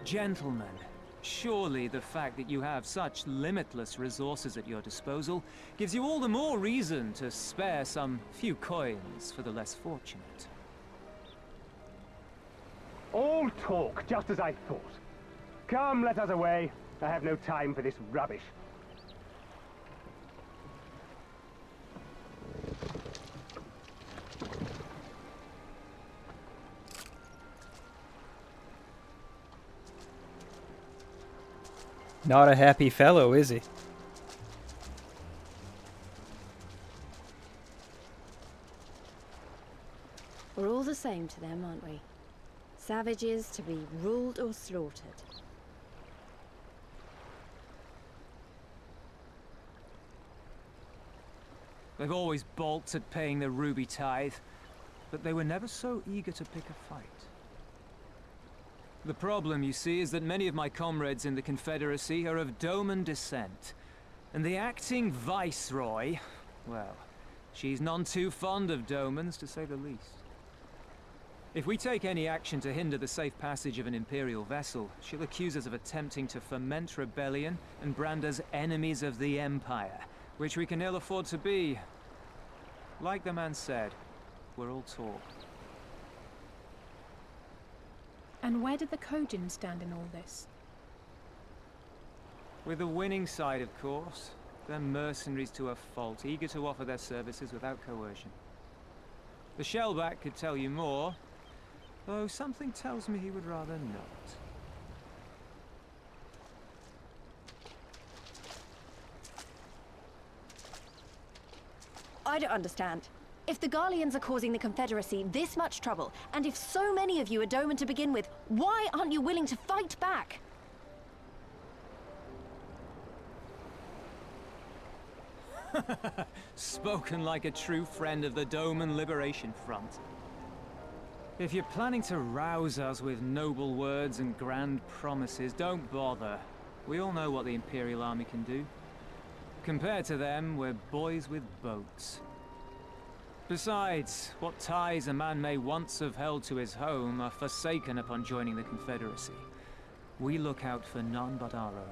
Gentlemen, surely the fact that you have such limitless resources at your disposal gives you all the more reason to spare some few coins for the less fortunate. All talk, just as I thought. Come, let us away. I have no time for this rubbish. Not a happy fellow, is he? We're all the same to them, aren't we? Savages to be ruled or slaughtered. They've always balked at paying the ruby tithe, but they were never so eager to pick a fight. The problem, you see, is that many of my comrades in the Confederacy are of Doman descent. And the acting Viceroy, well, she's none too fond of Domans, to say the least. If we take any action to hinder the safe passage of an Imperial vessel, she'll accuse us of attempting to foment rebellion and brand us enemies of the Empire, which we can ill afford to be. Like the man said, we're all talk. And where did the Kojin stand in all this? With the winning side, of course. They're mercenaries to a fault, eager to offer their services without coercion. The Shellback could tell you more, though something tells me he would rather not. I don't understand. If the Garleans are causing the Confederacy this much trouble, and if so many of you are Doman to begin with, why aren't you willing to fight back? Spoken like a true friend of the Doman Liberation Front. If you're planning to rouse us with noble words and grand promises, don't bother. We all know what the Imperial Army can do. Compared to them, we're boys with boats. Besides, what ties a man may once have held to his home are forsaken upon joining the Confederacy. We look out for none but our own.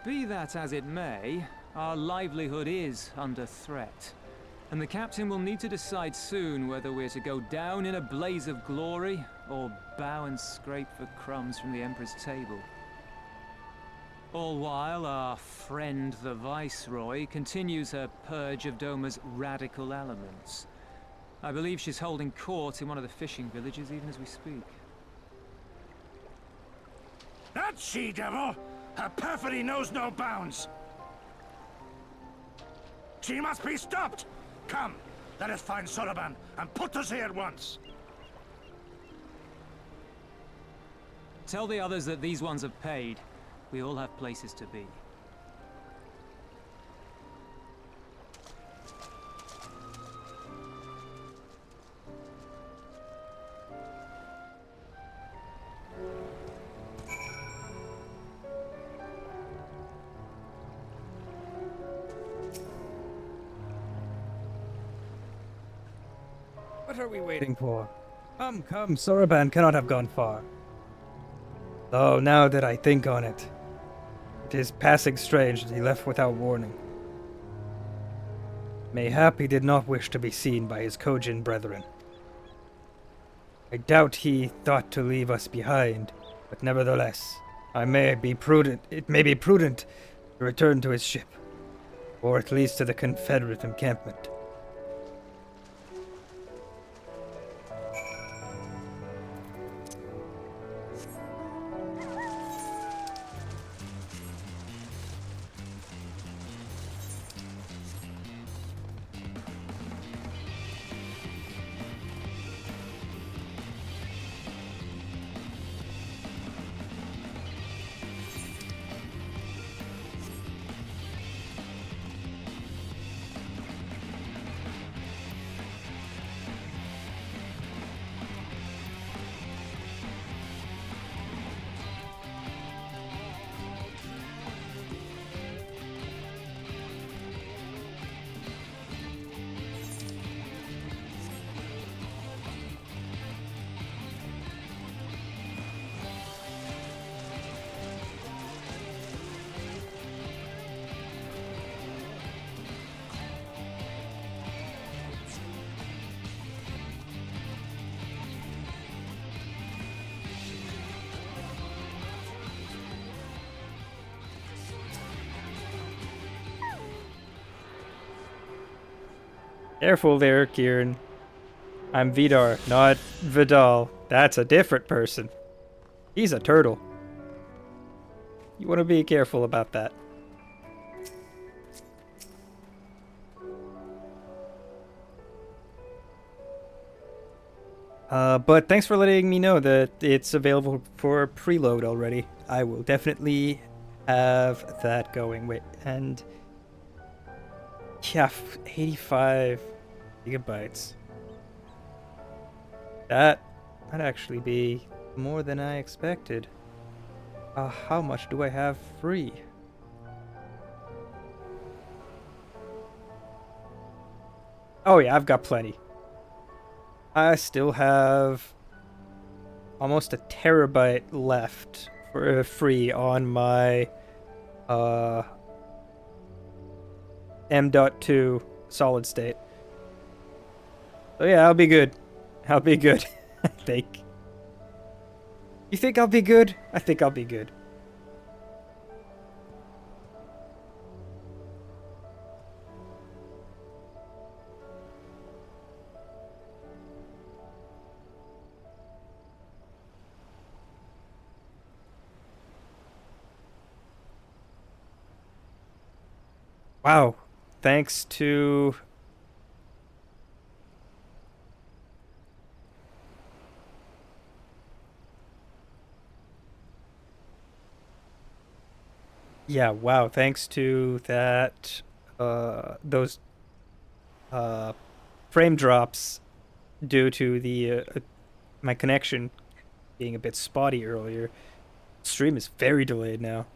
Be that as it may, our livelihood is under threat. And the captain will need to decide soon whether we're to go down in a blaze of glory, or bow and scrape for crumbs from the Emperor's table. All while our friend the Viceroy continues her purge of Doma's radical elements. I believe she's holding court in one of the fishing villages even as we speak. That she-devil! Her perfidy knows no bounds! She must be stopped! Come, Let us find Soroban and put us here at once. Tell the others that these ones have paid. We all have places to be. What are we waiting for? Come, come, Soroban cannot have gone far. Though, now that I think on it, it is passing strange that he left without warning. Mayhap he did not wish to be seen by his Kojin brethren. I doubt he thought to leave us behind, but nevertheless, it may be prudent to return to his ship, or at least to the Confederate encampment. Careful there, Kieran. I'm Vidar, not Vidal. That's a different person. He's a turtle. You want to be careful about that. But thanks for letting me know that it's available for preload already. I will definitely have that going. Wait, and yeah, 85 gigabytes. That'd actually be more than I expected. How much do I have free? Oh yeah, I've got plenty. I still have almost a terabyte left for free on my M.2 solid state. So yeah, I'll be good. I'll be good, I think. You think I'll be good? I think I'll be good. Wow. Thanks to... Yeah, wow. Thanks to that, those frame drops due to the my connection being a bit spotty earlier. Stream is very delayed now.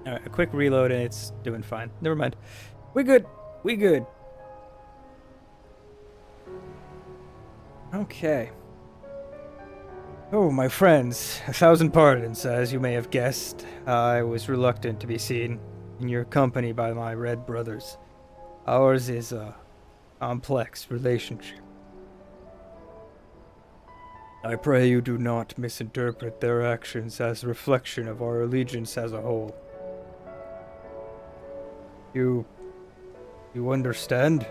Alright, a quick reload and it's doing fine. Never mind. We good. We good. Okay. Oh, my friends, 1,000 pardons. As you may have guessed, I was reluctant to be seen in your company by my red brothers. Ours is a complex relationship. I pray you do not misinterpret their actions as a reflection of our allegiance as a whole. You understand?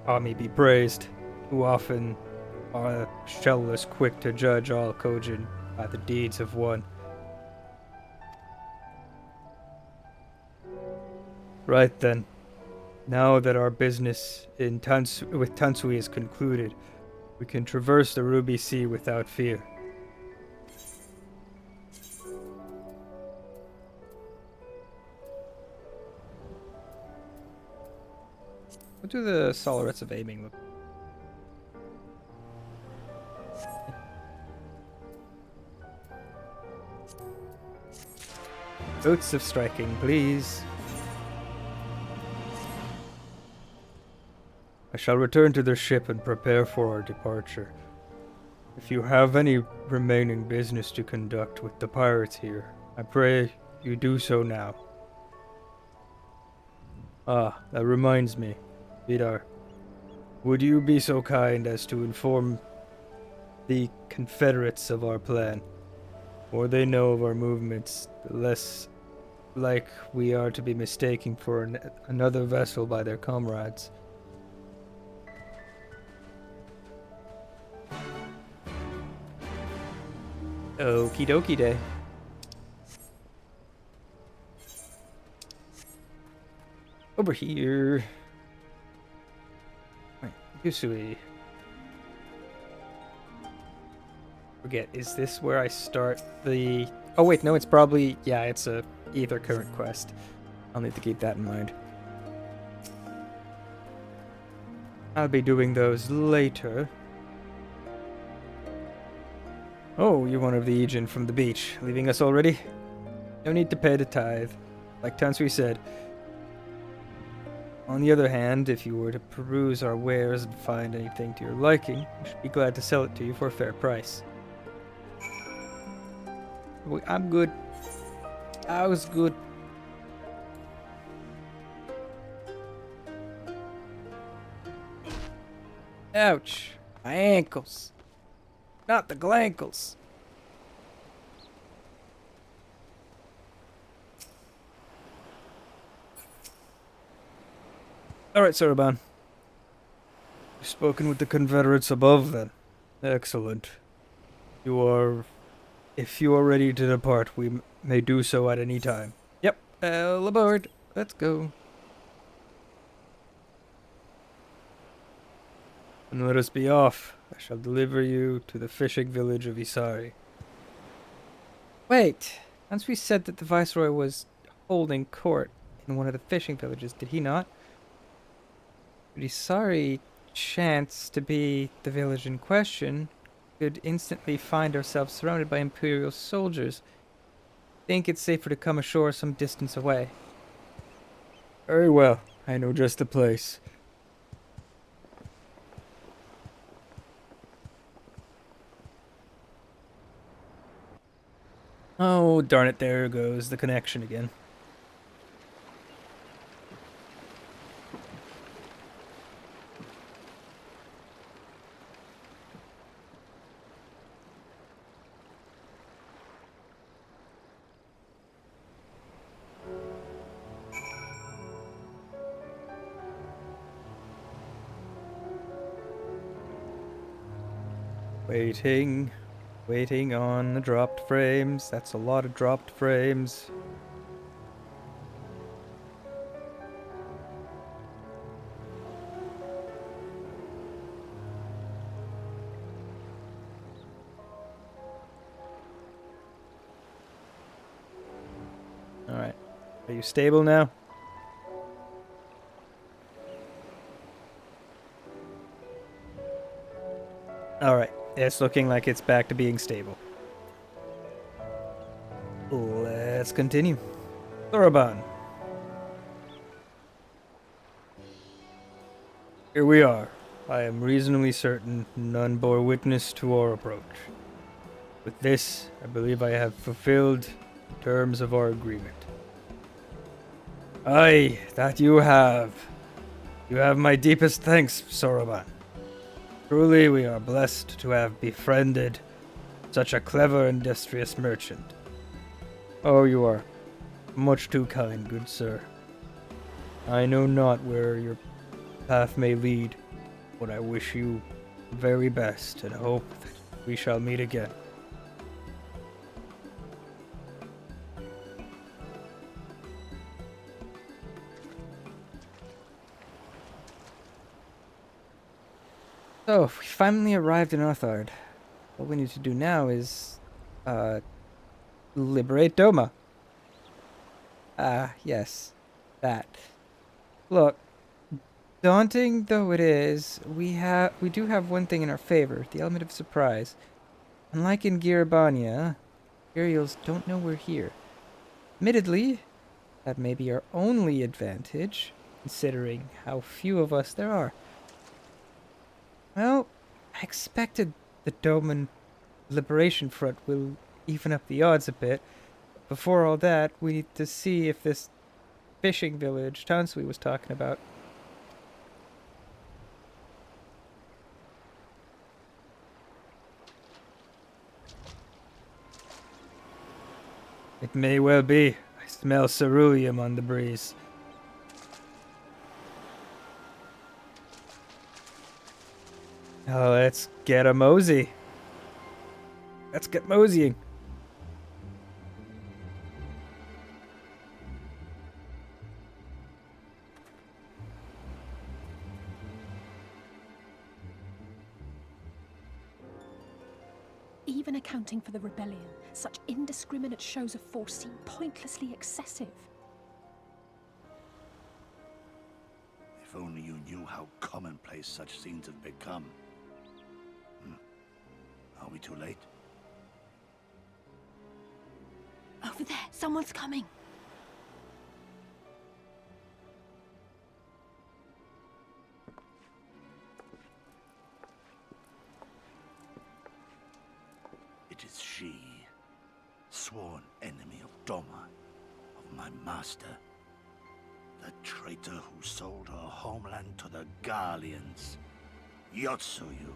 Ami be praised. Too often are shellers quick to judge all Kojin by the deeds of one. Right then. Now that our business with Tansui is concluded, we can traverse the Ruby Sea without fear. What do the solarates of aiming look? Boots of striking, please. I shall return to the ship and prepare for our departure. If you have any remaining business to conduct with the pirates here, I pray you do so now. Ah, that reminds me. Vidar, would you be so kind as to inform the Confederates of our plan? The more they know of our movements, the less like we are to be mistaken for another vessel by their comrades. Okie dokie day. Over here. Wait, Yusui. Forget, is this where I start the... Oh wait, no, it's probably... Yeah, it's a either current quest. I'll need to keep that in mind. I'll be doing those later. Oh, you're one of the Aegean from the beach. Leaving us already? No need to pay the tithe. Like Tansui said. On the other hand, if you were to peruse our wares and find anything to your liking, we should be glad to sell it to you for a fair price. I'm good. I was good. Ouch. My ankles. Not the glankles. Alright, Soroban. You've spoken with the Confederates above, then. Excellent. If you are ready to depart, we may do so at any time. Yep, all aboard. Let's go. And let us be off. I shall deliver you to the fishing village of Isari. Wait, once we said that the Viceroy was holding court in one of the fishing villages, did he not? But Isari chanced to be the village in question. Could instantly find ourselves surrounded by Imperial soldiers. Think it's safer to come ashore some distance away. Very well, I know just the place. Oh, darn it, there goes the connection again. Waiting on the dropped frames. That's a lot of dropped frames. Alright. Are you stable now? Alright. It's looking like it's back to being stable. Let's continue. Soroban. Here we are. I am reasonably certain none bore witness to our approach. With this, I believe I have fulfilled the terms of our agreement. Aye, that you have. You have my deepest thanks, Soroban. Truly, we are blessed to have befriended such a clever, industrious merchant. Oh, you are much too kind, good sir. I know not where your path may lead, but I wish you very best and hope that we shall meet again. So, we finally arrived in Arthard. What we need to do now is, liberate Doma. Yes. That. Look, daunting though it is, we do have one thing in our favor, the element of surprise. Unlike in Girabania, Imperials don't know we're here. Admittedly, that may be our only advantage, considering how few of us there are. Well, I expected the Doman Liberation Front will even up the odds a bit. Before all that, we need to see if this fishing village Tansui was talking about. It may well be. I smell ceruleum on the breeze. Oh, let's get a mosey. Let's get moseying. Even accounting for the rebellion, such indiscriminate shows of force seem pointlessly excessive. If only you knew how commonplace such scenes have become. Are we too late? Over there, someone's coming. It is she, sworn enemy of Doma, of my master. The traitor who sold her homeland to the Garleans. Yotsuyu.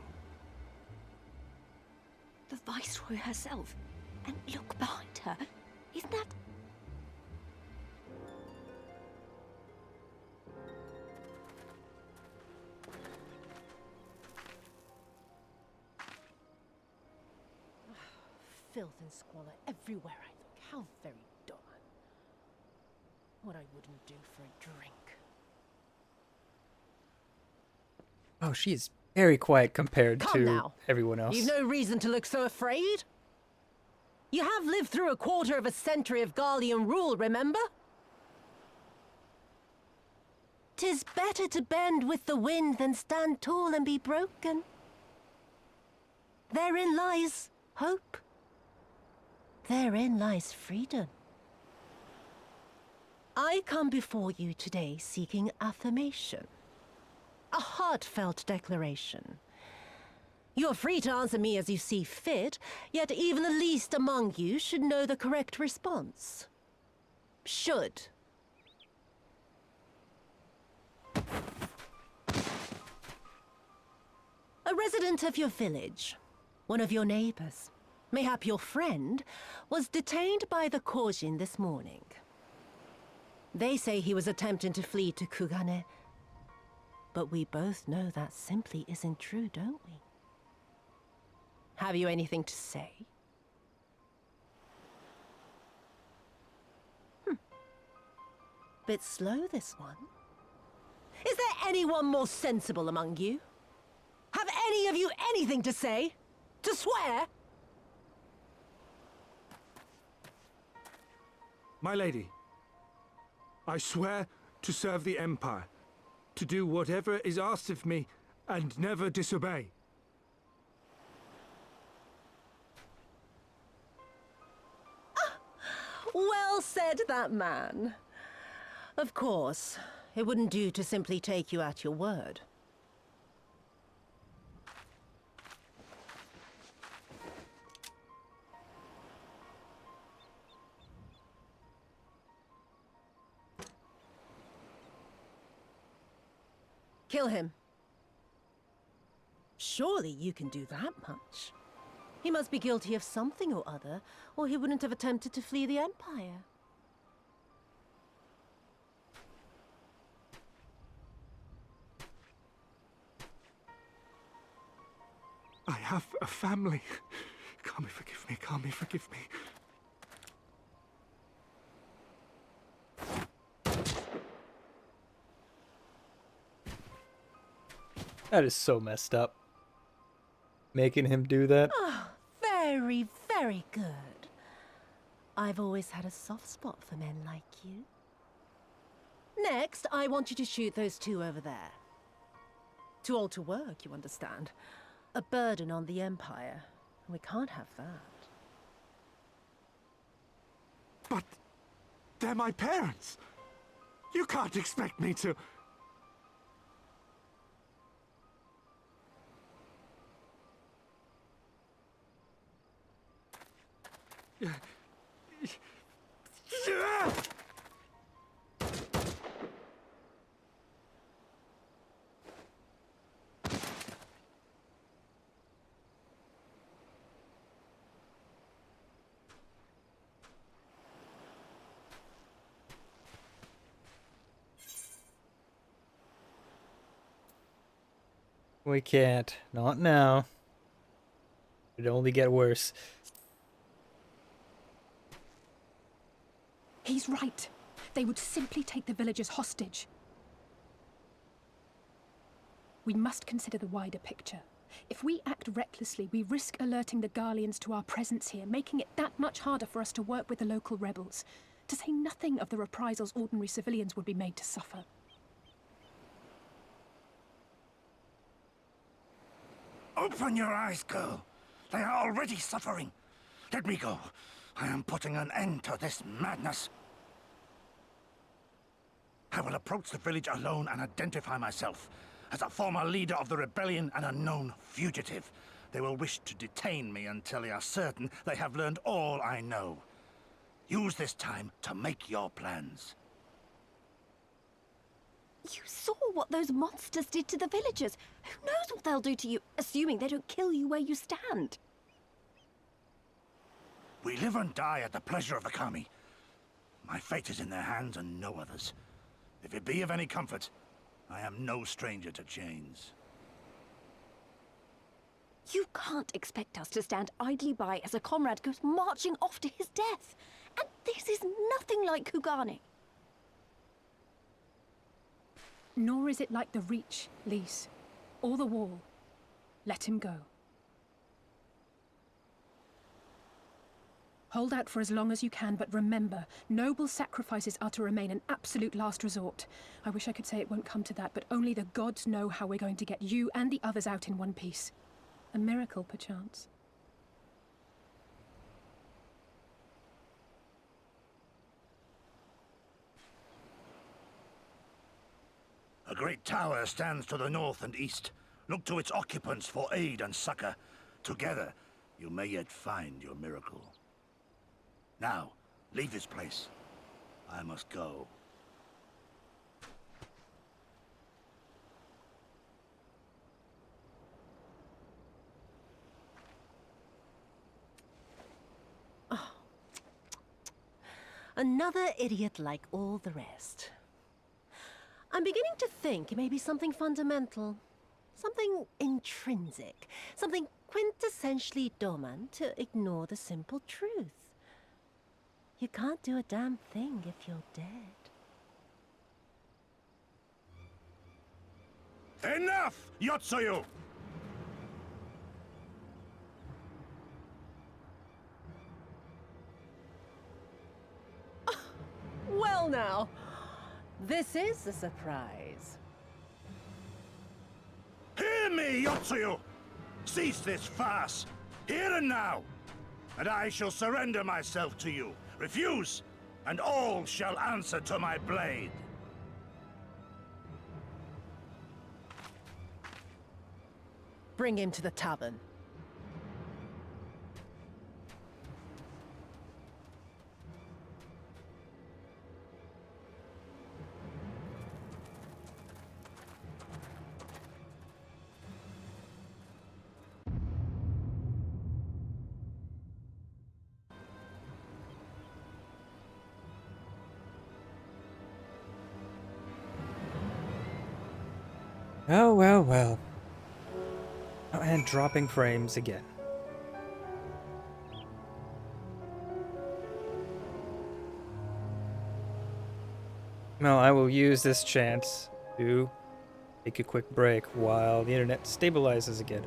The Viceroy herself. And look behind her. Isn't that... Filth and squalor everywhere I look. How very Doman. What I wouldn't do for a drink. Oh, she is very quiet compared Come to now. everyone else. You've no reason to look so afraid. You have lived through a quarter of a century of Garlean rule, remember? 'Tis better to bend with the wind than stand tall and be broken. Therein lies hope. Therein lies freedom. I come before you today seeking affirmation. A heartfelt declaration. You are free to answer me as you see fit, yet even the least among you should know the correct response. Should. A resident of your village, one of your neighbors, mayhap your friend, was detained by the Kojin this morning. They say he was attempting to flee to Kugane, but we both know that simply isn't true, don't we? Have you anything to say? Bit slow, this one. Is there anyone more sensible among you? Have any of you anything to say? To swear? My lady, I swear to serve the Empire, to do whatever is asked of me, and never disobey. Well said, that man. Of course, it wouldn't do to simply take you at your word. Kill him. Surely you can do that much. He must be guilty of something or other, or he wouldn't have attempted to flee the Empire. have a family. Kami, forgive me. Kami, forgive me. That is so messed up. Making him do that. Oh, very, very good. I've always had a soft spot for men like you. Next, I want you to shoot those two over there. Too old to work, you understand. A burden on the Empire. We can't have that. But they're my parents. You can't expect me to... We can't. Not now. It'd only get worse. He's right. They would simply take the villagers hostage. We must consider the wider picture. If we act recklessly, we risk alerting the Garleans to our presence here, making it that much harder for us to work with the local rebels. To say nothing of the reprisals ordinary civilians would be made to suffer. Open your eyes, girl. They are already suffering. Let me go. I am putting an end to this madness. I will approach the village alone and identify myself as a former leader of the rebellion and a known fugitive. They will wish to detain me until they are certain they have learned all I know. Use this time to make your plans. You saw what those monsters did to the villagers. Who knows what they'll do to you, assuming they don't kill you where you stand? We live and die at the pleasure of the Kami. My fate is in their hands and no others. If it be of any comfort, I am no stranger to chains. You can't expect us to stand idly by as a comrade goes marching off to his death. And this is nothing like Kugane. Nor is it like the Reach, Lise, or the Wall. Let him go. Hold out for as long as you can, but remember, noble sacrifices are to remain an absolute last resort. I wish I could say it won't come to that, but only the gods know how we're going to get you and the others out in one piece. A miracle, perchance. A great tower stands to the north and east. Look to its occupants for aid and succor. Together, you may yet find your miracle. Now, leave this place. I must go. Oh. Another idiot like all the rest. I'm beginning to think it may be something fundamental. Something intrinsic. Something quintessentially Doman to ignore the simple truth. You can't do a damn thing if you're dead. Enough, Yotsuyu! Well now, this is a surprise. Hear me, Yotsuyu! Cease this farce, here and now, and I shall surrender myself to you. Refuse, and all shall answer to my blade. Bring him to the tavern. Oh, well, well. And dropping frames again. Well, I will use this chance to take a quick break while the internet stabilizes again.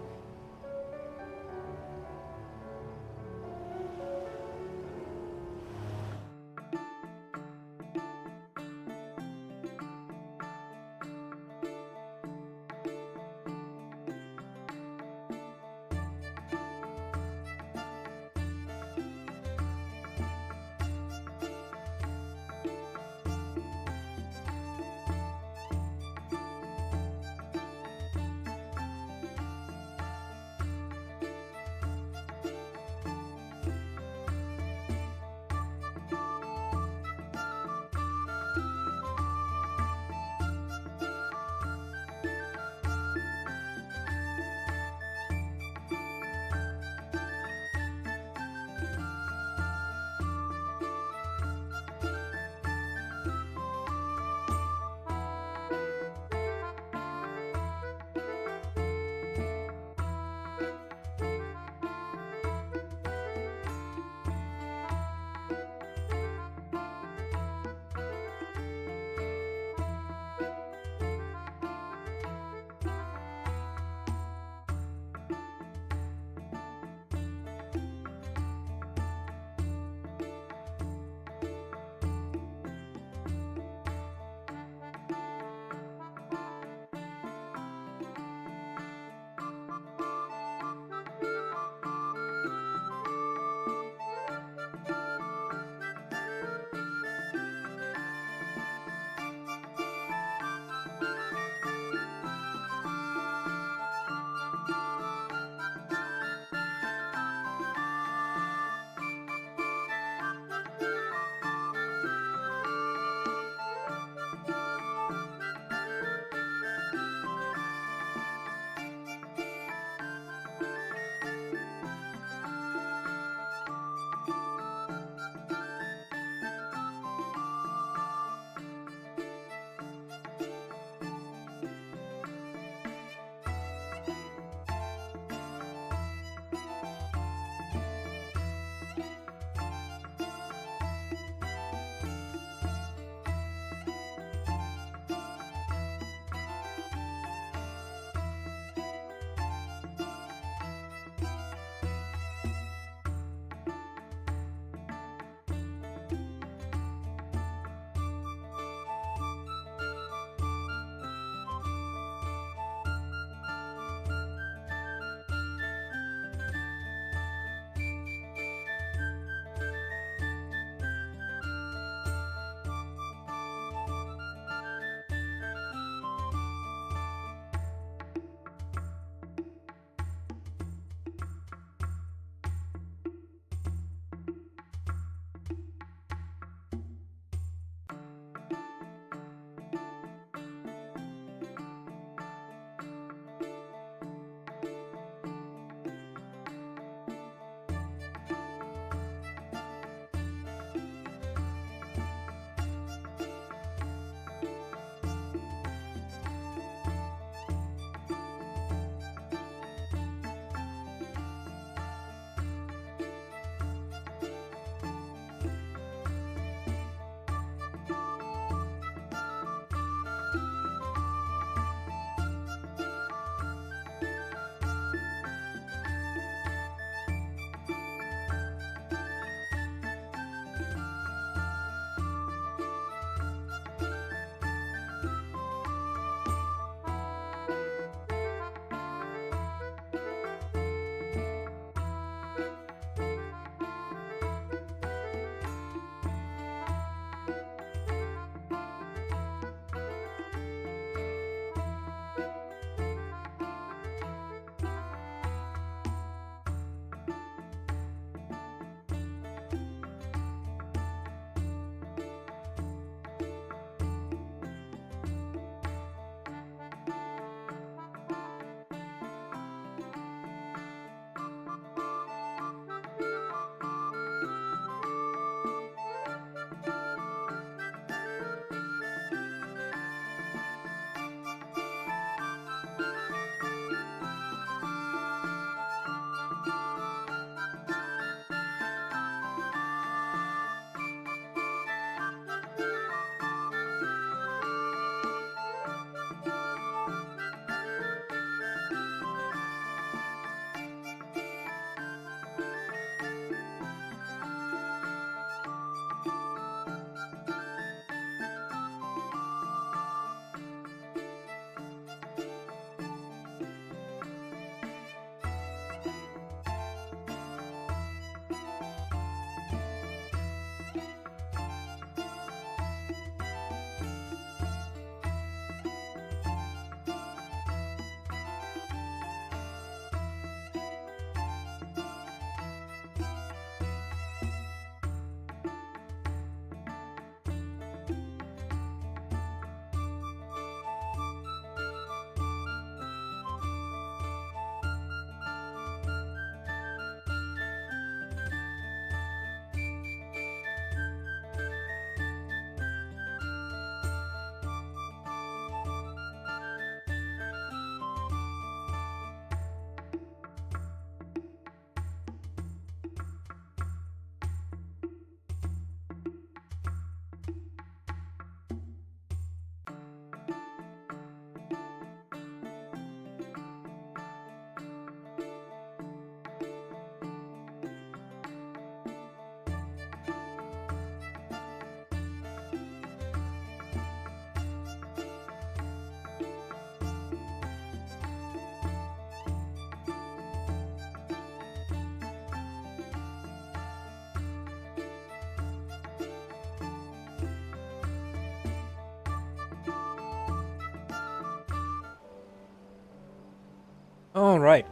All right.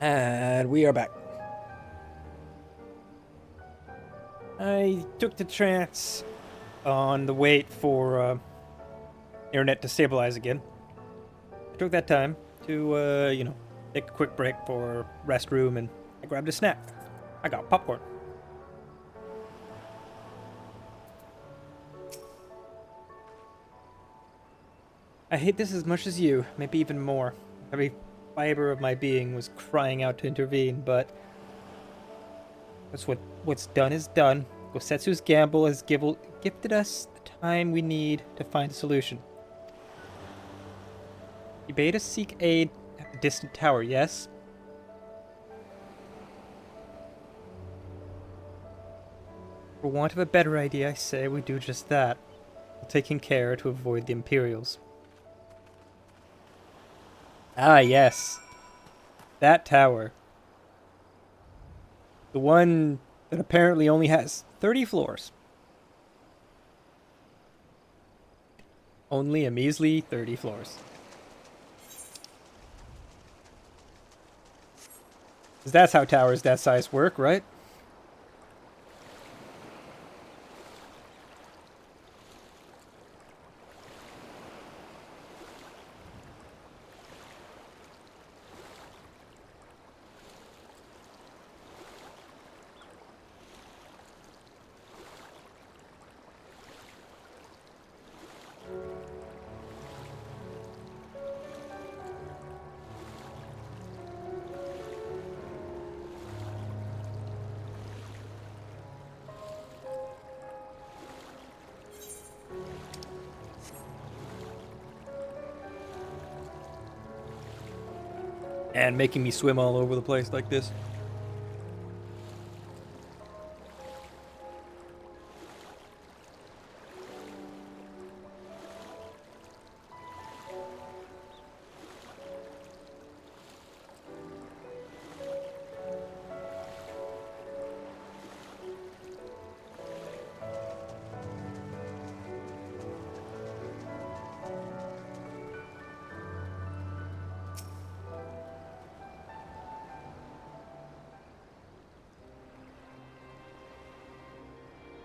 And we are back. I took the chance on the wait for internet to stabilize again. I took that time to, take a quick break for restroom, and I grabbed a snack. I got popcorn. I hate this as much as you, maybe even more. Every fiber of my being was crying out to intervene, but what's done is done. Gosetsu's gamble has gifted us the time we need to find a solution. He bade us seek aid at the distant tower, yes? For want of a better idea, I say we do just that, while taking care to avoid the Imperials. Ah, yes. That tower. The one that apparently only has 30 floors. Only a measly 30 floors. 'Cause that's how towers that size work, right? And making me swim all over the place like this.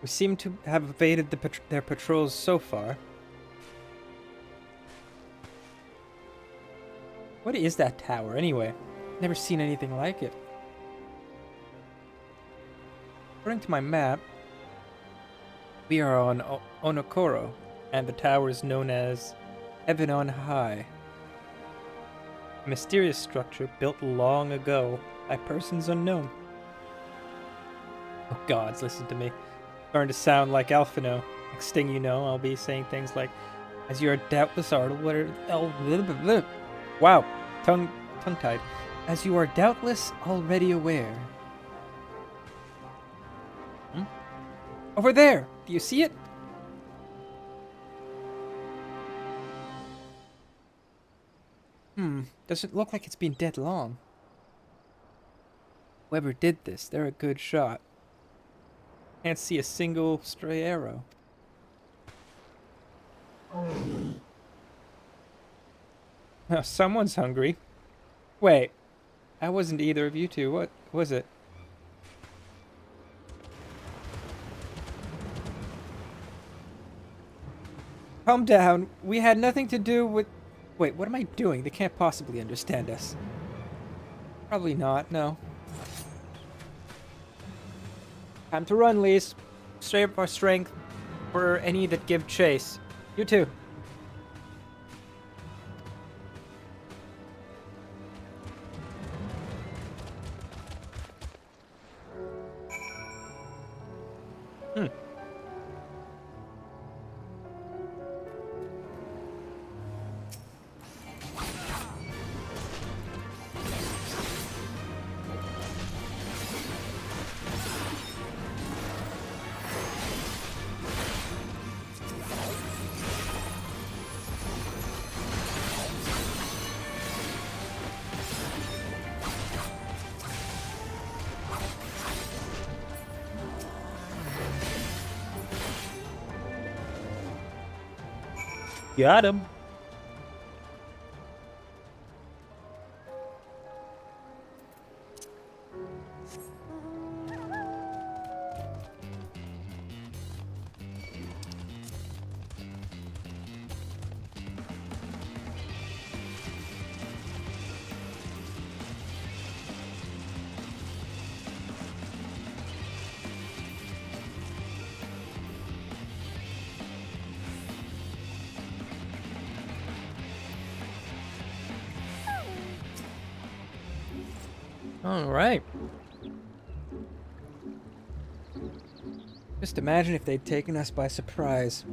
We seem to have evaded their patrols so far. What is that tower, anyway? Never seen anything like it. According to my map, we are on Onokoro, and the tower is known as Heaven on High. A mysterious structure built long ago by persons unknown. Oh gods, listen to me. Starting to sound like Alphino. Next thing you know, I'll be saying things like, as you are doubtless wow, tongue-tied. As you are doubtless already aware. Over there! Do you see it? Doesn't look like it's been dead long. Whoever did this, they're a good shot. Can't see a single stray arrow. Now, someone's hungry. Wait, that wasn't either of you two. What was it? Calm down. We had nothing to do with... Wait, what am I doing? They can't possibly understand us. Probably not, no. Time to run, Lise. Save our strength for any that give chase. You too. Got him. Alright. Just imagine if they'd taken us by surprise.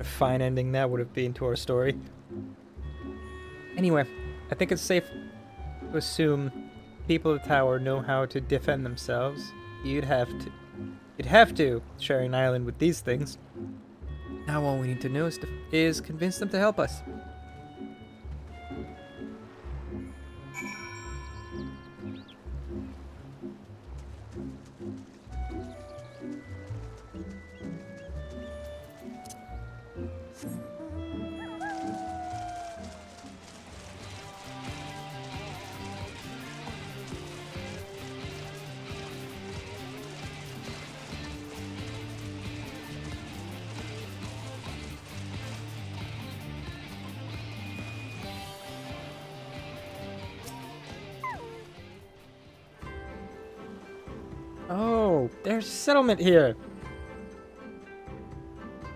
A fine ending that would have been to our story. Anyway, I think it's safe to assume people of the tower know how to defend themselves. You'd have to sharing an island with these things. Now all we need to know is convince them to help us. Oh, there's a settlement here.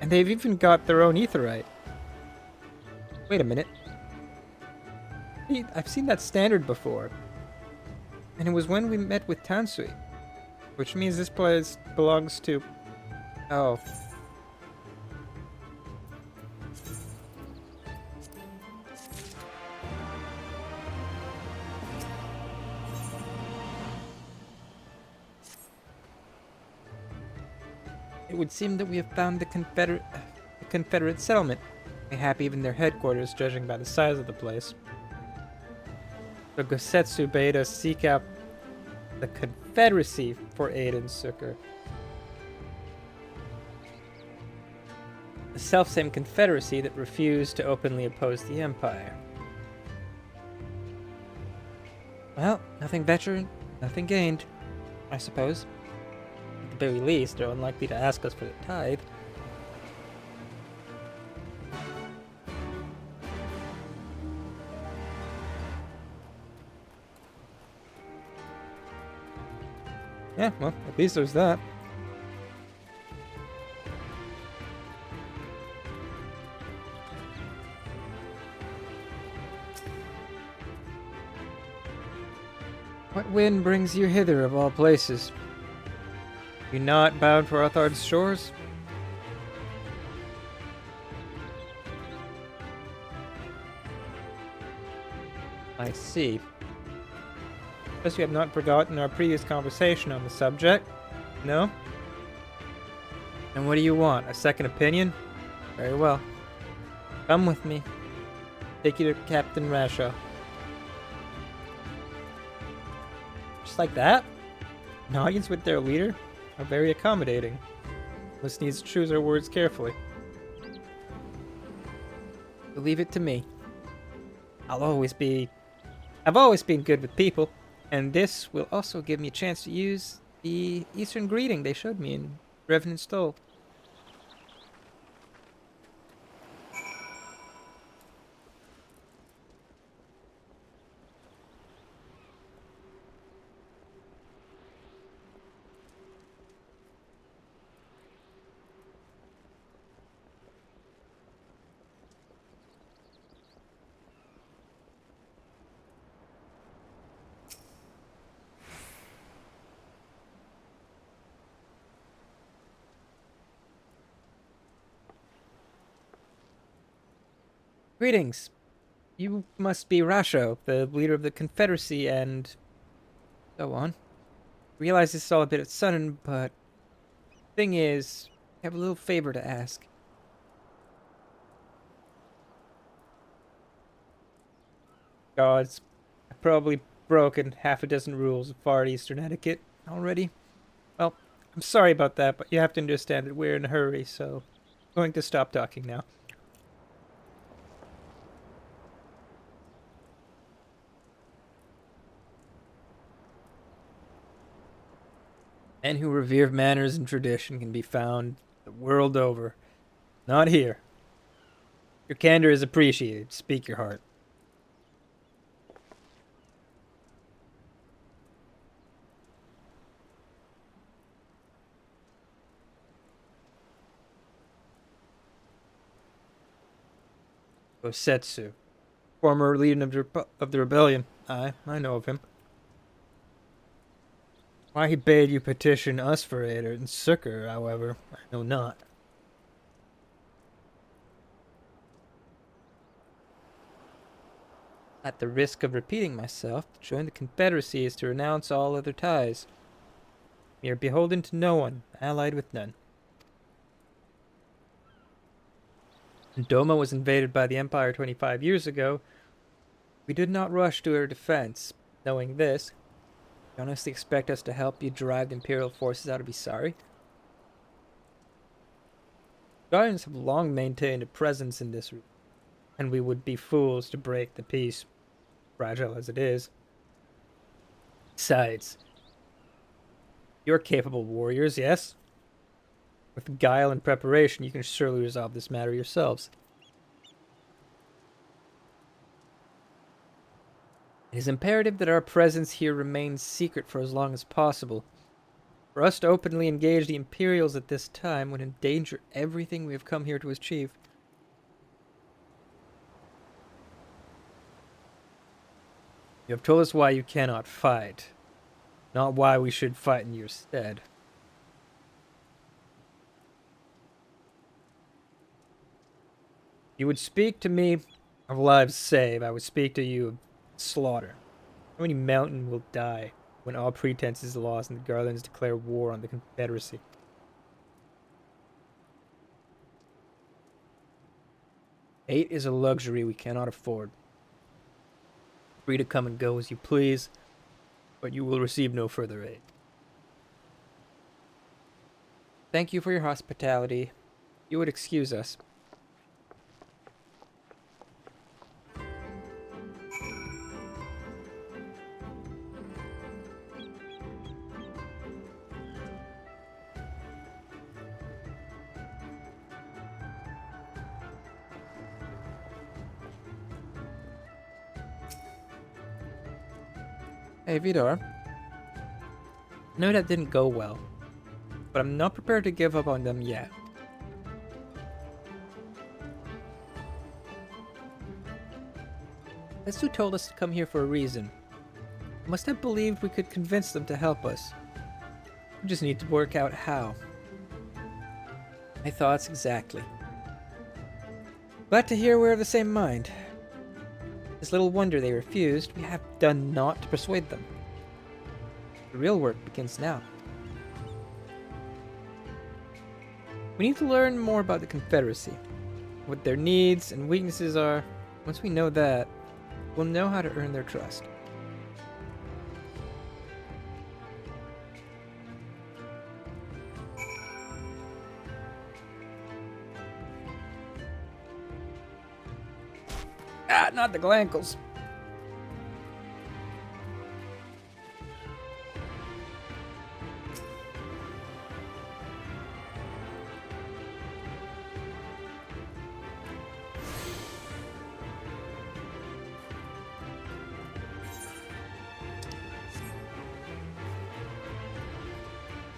And they've even got their own aetherite. Wait a minute. I've seen that standard before. And it was when we met with Tansui. Which means this place belongs to... Oh. It would seem that we have found the Confederate settlement. They have even their headquarters, judging by the size of the place. The Gosetsu bade us seek out the Confederacy for aid and succor. The selfsame Confederacy that refused to openly oppose the Empire. Well, nothing ventured, nothing gained, I suppose. At the very least, they're unlikely to ask us for the tithe. Yeah, well, at least there's that. What wind brings you hither of all places? You not bound for Arthard's shores? I see. Guess you have not forgotten our previous conversation on the subject. No? And what do you want? A second opinion? Very well. Come with me. Take you to Captain Rasha. Just like that? An audience with their leader? Are very accommodating. Let's needs to choose our words carefully. Leave it to me. I've always been good with people. And this will also give me a chance to use the Eastern greeting they showed me in Revenant Stoll. Greetings. You must be Rasho, the leader of the Confederacy, and so on. Realize this is all a bit sudden, but thing is, I have a little favor to ask. Gods, I've probably broken half a dozen rules of Far Eastern etiquette already. Well, I'm sorry about that, but you have to understand that we're in a hurry, so I'm going to stop talking now. Men who revere manners and tradition can be found the world over. Not here. Your candor is appreciated. Speak your heart. Gosetsu, former leader of the rebellion. I know of him. Why he bade you petition us for aid and succor, however, I know not. At the risk of repeating myself, to join the Confederacy is to renounce all other ties. We are beholden to no one, allied with none. When Doma was invaded by the Empire 25 years ago, we did not rush to her defense. Knowing this, you honestly expect us to help you drive the Imperial forces out of Isari? Guardians have long maintained a presence in this region, and we would be fools to break the peace, fragile as it is. Besides, you're capable warriors, yes? With guile and preparation, you can surely resolve this matter yourselves. It is imperative that our presence here remains secret for as long as possible. For us to openly engage the Imperials at this time would endanger everything we have come here to achieve. You have told us why you cannot fight, not why we should fight in your stead. You would speak to me of lives saved, I would speak to you of slaughter. How many mountain will die when all pretense is lost and the Garlands declare war on the Confederacy? Hate is a luxury we cannot afford. Free to come and go as you please, but you will receive no further aid. Thank you for your hospitality. You would excuse us. Hey, Vidar. I know that didn't go well, but I'm not prepared to give up on them yet. Lestu told us to come here for a reason. I must have believed we could convince them to help us. We just need to work out how. My thoughts exactly. Glad to hear we're of the same mind. It's little wonder they refused. We have done naught to persuade them. The real work begins now. We need to learn more about the Confederacy, what their needs and weaknesses are. Once we know that, we'll know how to earn their trust. Ah, not the glankles.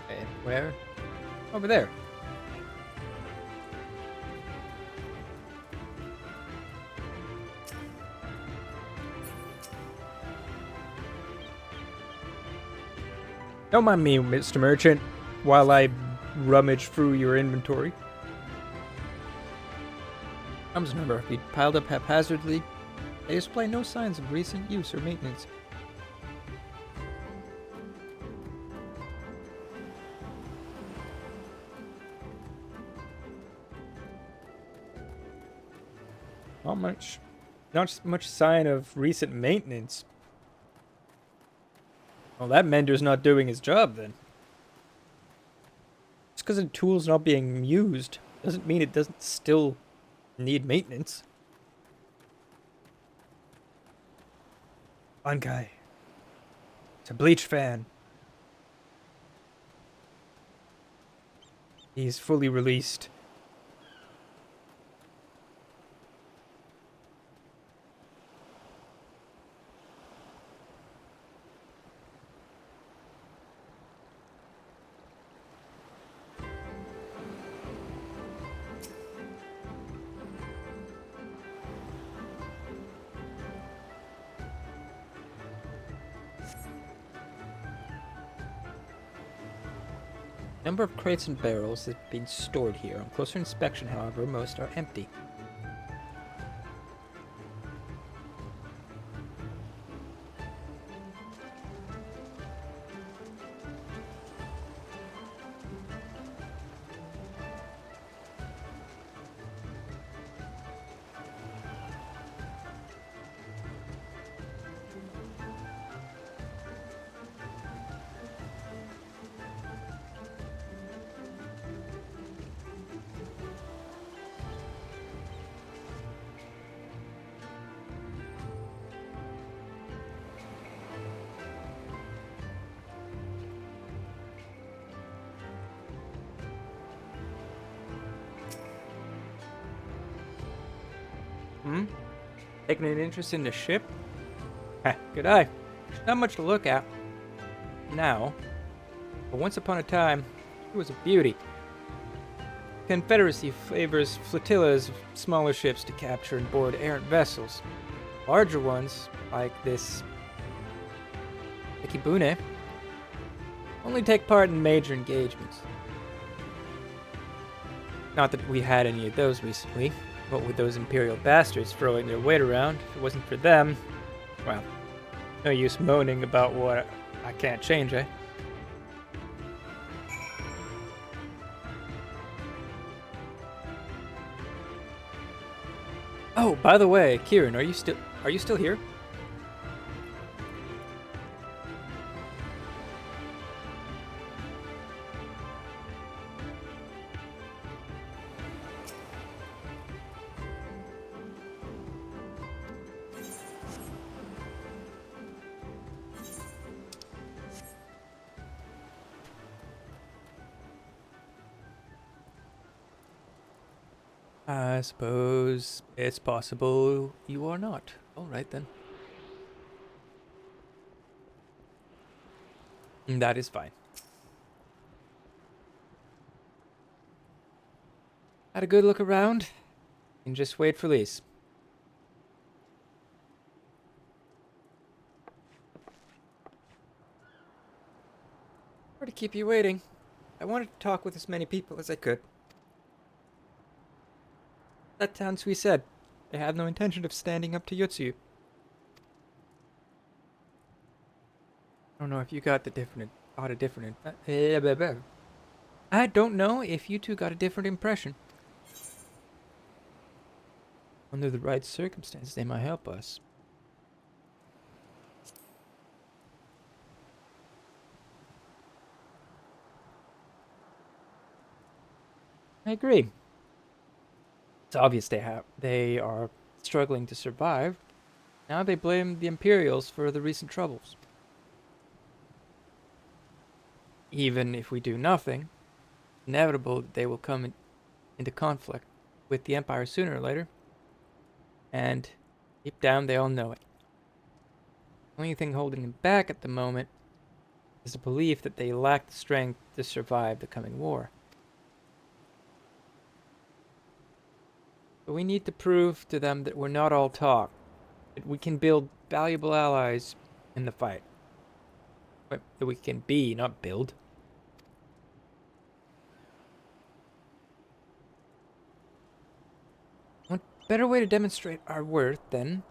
Okay, where? Over there. Don't mind me, Mr. Merchant, while I rummage through your inventory. Comes number be piled up haphazardly. They display no signs of recent use or maintenance. Not much sign of recent maintenance. Well, that mender's not doing his job, then. Just because a tool's not being used doesn't mean it doesn't still need maintenance. One guy. It's a bleach fan. He's fully released. Number of crates and barrels have been stored here. On closer inspection, however, most are empty. Taking an interest in the ship? Heh, good eye. There's not much to look at now, but once upon a time, it was a beauty. Confederacy favors flotillas of smaller ships to capture and board errant vessels. Larger ones, like this Ikebune, only take part in major engagements. Not that we had any of those recently. What with those Imperial bastards throwing their weight around, if it wasn't for them, well, no use moaning about what I can't change, eh? Oh, by the way, Kieran, are you still here? I suppose it's possible you are not. All right then. That is fine. Had a good look around and just wait for Lise. Or to keep you waiting. I wanted to talk with as many people as I could. That Tansui said they have no intention of standing up to Yotsuyu. I don't know if you got a different. I don't know if you two got a different impression. Under the right circumstances, they might help us. I agree. It's obvious they are struggling to survive. Now they blame the Imperials for the recent troubles. Even if we do nothing, it's inevitable that they will come into conflict with the Empire sooner or later. And deep down, they all know it. The only thing holding them back at the moment is the belief that they lack the strength to survive the coming war. But we need to prove to them that we're not all talk, that we can build valuable allies in the fight. But that we can be, not build. What better way to demonstrate our worth than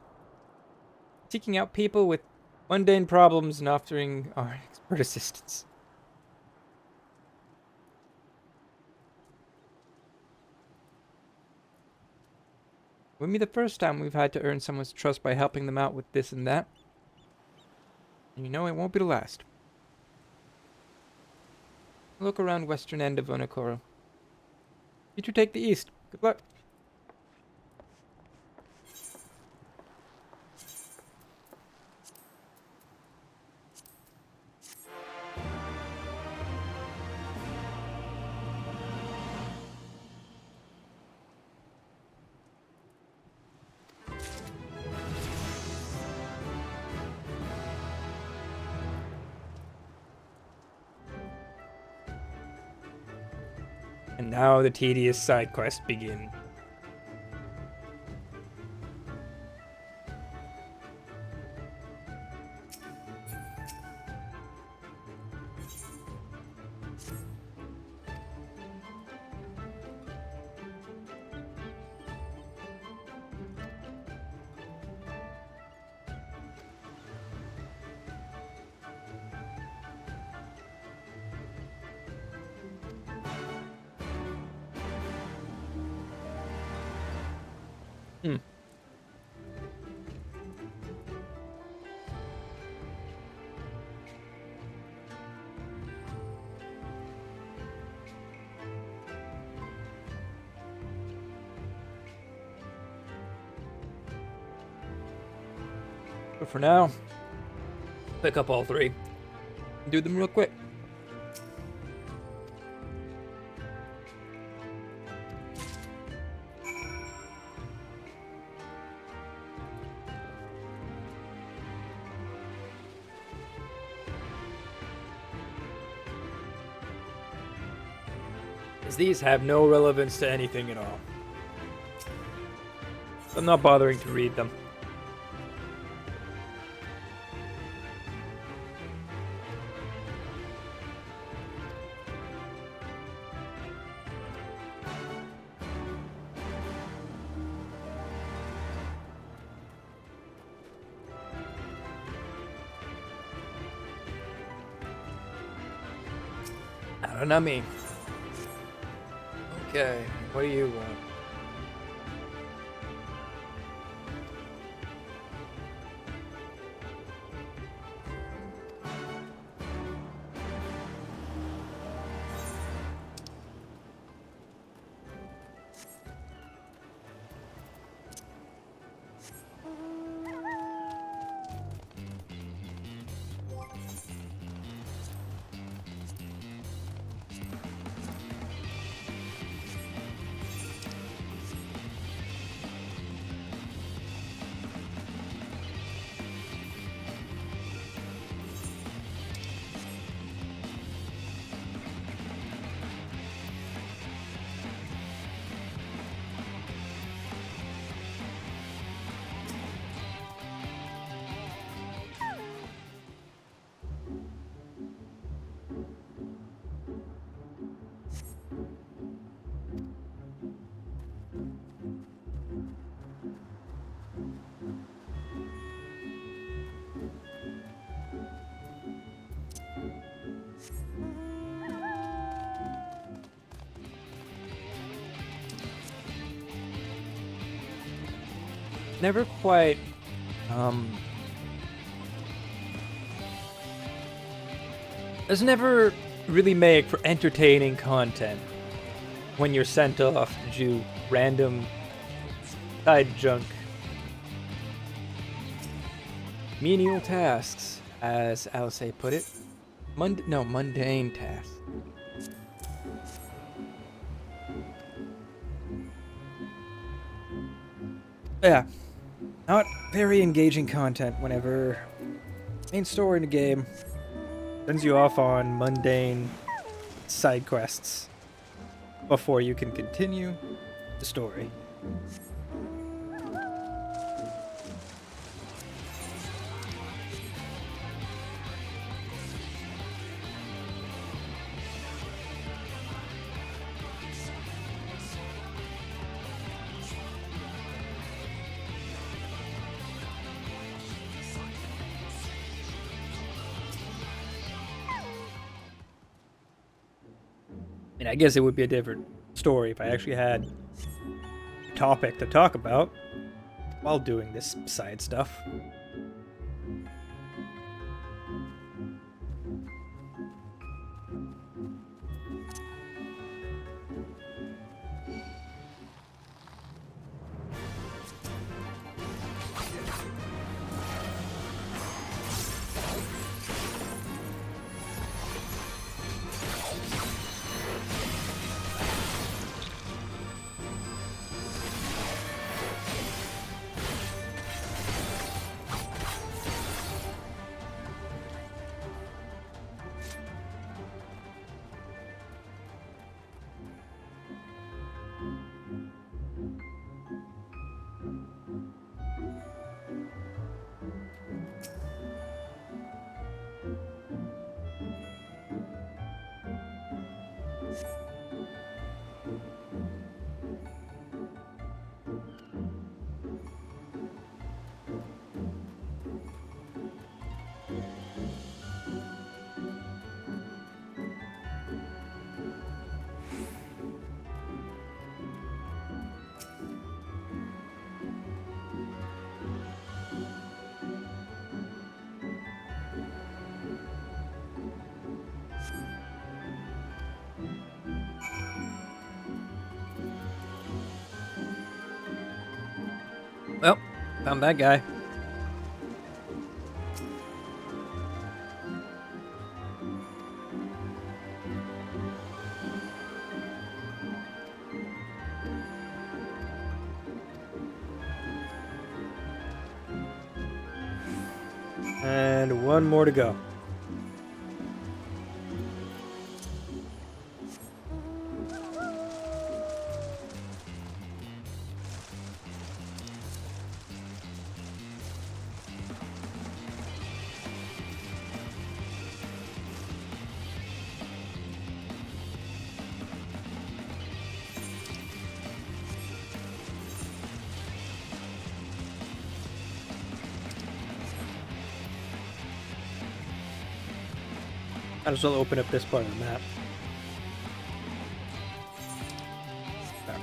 seeking out people with mundane problems and offering our expert assistance? Wouldn't be the first time we've had to earn someone's trust by helping them out with this and that. And you know it won't be the last. Look around western end of Onokoro. You two take the east. Good luck. And now the tedious side quests begin. But for now, pick up all three. Do them real quick. As these have no relevance to anything at all. I'm not bothering to read them. Not me. Okay, what do you want? Never quite, does never really make for entertaining content when you're sent off to do random side junk. Menial tasks, as Alice put it. Mundane tasks. Yeah. Not very engaging content whenever main story in the game sends you off on mundane side quests before you can continue the story. I mean, I guess it would be a different story if I actually had a topic to talk about while doing this side stuff. Well, found that guy. And one more to go. Might as well open up this part of the map. There.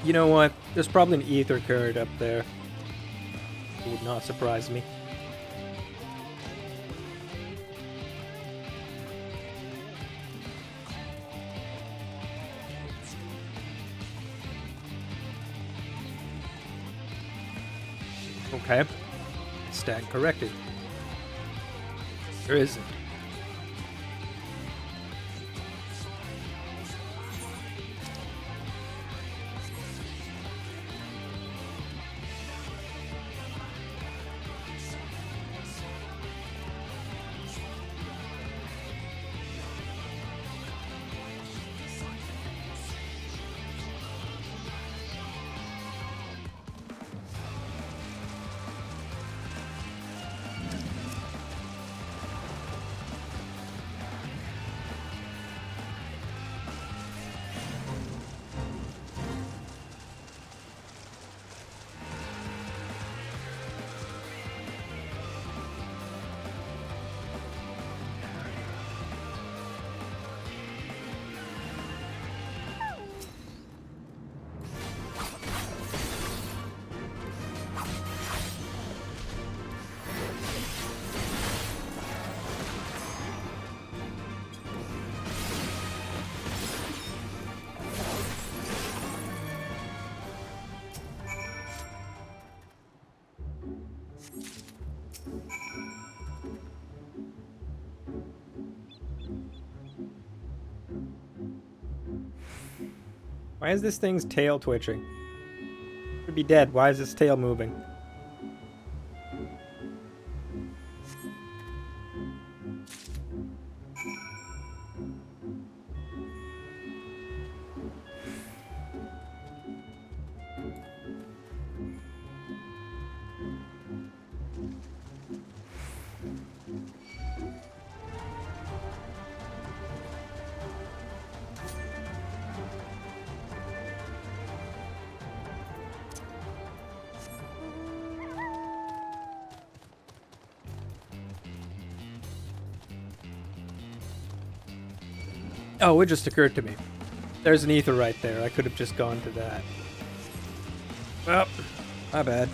You know what? There's probably an ether current up there. It would not surprise me. Okay. Stand corrected. There isn't. Why is this thing's tail twitching? It should be dead. Why is its tail moving? Oh, it just occurred to me. There's an ether right there. I could have just gone to that. Well, my bad.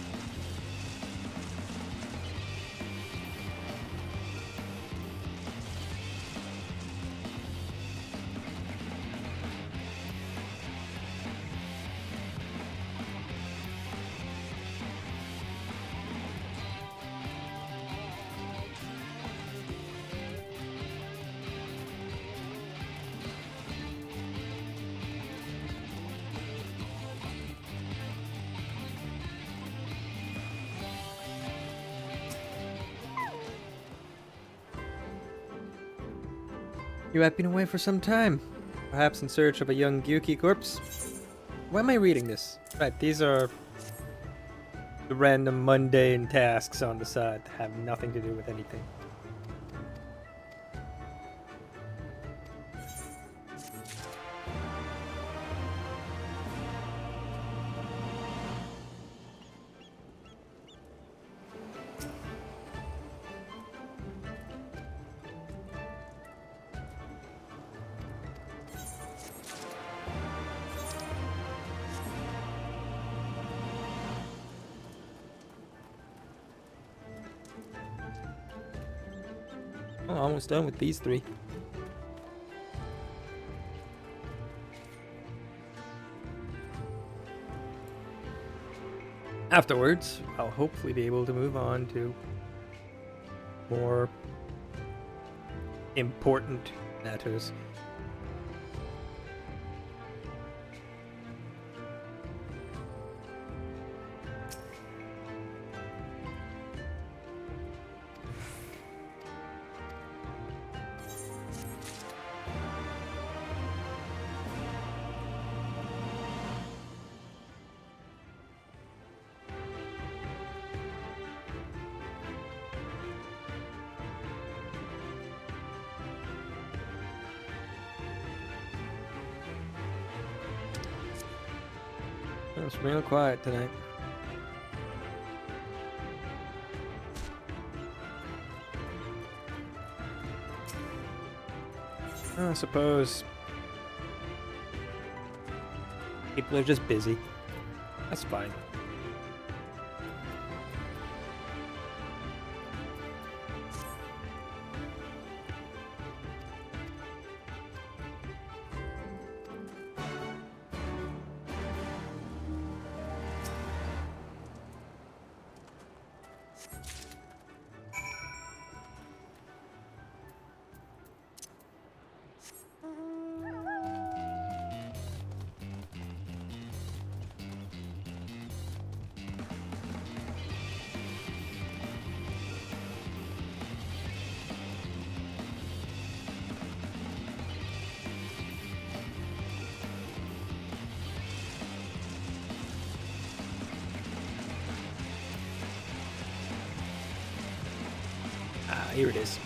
You have been away for some time, perhaps in search of a young Gyuki corpse. Why am I reading this? Right, these are the random mundane tasks on the side that have nothing to do with anything. Oh, almost done with these three. Afterwards, I'll hopefully be able to move on to more important matters. It's real quiet tonight. I suppose people are just busy. That's fine. Here it is.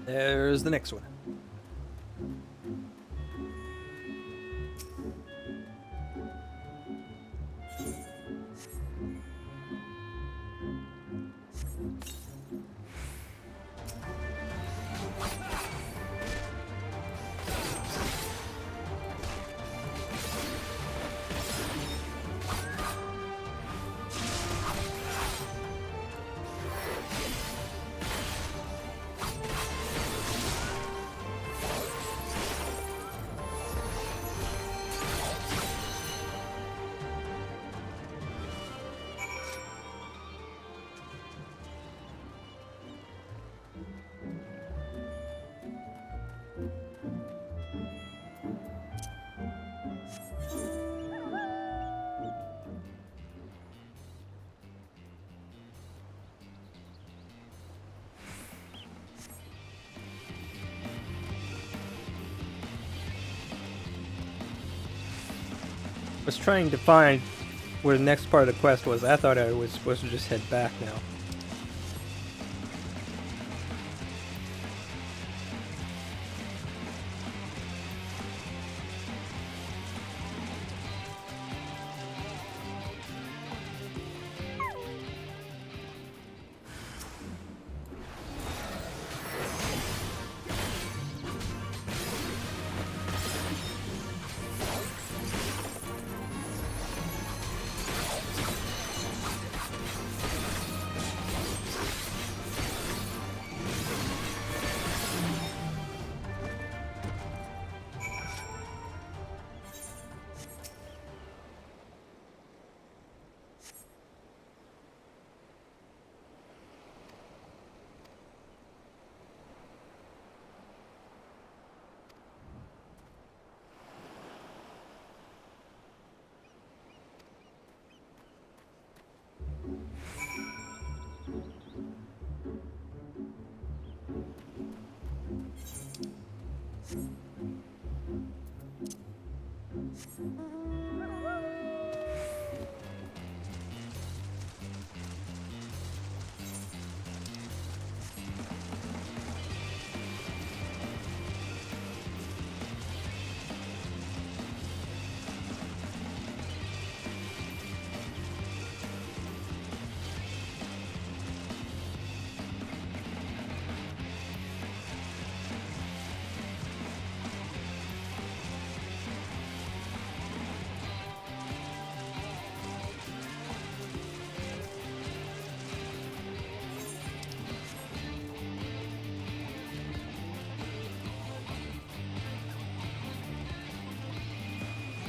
There's the next one. Was trying to find where the next part of the quest was. I thought I was supposed to just head back now.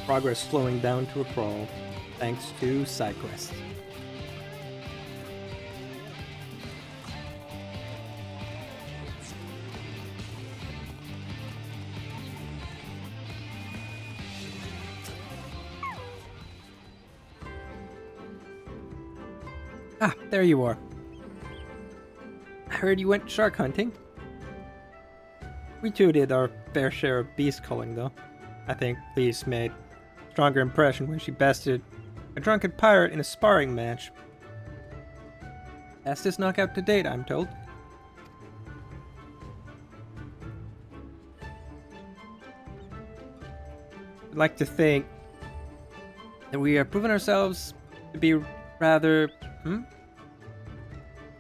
Progress slowing down to a crawl, thanks to side quests. Ah, there you are. I heard you went shark hunting. We too did our fair share of beast culling, though. I think Lise made a stronger impression when she bested a drunken pirate in a sparring match. Fastest knockout to date, I'm told. I'd like to think that we have proven ourselves to be rather...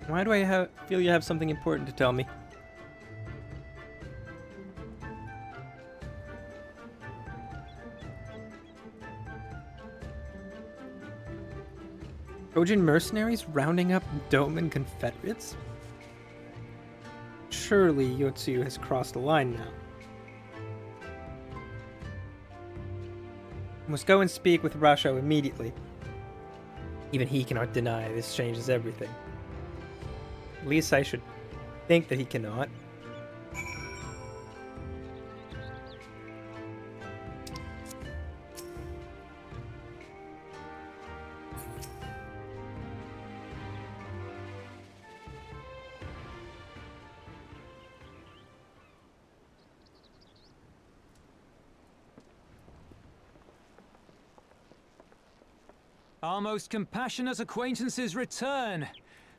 Why do I feel you have something important to tell me? Trojan mercenaries rounding up Doman Confederates? Surely Yotsu has crossed the line now. I must go and speak with Rasho immediately. Even he cannot deny this changes everything. At least I should think that he cannot. Our most compassionate acquaintances return.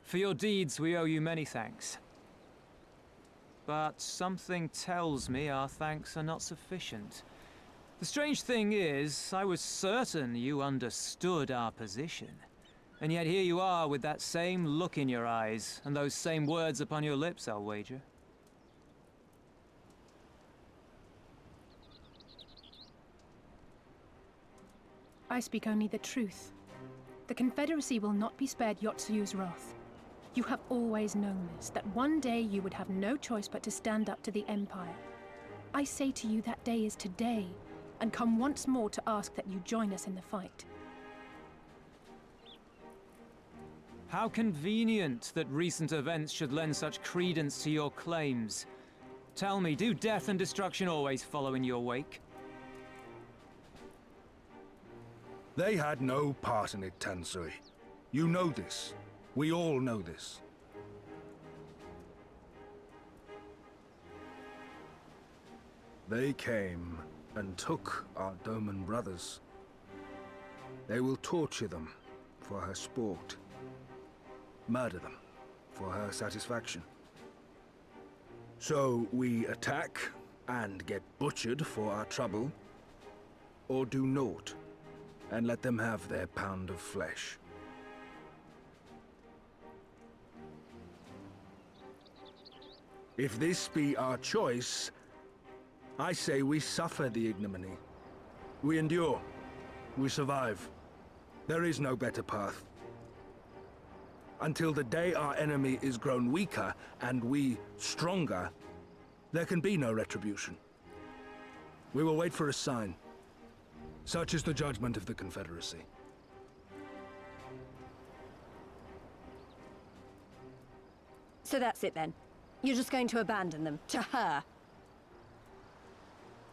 For your deeds, we owe you many thanks. But something tells me our thanks are not sufficient. The strange thing is, I was certain you understood our position. And yet here you are with that same look in your eyes, and those same words upon your lips, I'll wager. I speak only the truth. The Confederacy will not be spared Yotsuyu's wrath. You have always known this, that one day you would have no choice but to stand up to the Empire. I say to you that day is today, and come once more to ask that you join us in the fight. How convenient that recent events should lend such credence to your claims. Tell me, do death and destruction always follow in your wake? They had no part in it, Tansui. You know this. We all know this. They came and took our Doman brothers. They will torture them for her sport. Murder them for her satisfaction. So we attack and get butchered for our trouble, or do naught and let them have their pound of flesh. If this be our choice, I say we suffer the ignominy. We endure. We survive. There is no better path. Until the day our enemy is grown weaker and we stronger, there can be no retribution. We will wait for a sign. Such is the judgment of the Confederacy. So that's it then. You're just going to abandon them to her.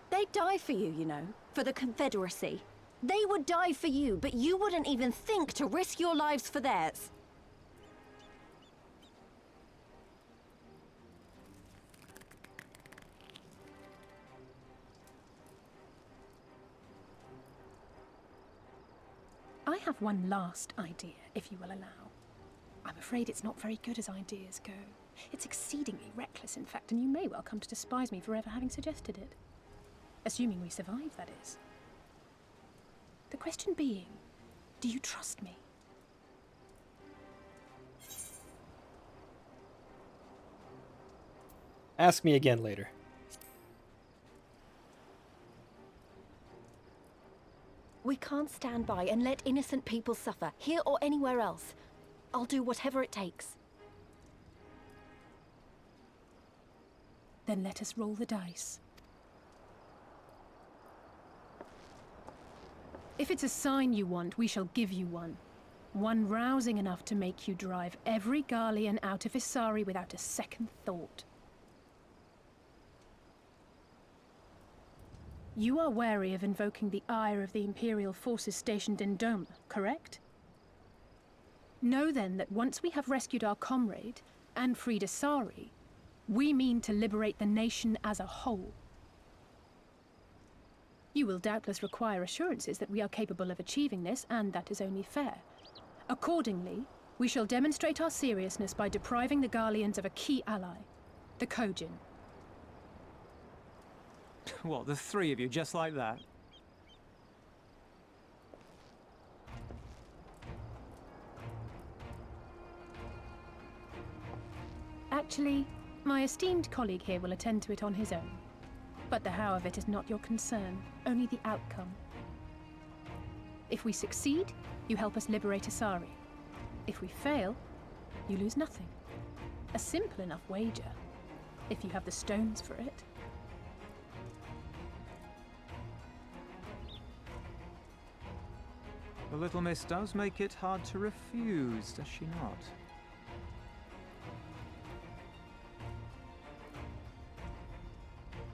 They'd die for you, you know, for the Confederacy. They would die for you, but you wouldn't even think to risk your lives for theirs. I have one last idea, if you will allow. I'm afraid it's not very good as ideas go. It's exceedingly reckless, in fact, and you may well come to despise me for ever having suggested it. Assuming we survive, that is. The question being, do you trust me? Ask me again later. We can't stand by and let innocent people suffer, here or anywhere else. I'll do whatever it takes. Then let us roll the dice. If it's a sign you want, we shall give you one. One rousing enough to make you drive every Garlean out of Isari without a second thought. You are wary of invoking the ire of the Imperial forces stationed in Dome, correct? Know then that once we have rescued our comrade and freed Asari, we mean to liberate the nation as a whole. You will doubtless require assurances that we are capable of achieving this, and that is only fair. Accordingly, we shall demonstrate our seriousness by depriving the Garleans of a key ally, the Kojin. What, the three of you, just like that? Actually, my esteemed colleague here will attend to it on his own. But the how of it is not your concern, only the outcome. If we succeed, you help us liberate Asari. If we fail, you lose nothing. A simple enough wager, if you have the stones for it. The little miss does make it hard to refuse, does she not?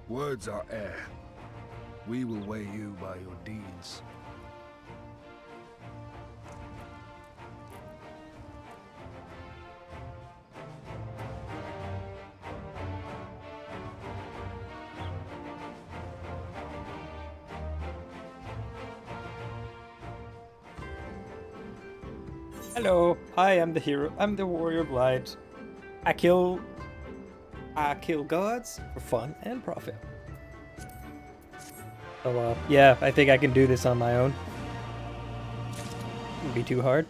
Words are air. We will weigh you by your deeds. Hello, hi, I'm the hero. I'm the warrior of light. I kill gods for fun and profit. So, yeah, I think I can do this on my own. Wouldn't be too hard.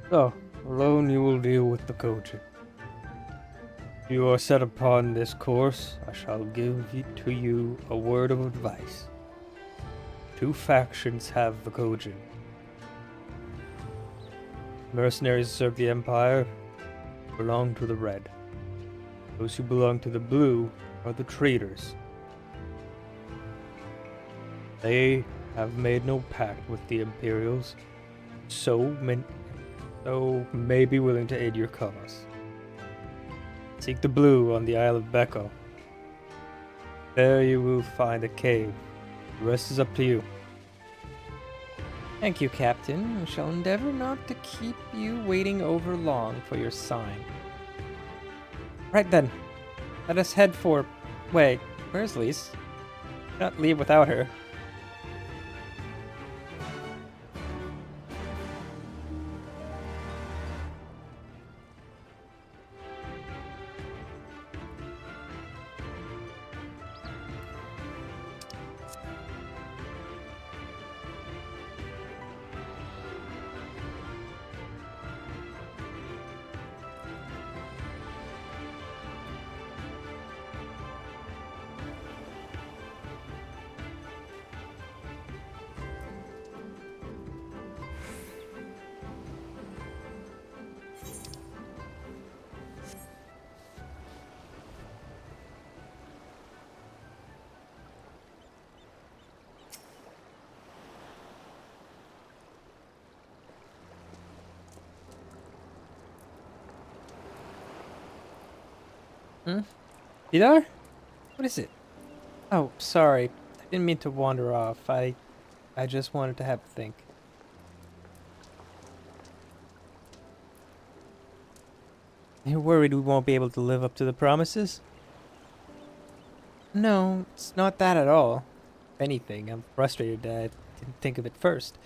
So, alone you will deal with the Kojin. You are set upon this course, I shall give to you a word of advice. Two factions have the Kojin. Mercenaries who serve the Empire belong to the Red. Those who belong to the Blue are the traitors. They have made no pact with the Imperials, so may be willing to aid your cause. Seek the Blue on the Isle of Beko. There you will find a cave. The rest is up to you. Thank you, Captain. We shall endeavor not to keep you waiting over long for your sign. Right then. Let us head for... Wait, where's Lise? Not leave without her. Vidar? What is it? Oh, sorry. I didn't mean to wander off. I just wanted to have a think. You're worried we won't be able to live up to the promises? No, it's not that at all. If anything, I'm frustrated that I didn't think of it first.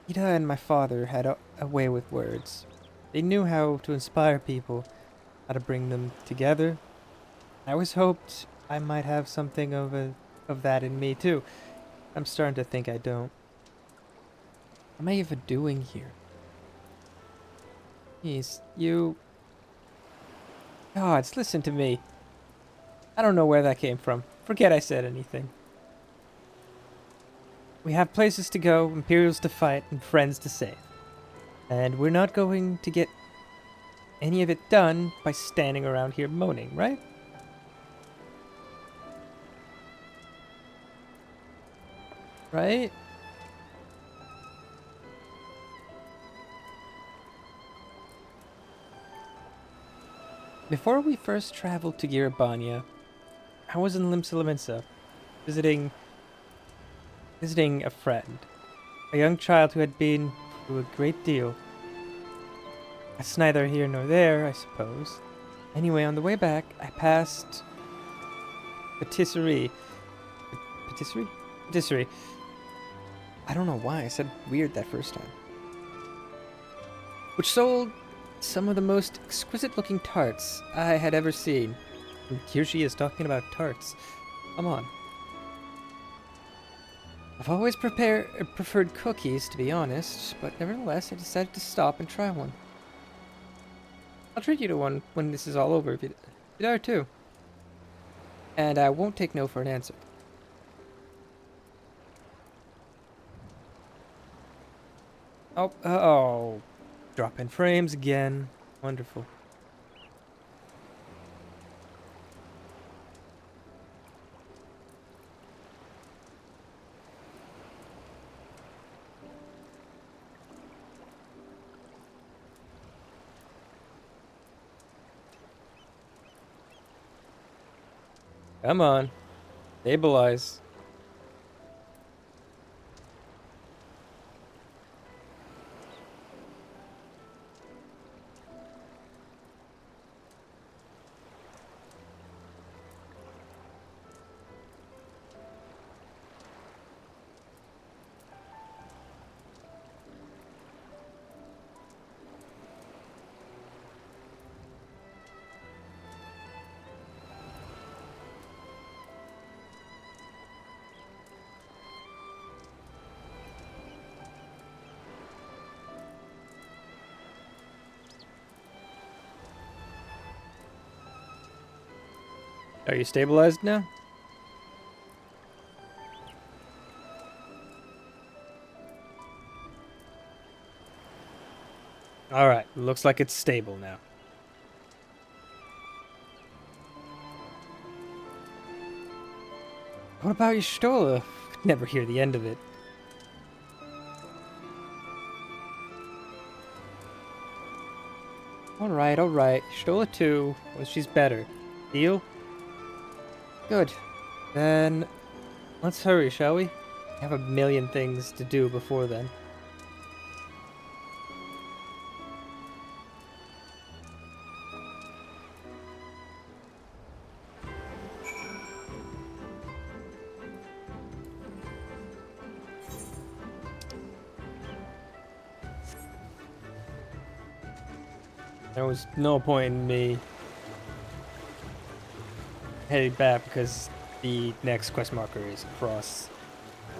Ida and my father had a way with words. They knew how to inspire people, how to bring them together. I always hoped I might have something of that in me too. I'm starting to think I don't. What am I even doing here? Jeez, you... Gods, listen to me. I don't know where that came from. Forget I said anything. We have places to go, Imperials to fight, and friends to save. And we're not going to get any of it done by standing around here moaning, right? Right? Before we first traveled to Girabania, I was in Limsa visiting a friend, a young child who had been through a great deal. It's neither here nor there, I suppose. Anyway, on the way back, I passed patisserie. Patisserie? Patisserie. I don't know why I said weird that first time. Which sold some of the most exquisite-looking tarts I had ever seen. And here she is talking about tarts. Come on. I've always preferred cookies, to be honest, but nevertheless, I decided to stop and try one. I'll treat you to one when this is all over if you are too. And I won't take no for an answer. Oh, drop in frames again. Wonderful. Come on. Stabilize. Are you stabilized now? Alright, looks like it's stable now. What about Y'shtola? Never hear the end of it. Alright. Y'shtola 2. Well, she's better. Deal? Good. Then, let's hurry, shall we? I have a million things to do before then. There was no point in me heading back because the next quest marker is across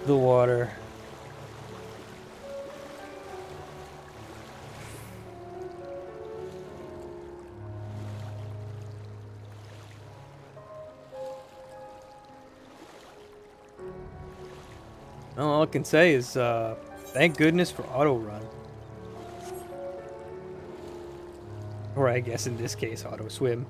the water. All I can say is, thank goodness for auto run. Or I guess in this case, auto swim.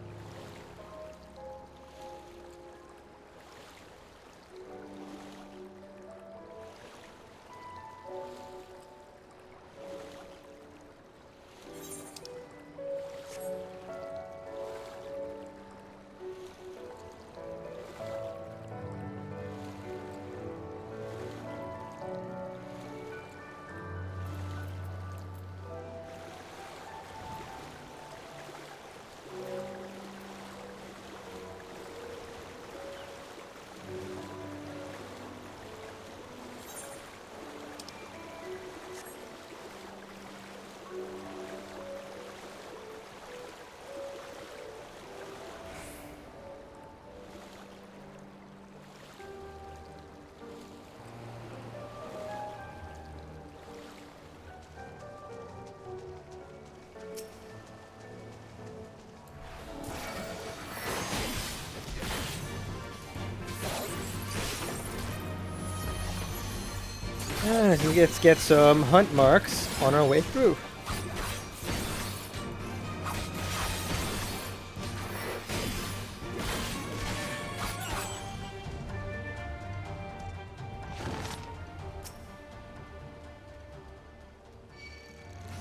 We get some hunt marks on our way through.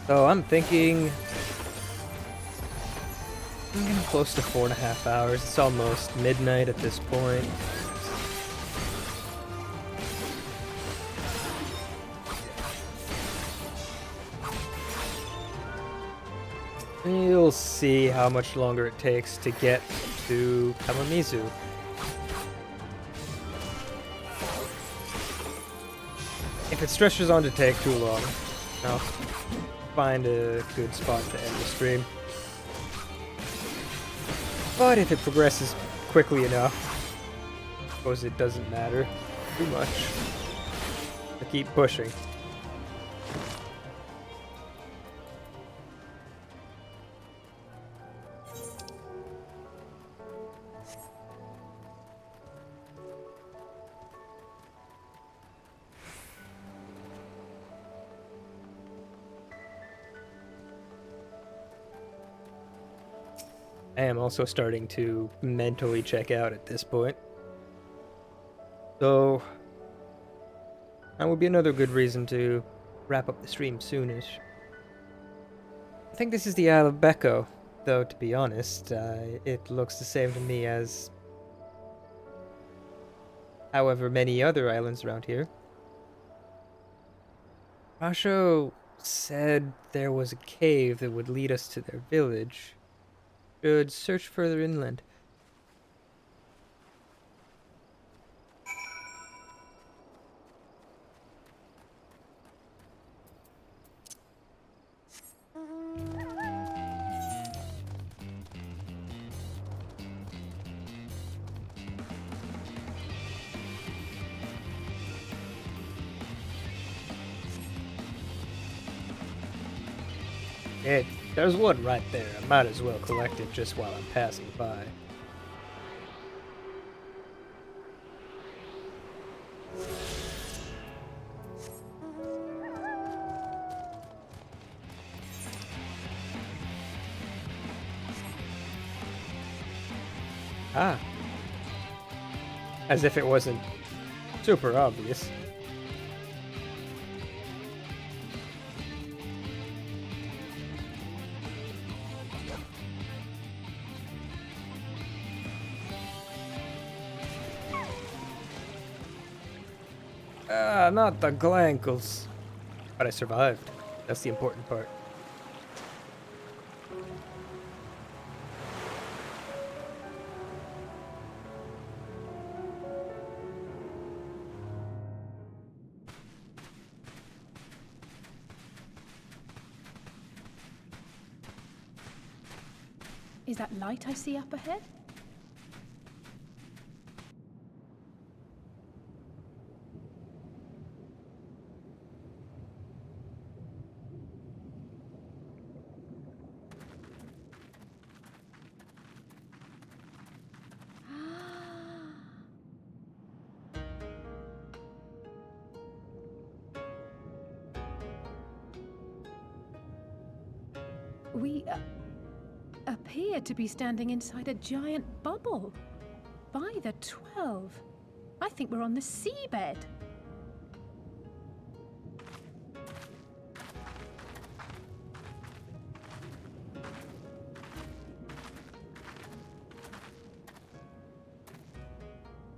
So I'm thinking I'm getting close to 4.5 hours. It's almost midnight at this point. We'll see how much longer it takes to get to Tamamizu. If it stretches on to take too long, I'll find a good spot to end the stream. But if it progresses quickly enough, I suppose it doesn't matter too much to keep pushing. I am also starting to mentally check out at this point. So, that would be another good reason to wrap up the stream soonish. I think this is the Isle of Becco, though, to be honest. It looks the same to me as however many other islands around here. Rasho said there was a cave that would lead us to their village. Should search further inland. There's one right there. I might as well collect it just while I'm passing by. Ah. As if it wasn't super obvious. Not the glankles. But I survived. That's the important part. Is that light I see up ahead? We appear to be standing inside a giant bubble. By the 12. I think we're on the seabed.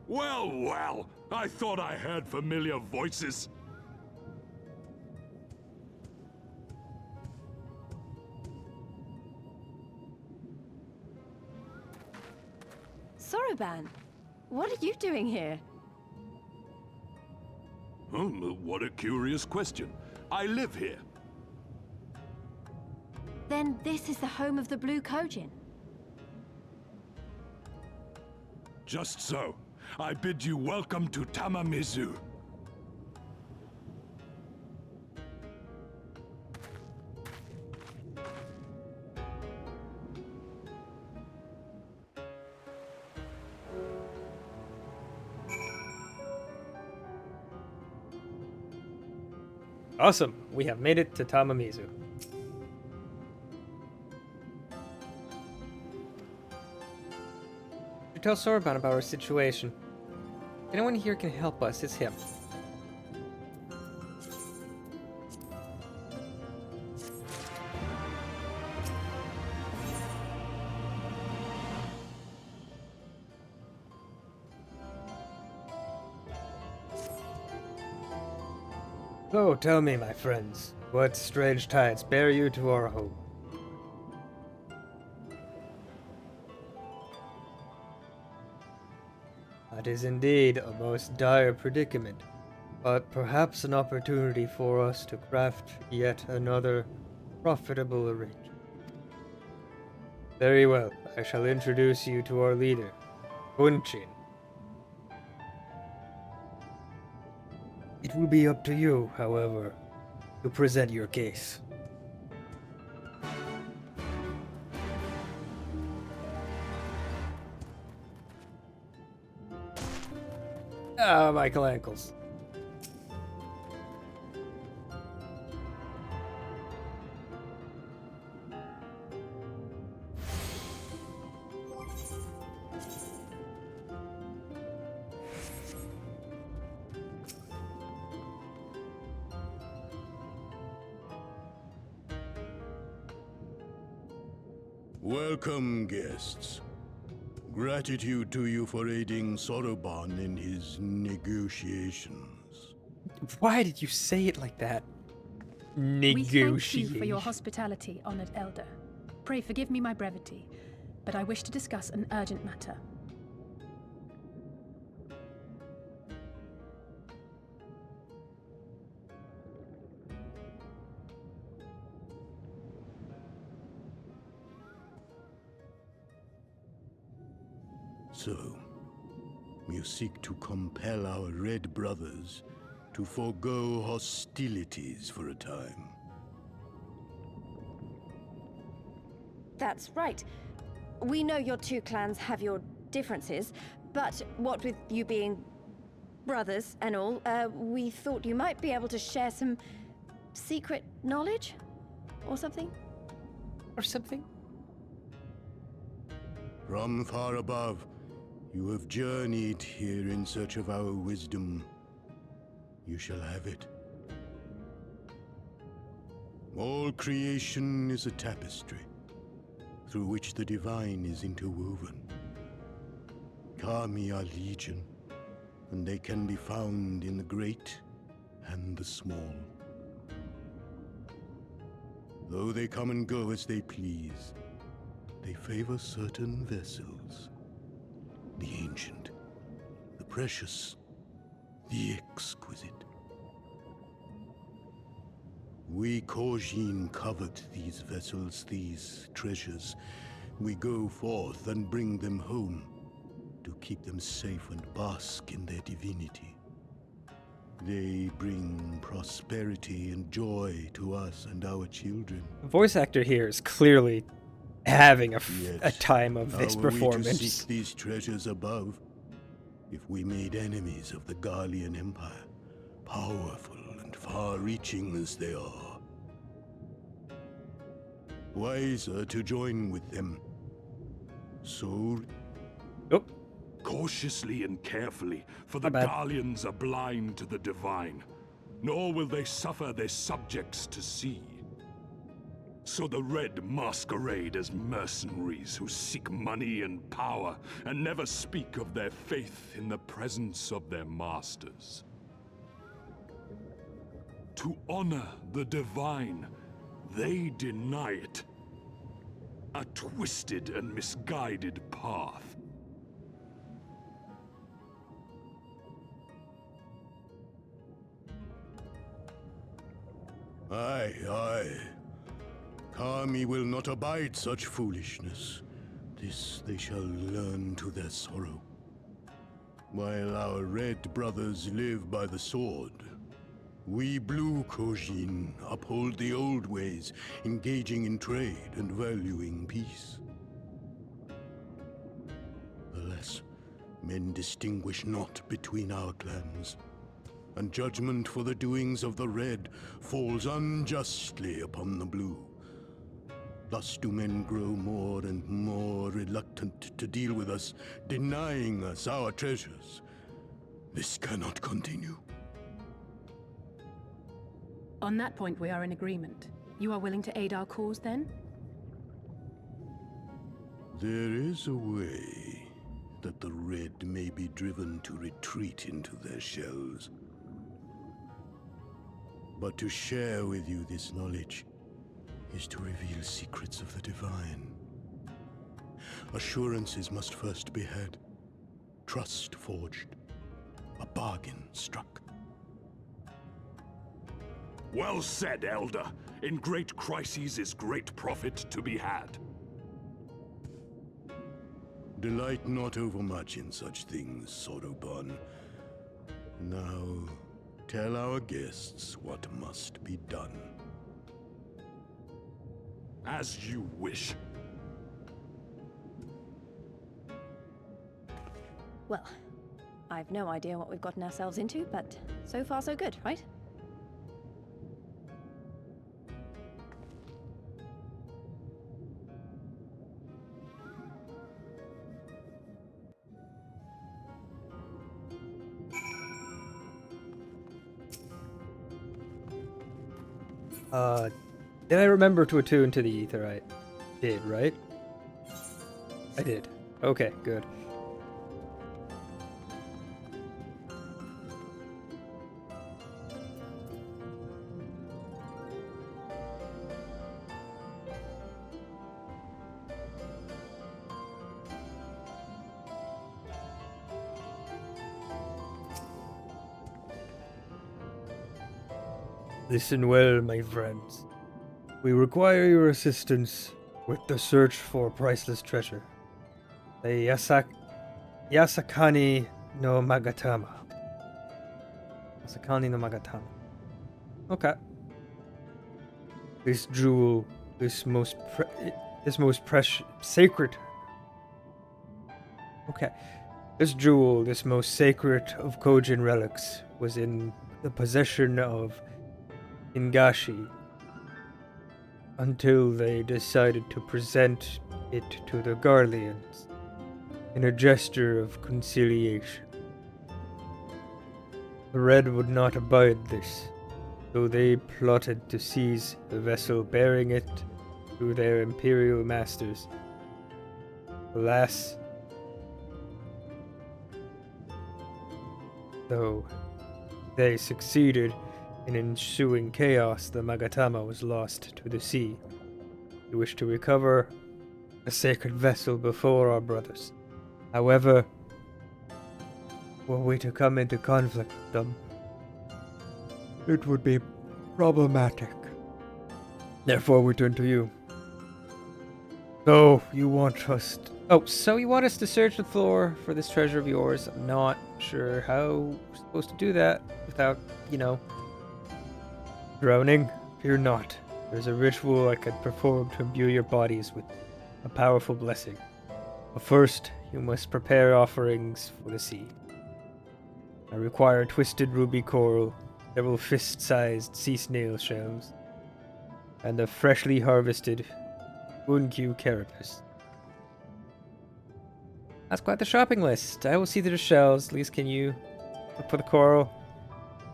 Well, well, I thought I heard familiar voices. Soroban, what are you doing here? What a curious question. I live here. Then this is the home of the Blue Kojin. Just so. I bid you welcome to Tamamizu. Awesome. We have made it to Tamamizu. To tell Soroban about our situation. Anyone here can help us, it's him. So tell me, my friends, what strange tides bear you to our home? That is indeed a most dire predicament, but perhaps an opportunity for us to craft yet another profitable arrangement. Very well, I shall introduce you to our leader, Gunchin. It will be up to you, however, to present your case. Ah, Michael Ankles. Welcome, guests. Gratitude to you for aiding Soroban in his negotiations. Why did you say it like that? We thank you for Negotiation. your hospitality, honoured elder. Pray forgive me my brevity, but I wish to discuss an urgent matter. So, you seek to compel our Red brothers to forego hostilities for a time. That's right. We know your two clans have your differences, but what with you being brothers and all, we thought you might be able to share some secret knowledge? Or something? Or something? From far above, you have journeyed here in search of our wisdom. You shall have it. All creation is a tapestry, through which the divine is interwoven. Kami are legion, and they can be found in the great and the small. Though they come and go as they please, they favor certain vessels. The ancient, the precious, the exquisite. We Kojin covet these vessels, these treasures. We go forth and bring them home to keep them safe and bask in their divinity. They bring prosperity and joy to us and our children. The voice actor here is clearly having a time of this How performance. Are we to seek these treasures above if we made enemies of the Garlean Empire, powerful and far-reaching as they are? Wiser to join with them. So... Cautiously and carefully, for the Garleans are blind to the divine, nor will they suffer their subjects to see. So the Red masquerade as mercenaries who seek money and power and never speak of their faith in the presence of their masters. To honor the divine, they deny it. A twisted and misguided path. Aye, aye. Kami will not abide such foolishness. This they shall learn to their sorrow. While our Red brothers live by the sword, we Blue Kojin uphold the old ways, engaging in trade and valuing peace. Alas, men distinguish not between our clans, and judgment for the doings of the Red falls unjustly upon the Blue. Thus do men grow more and more reluctant to deal with us, denying us our treasures. This cannot continue. On that point, we are in agreement. You are willing to aid our cause, then? There is a way that the Red may be driven to retreat into their shells. But to share with you this knowledge is to reveal secrets of the divine. Assurances must first be had, trust forged, a bargain struck. Well said, Elder. In great crises is great profit to be had. Delight not overmuch in such things, Soroban. Now, tell our guests what must be done. As you wish. Well, I've no idea what we've gotten ourselves into, but so far so good, right? Did I remember to attune to the Aetheryte? Did, right? I did. Okay, good. Listen well, my friends. We require your assistance with the search for priceless treasure. The Yasakani no Magatama. Yasakani no Magatama. Okay. This jewel, this most precious, sacred. Okay. This jewel, this most sacred of Kojin relics, was in the possession of Ingashi until they decided to present it to the Garleans in a gesture of conciliation. The Red would not abide this, so they plotted to seize the vessel bearing it to their imperial masters. Alas, though they succeeded in ensuing chaos, the Magatama was lost to the sea. We wish to recover a sacred vessel before our brothers. However, were we to come into conflict with them, it would be problematic. Therefore, we turn to you. So, you want us to search the floor for this treasure of yours. I'm not sure how we're supposed to do that without, drowning. Fear not. There's a ritual I could perform to imbue your bodies with a powerful blessing. But first, you must prepare offerings for the sea. I require twisted ruby coral, several fist-sized sea snail shells, and a freshly harvested Unkyu carapace. That's quite the shopping list. I will see to the shells. At least can you look for the coral?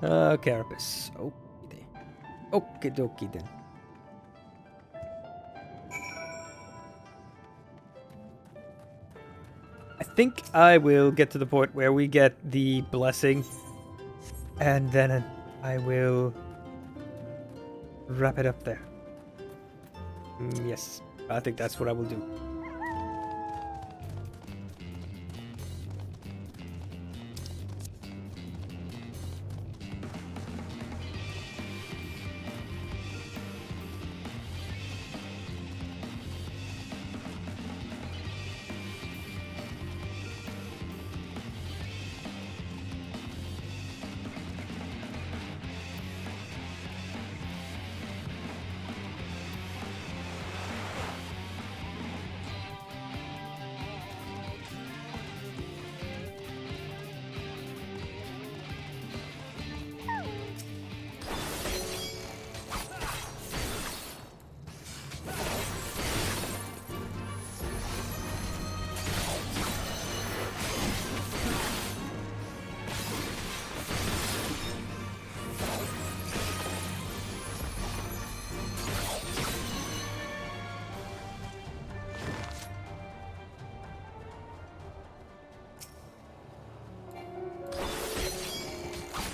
Carapace. Okie dokie then. I think I will get to the point where we get the blessing, and then I will wrap it up there. Yes, I think that's what I will do.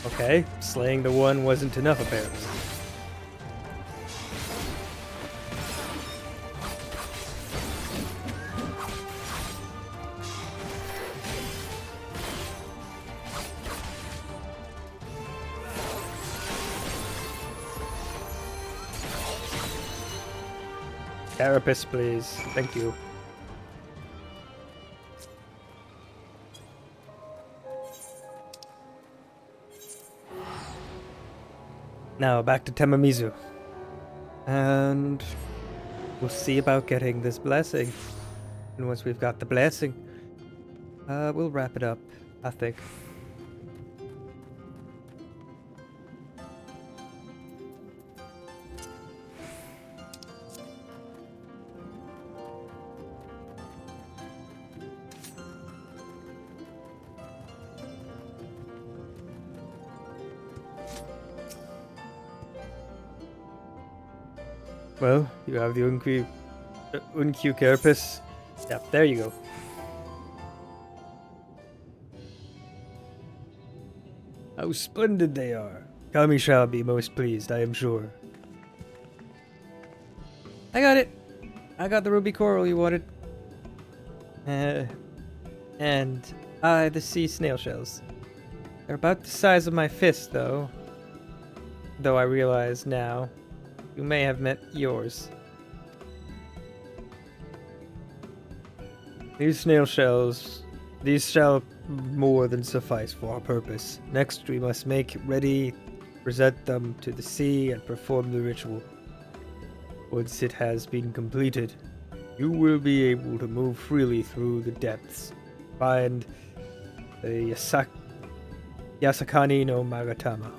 Okay, slaying the one wasn't enough apparently. Carapace, please. Thank you. Now back to Temamizu. And we'll see about getting this blessing. And once we've got the blessing, we'll wrap it up, I think. Well, you have the Unkyu Carapace. Yep, there you go. How splendid they are. Kami shall be most pleased, I am sure. I got it. I got the ruby coral you wanted. And the sea snail shells. They're about the size of my fist, though. Though I realize now, you may have met yours. These snail shells, these shall more than suffice for our purpose. Next, we must make ready, present them to the sea, and perform the ritual. Once it has been completed, you will be able to move freely through the depths. Find the Yasakani no Magatama.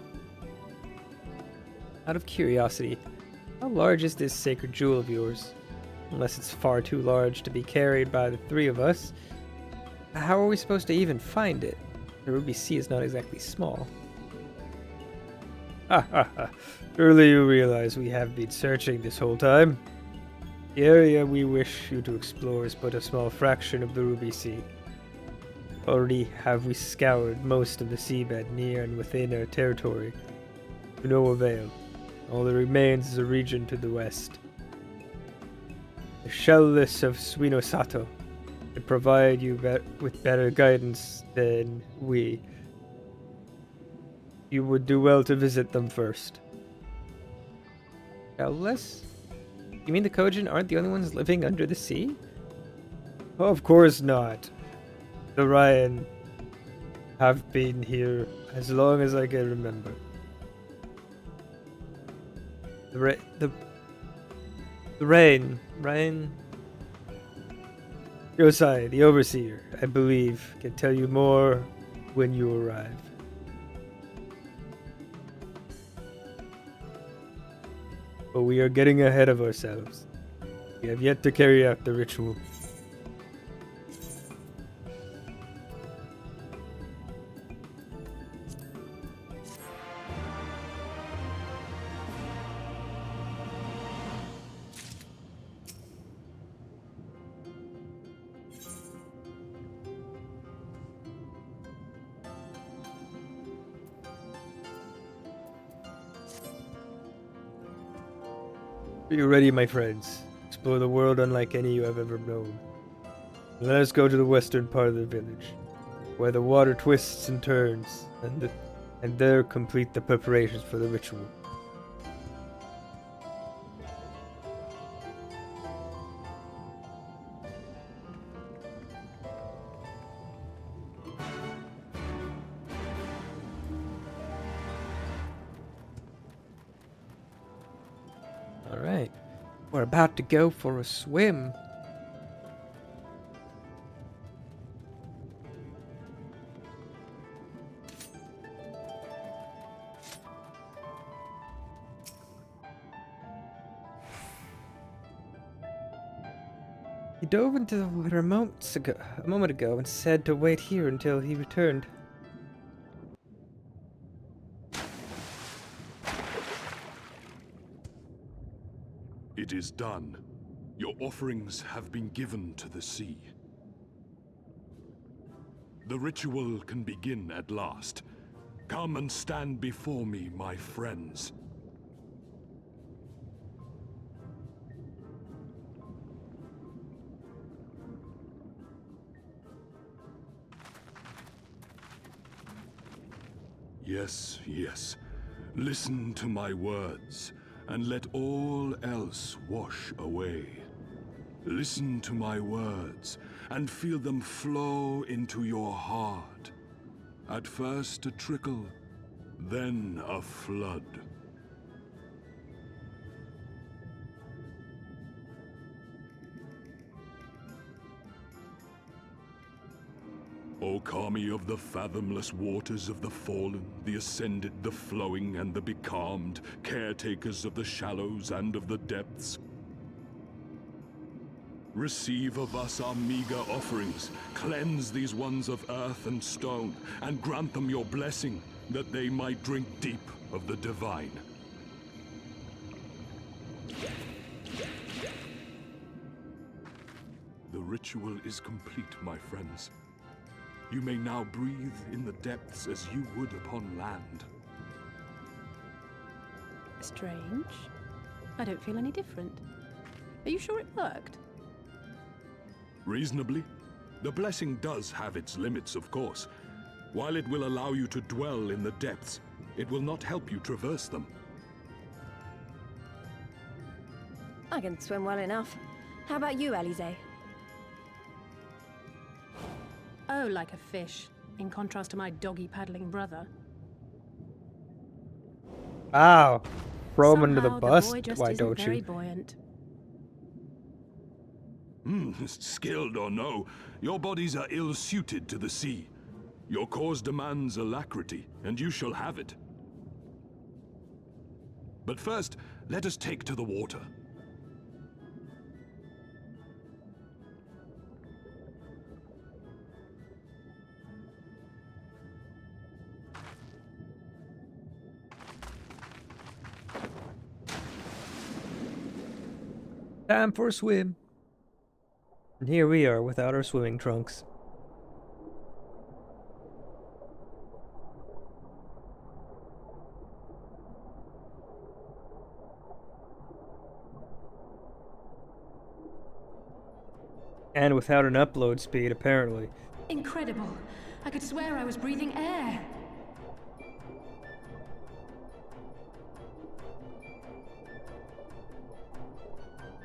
Out of curiosity, how large is this sacred jewel of yours? Unless it's far too large to be carried by the three of us. How are we supposed to even find it? The Ruby Sea is not exactly small. Ha ha ha. Surely you realize we have been searching this whole time. The area we wish you to explore is but a small fraction of the Ruby Sea. Already have we scoured most of the seabed near and within our territory. To no avail. All that remains is a region to the west. The shellless of Suinosato could provide you with better guidance than we. You would do well to visit them first. Shellless? You mean the Kojin aren't the only ones living under the sea? Of course not. The Ryan have been here as long as I can remember. The Rain. Yosai, the Overseer, I believe, can tell you more when you arrive. But we are getting ahead of ourselves. We have yet to carry out the ritual. Are you ready, my friends? Explore the world unlike any you have ever known. Let us go to the western part of the village, where the water twists and turns, and there complete the preparations for the ritual. Alright, we're about to go for a swim. He dove into the water a moment ago and said to wait here until he returned. It is done. Your offerings have been given to the sea. The ritual can begin at last. Come and stand before me, my friends. Yes, yes. Listen to my words, and let all else wash away. Listen to my words, and feel them flow into your heart. At first a trickle, then a flood. O Kami of the fathomless waters of the fallen, the ascended, the flowing, and the becalmed, caretakers of the shallows and of the depths. Receive of us our meager offerings, cleanse these ones of earth and stone, and grant them your blessing, that they might drink deep of the divine. The ritual is complete, my friends. You may now breathe in the depths as you would upon land. Strange. I don't feel any different. Are you sure it worked? Reasonably. The blessing does have its limits, of course. While it will allow you to dwell in the depths, it will not help you traverse them. I can swim well enough. How about you, Alize? Oh, like a fish, in contrast to my doggy-paddling brother. Wow. Throw him under the Somehow, bus? boy just Why isn't don't very you? buoyant. Skilled or no, your bodies are ill-suited to the sea. Your cause demands alacrity, and you shall have it. But first, let us take to the water. Time for a swim. And here we are without our swimming trunks. And without an upload speed, apparently. Incredible. I could swear I was breathing air.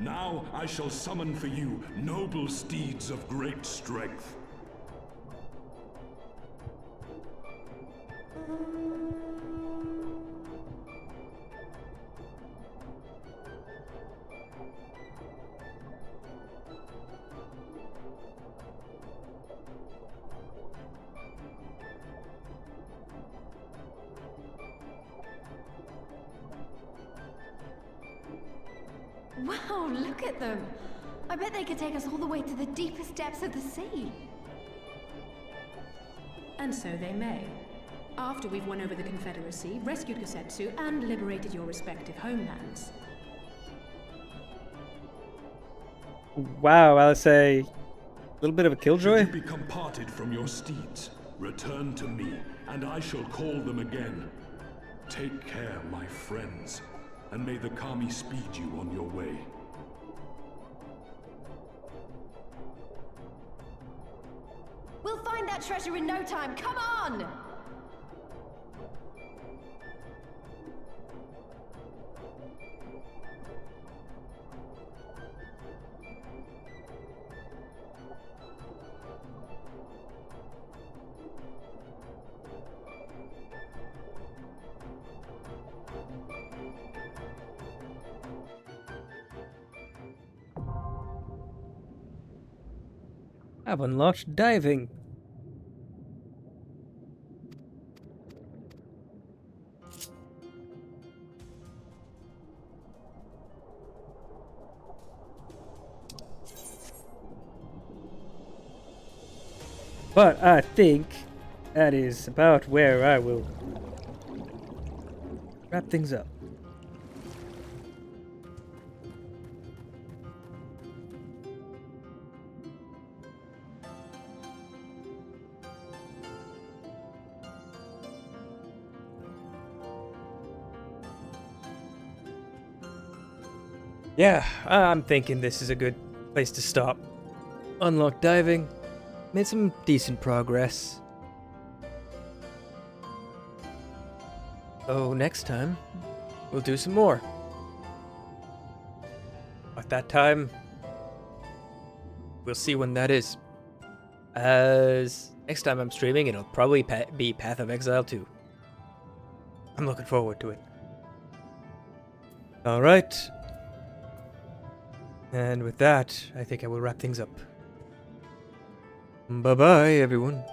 Now I shall summon for you noble steeds of great strength. Wow, look at them! I bet they could take us all the way to the deepest depths of the sea. And so they may. After we've won over the Confederacy, rescued Kosetsu, and liberated your respective homelands. Wow, I'll say a little bit of a killjoy. Should you become parted from your steeds, return to me, and I shall call them again. Take care, my friends, and may the Kami speed you on your way. We'll find that treasure in no time. Come on! I've unlocked diving. But I think that is about where I will wrap things up. Yeah, I'm thinking this is a good place to stop. Unlocked diving. Made some decent progress. So next time, we'll do some more. At that time, we'll see when that is. As next time I'm streaming, it'll probably be Path of Exile 2. I'm looking forward to it. Alright. And with that, I think I will wrap things up. Bye-bye, everyone.